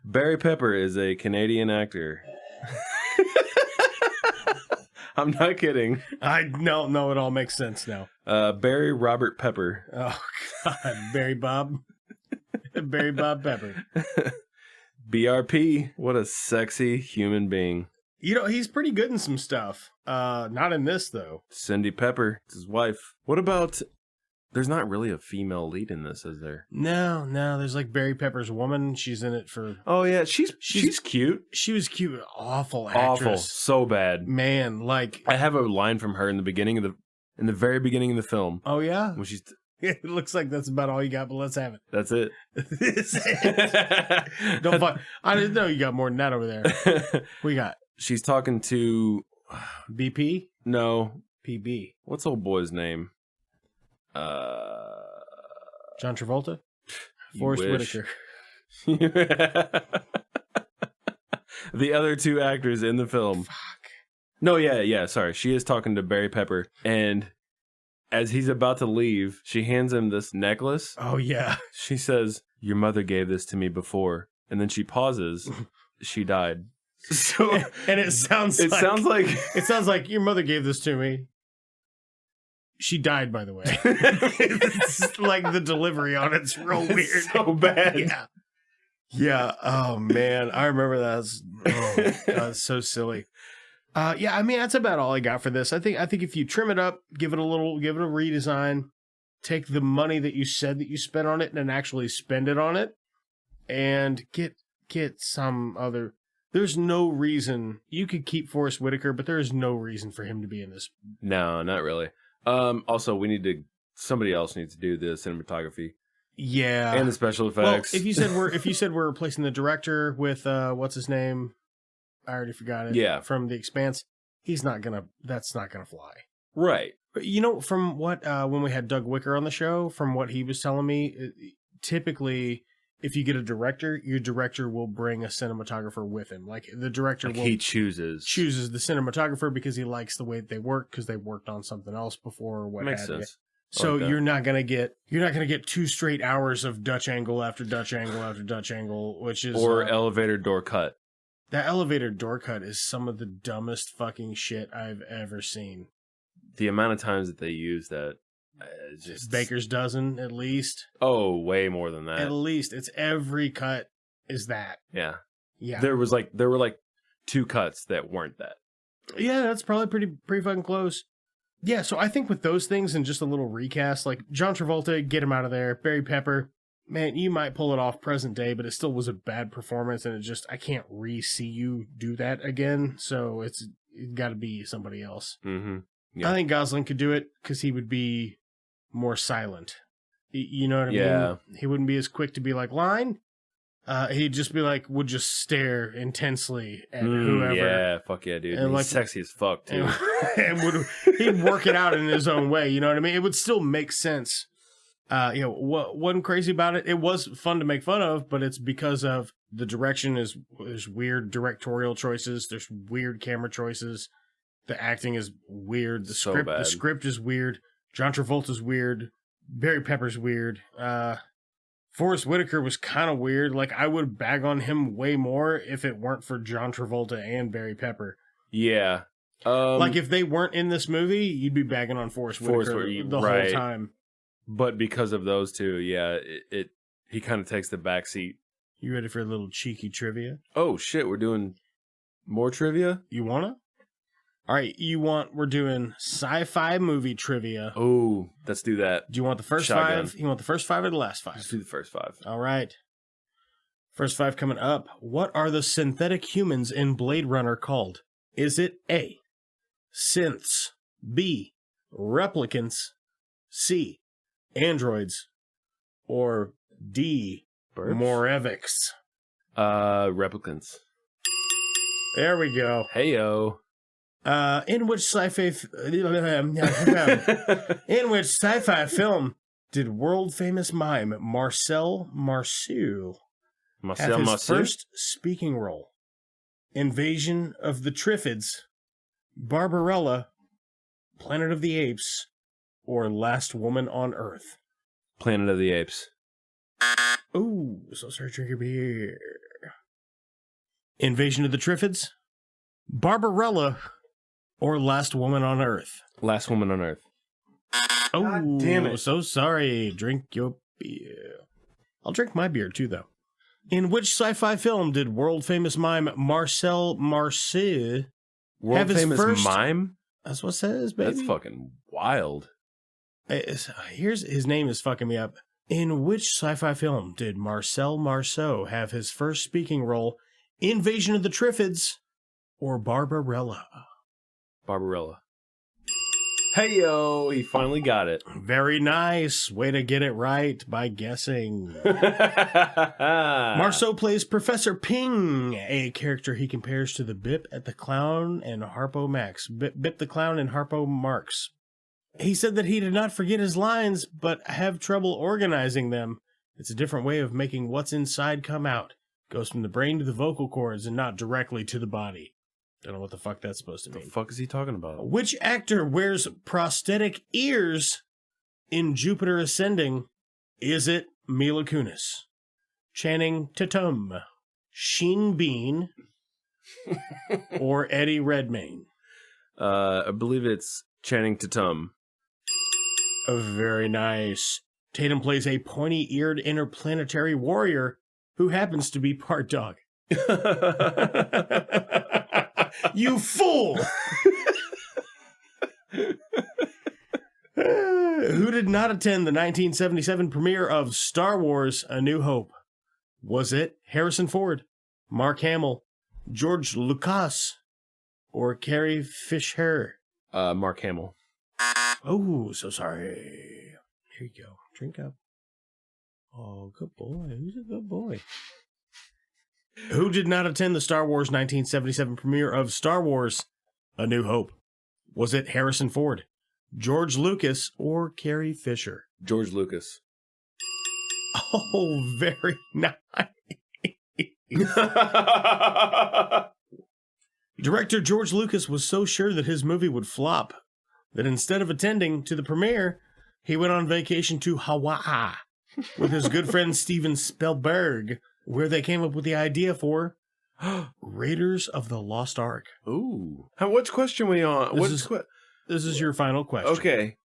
Barry Pepper is a Canadian actor. I'm not kidding. No, it all makes sense now. Barry Robert Pepper. Oh, God. Barry Bob. Barry Bob Pepper. BRP. What a sexy human being. He's pretty good in some stuff. Not in this, though. Cindy Pepper. It's his wife. What about... There's not really a female lead in this, is there? No. There's like Barry Pepper's woman. She's in it for... Oh, yeah. She's cute. She was cute. Awful actress. Awful. So bad. Man, like... I have a line from her in the very beginning of the film. Oh, yeah? When she's... It looks like that's about all you got, but let's have it. That's it. This is it. Don't fuck. I didn't know you got more than that over there. What you got? She's talking to... BP? No. PB. What's old boy's name? John Travolta? Forrest Whitaker. The other two actors in the film. Fuck. No, yeah, sorry. She is talking to Barry Pepper, and as he's about to leave, she hands him this necklace. Oh, yeah. She says, "Your mother gave this to me before." And then she pauses. She died. So, and it sounds like your mother gave this to me. She died, by the way. It's like the delivery on it's real weird. It's so bad. Yeah. Yeah. Oh man, I remember that. That's so silly. Yeah, I mean that's about all I got for this. I think if you trim it up, give it a redesign, take the money that you said that you spent on it and actually spend it on it, and get some other. There's no reason you could keep Forrest Whitaker, but there is no reason for him to be in this. No, not really. Also, somebody else needs to do the cinematography. Yeah. And the special effects. Well, if you said we're replacing the director with what's his name? I already forgot it. Yeah. From The Expanse. That's not gonna fly. Right. From what when we had Doug Wicker on the show, from what he was telling me, typically if you get a director, your director will bring a cinematographer with him. Like the director he chooses the cinematographer because he likes the way they work because they worked on something else before or what makes have you. sense. So you're not gonna get 2 straight hours of Dutch angle after Dutch angle after Dutch angle, which is elevator door cut. That elevator door cut is some of the dumbest fucking shit I've ever seen. The amount of times that they use that. Just Baker's dozen, at least. Oh, way more than that. At least. It's every cut is that. Yeah. Yeah. There were 2 cuts that weren't that. Yeah, that's probably pretty fucking close. Yeah, so I think with those things and just a little recast, like John Travolta, get him out of there. Barry Pepper, man, you might pull it off present day, but it still was a bad performance, and I can't see you do that again, so it's got to be somebody else. Mm-hmm. Yeah. I think Gosling could do it because he would be more silent. You know what I mean? He wouldn't be as quick to be like, line. He'd just be like, would just stare intensely at whoever. Yeah, fuck yeah, dude. And he's sexy as fuck, too. And he'd work it out in his own way, you know what I mean? It would still make sense. What wasn't crazy about it? It was fun to make fun of, but it's because of the direction there's weird directorial choices, there's weird camera choices, the acting is weird, the script is weird. John Travolta's weird. Barry Pepper's weird. Forrest Whitaker was kind of weird. Like, I would bag on him way more if it weren't for John Travolta and Barry Pepper. Yeah. Like, if they weren't in this movie, you'd be bagging on Forrest Whitaker the whole time. But because of those two, yeah, he kind of takes the back seat. You ready for a little cheeky trivia? Oh, shit, we're doing more trivia? You wanna? All right, we're doing sci-fi movie trivia. Oh, let's do that. Do you want the first 5? You want the first 5 or the last 5? Let's do the first 5. All right. First 5 coming up. What are the synthetic humans in Blade Runner called? Is it A, synths, B, replicants, C, androids, or D, Morevics? Replicants. There we go. Heyo. In which sci-fi film did world famous mime Marcel Marceau have his first speaking role? Invasion of the Triffids, Barbarella, Planet of the Apes, or Last Woman on Earth? Planet of the Apes. Ooh, so sorry, drink your beer. Invasion of the Triffids, Barbarella, or Last Woman on Earth? Last Woman on Earth. Oh, God damn it. So sorry. Drink your beer. I'll drink my beer too, though. In which sci-fi film did world-famous mime Marcel Marceau have his World-famous first... mime? That's what it says, baby. That's fucking wild. Here's his name is fucking me up. In which sci-fi film did Marcel Marceau have his first speaking role? Invasion of the Triffids or Barbarella? Barbarella. Hey-yo, he finally got it. Very nice. Way to get it right by guessing. Marceau plays Professor Ping, a character he compares to the Bip at the Clown and Harpo Max. Bip the Clown and Harpo Marx. He said that he did not forget his lines, but have trouble organizing them. It's a different way of making what's inside come out. Goes from the brain to the vocal cords and not directly to the body. Don't know what the fuck that's supposed to mean. The fuck is he talking about? Which actor wears prosthetic ears in Jupiter Ascending? Is it Mila Kunis, Channing Tatum, Sheen Bean, or Eddie Redmayne? I believe it's Channing Tatum. Very nice. Tatum plays a pointy-eared interplanetary warrior who happens to be part dog. You fool! Who did not attend the 1977 premiere of Star Wars A New Hope? Was it Harrison Ford, Mark Hamill, George Lucas, or Carrie Fisher? Mark Hamill. Oh, so sorry. Here you go. Drink up. Oh, good boy. Who's a good boy? Who did not attend the Star Wars 1977 premiere of Star Wars A New Hope? Was it Harrison Ford, George Lucas, or Carrie Fisher? George Lucas. Oh, very nice. Director George Lucas was so sure that his movie would flop that instead of attending to the premiere, he went on vacation to Hawaii with his good friend Steven Spielberg, where they came up with the idea for Raiders of the Lost Ark. Ooh. Which question are we on? This is your final question. Okay.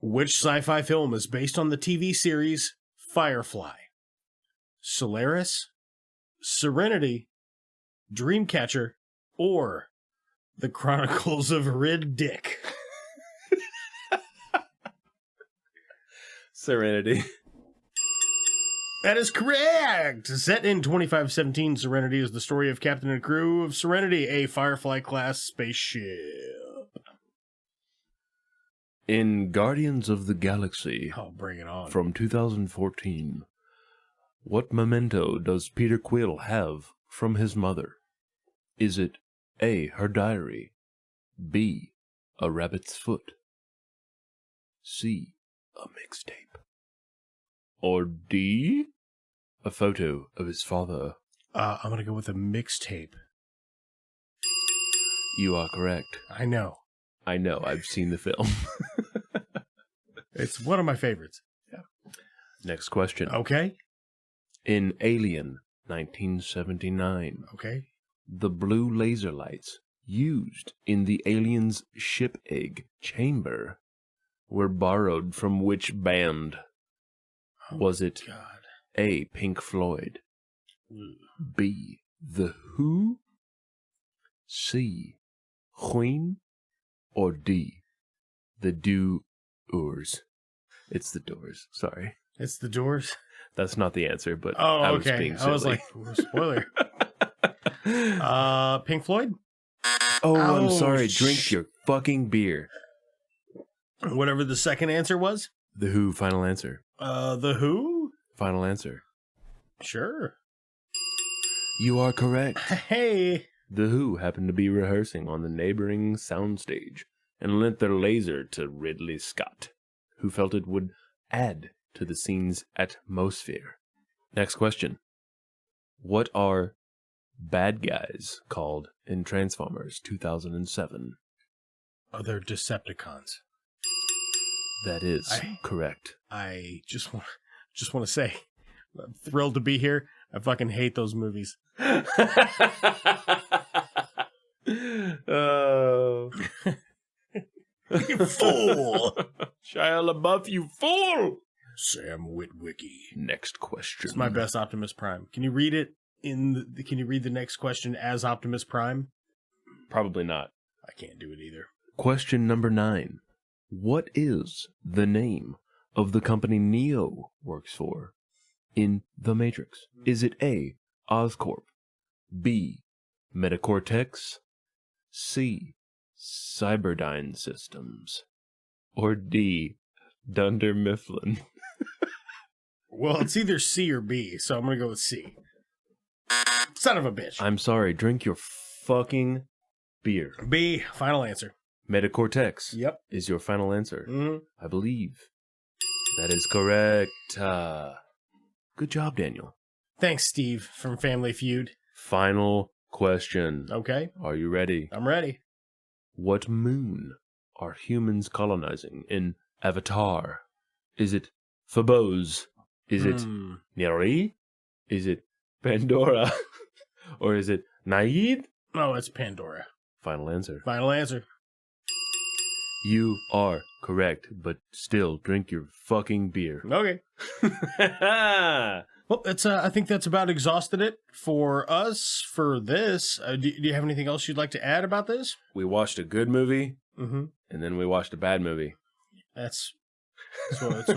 Which sci-fi film is based on the TV series Firefly? Solaris, Serenity, Dreamcatcher, or The Chronicles of Rid Dick? Serenity. That is correct! Set in 2517, Serenity is the story of Captain and crew of Serenity, a Firefly-class spaceship. In Guardians of the Galaxy, Oh, bring it on. from 2014, what memento does Peter Quill have from his mother? Is it A, her diary, B, a rabbit's foot, C, a mixtape, or D, a photo of his father? I'm gonna go with a mixtape. You are correct. I know. I've seen the film. It's one of my favorites. Next question. Okay. In Alien 1979, Okay. the blue laser lights used in the alien's ship egg chamber were borrowed from which band? Was it God. A, Pink Floyd, B, The Who, C, Queen, or D, The Doors? It's the Doors, sorry. It's the Doors. That's not the answer, but Oh, I was okay. being silly. I was like, spoiler. Pink Floyd? Oh, I'm Oh, sorry. Drink your fucking beer. Whatever the second answer was? The Who, final answer. The Who? Final answer. Sure. You are correct. Hey. The Who happened to be rehearsing on the neighboring soundstage and lent their laser to Ridley Scott, who felt it would add to the scene's atmosphere. Next question. What are bad guys called in Transformers 2007? Oh, they're Decepticons. That is correct. I just want to say, I'm thrilled to be here. I fucking hate those movies. Oh. You fool! Shia LaBeouf, you fool! Sam Witwicky. Next question. It's my best Optimus Prime. Can you read it can you read the next question as Optimus Prime? Probably not. I can't do it either. Question number 9. What is the name of the company Neo works for in The Matrix? Is it A, Oscorp, B, Metacortex, C, Cyberdyne Systems, or D, Dunder Mifflin? Well, it's either C or B, so I'm going to go with C. Son of a bitch. I'm sorry, drink your fucking beer. B, final answer. Metacortex. Yep. Is your final answer. Mm-hmm. I believe that is correct. Good job, Daniel. Thanks, Steve from Family Feud. Final question. Okay. Are you ready? I'm ready. What moon are humans colonizing in Avatar? Is it Phobos? Is it Neri? Is it Pandora? Or is it Naid? Oh, it's Pandora. Final answer. Final answer. You are correct, but still drink your fucking beer. Okay. Well, that's. I think that's about exhausted it for us for this. Do you have anything else you'd like to add about this? We watched a good movie, Mm-hmm. and then we watched a bad movie. That's what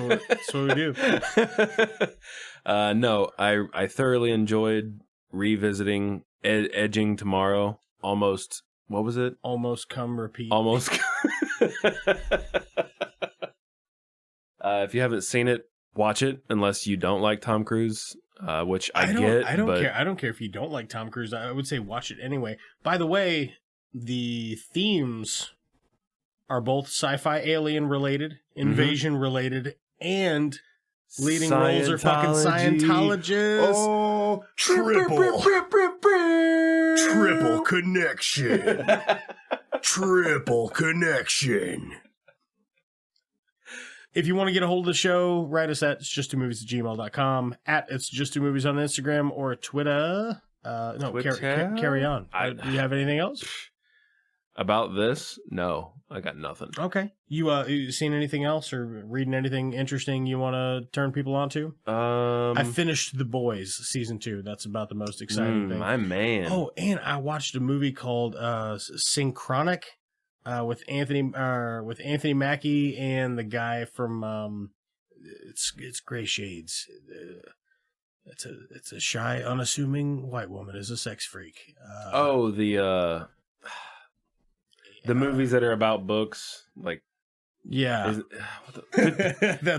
we do. No, I thoroughly enjoyed revisiting Edging Tomorrow. Almost, what was it? Almost come repeat. Almost. If you haven't seen it, watch it. Unless you don't like Tom Cruise, which I get. I don't care. I don't care if you don't like Tom Cruise. I would say watch it anyway. By the way, the themes are both sci-fi alien related, invasion related, and leading roles are fucking Scientologists. Oh, triple connection. Triple connection. If you want to get a hold of the show, write us at itsjusttwomovies@gmail.com, at itsjusttwomovies on Instagram or Twitter. Carry on. Do you have anything else? About this? No, I got nothing. Okay. You seen anything else or reading anything interesting you want to turn people on to? I finished The Boys season 2. That's about the most exciting thing. My man. Oh, and I watched a movie called Synchronic with Anthony Mackie and the guy from it's Gray Shades. It's a shy, unassuming white woman is a sex freak. The movies that are about books, like that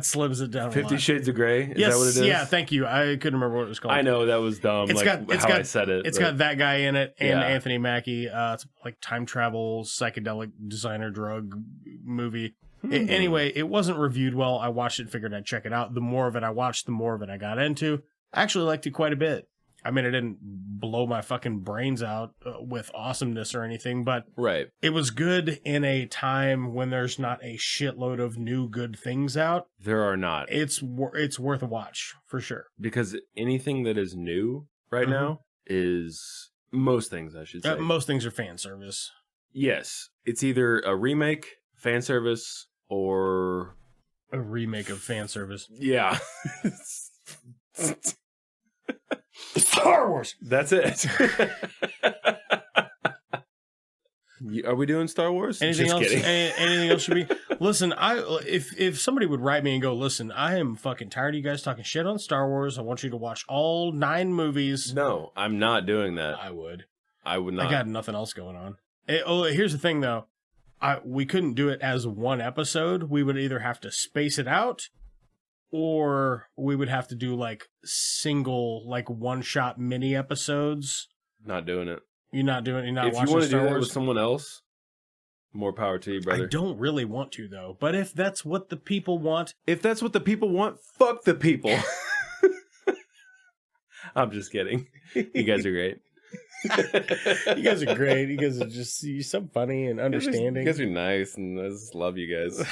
slims it down. 50 Shades of Grey. Is yes, that what it is? Yeah, thank you. I couldn't remember what it was called. I know that was dumb. I said it. It's got that guy in it and Anthony Mackie. It's like time travel, psychedelic designer drug movie. Anyway, it wasn't reviewed well. I watched it and figured I'd check it out. The more of it I watched, the more of it I got into. I actually liked it quite a bit. I mean, it didn't blow my fucking brains out with awesomeness or anything, but right. It was good in a time when there's not a shitload of new good things out. There are not. It's worth a watch for sure. Because anything that is new right now is most things, I should say. Most things are fan service. Yes, it's either a remake, fan service, or a remake of fan service. Yeah. Star Wars. That's it. Are we doing Star Wars? Anything else? Anything else should be? Listen, if somebody would write me and go, listen, I am fucking tired of you guys talking shit on Star Wars. I want you to watch all 9 movies. No, I'm not doing that. I would. I would not. I got nothing else going on. Here's the thing, though. We couldn't do it as one episode. We would either have to space it out, or we would have to do like single, like one-shot mini episodes. Not doing it. You're not doing it? You're not if watching you want to Star do that Wars? with someone else, more power to you, brother. I don't really want to, though. But if that's what the people want... If that's what the people want, fuck the people. I'm just kidding. You guys are great. You guys are great. You guys are you're so funny and understanding. You guys are nice, and I just love you guys.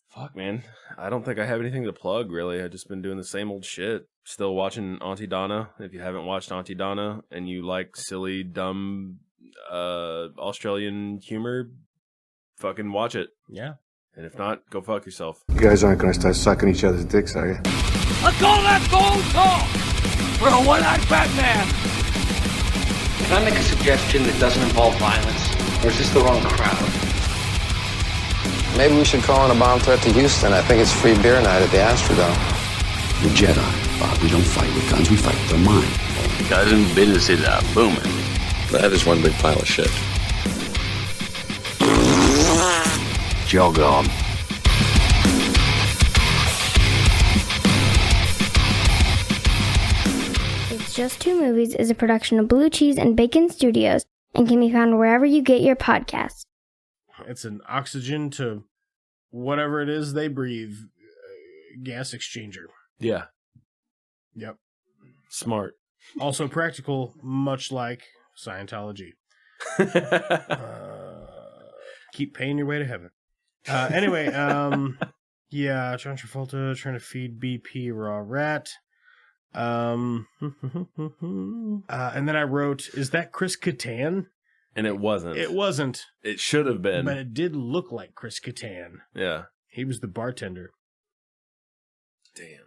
Fuck, man. I don't think I have anything to plug, really. I've just been doing the same old shit. Still watching Auntie Donna. If you haven't watched Auntie Donna and you like silly, dumb Australian humor, fucking watch it. Yeah. And if not, go fuck yourself. You guys aren't going to start sucking each other's dicks, are you? Let's call that gold talk for a one-eyed Batman. Can I make a suggestion that doesn't involve violence? Or is this the wrong crowd? Maybe we should call in a bomb threat to Houston. I think it's free beer night at the Astrodome. The Jedi, Bob, we don't fight with guns, we fight with our mind. Cousin businesses are booming. That is one big pile of shit. Jog on. It's Just Two Movies is a production of Blue Cheese and Bacon Studios and can be found wherever you get your podcasts. It's an oxygen to whatever it is they breathe gas exchanger. Yeah. Yep. Smart. Also practical, much like Scientology. Keep paying your way to heaven. Anyway, yeah, John Travolta trying to feed BP raw rat. And then I wrote, is that Chris Kattan? And it wasn't. It wasn't. It should have been. But it did look like Chris Kattan. Yeah. He was the bartender. Damn.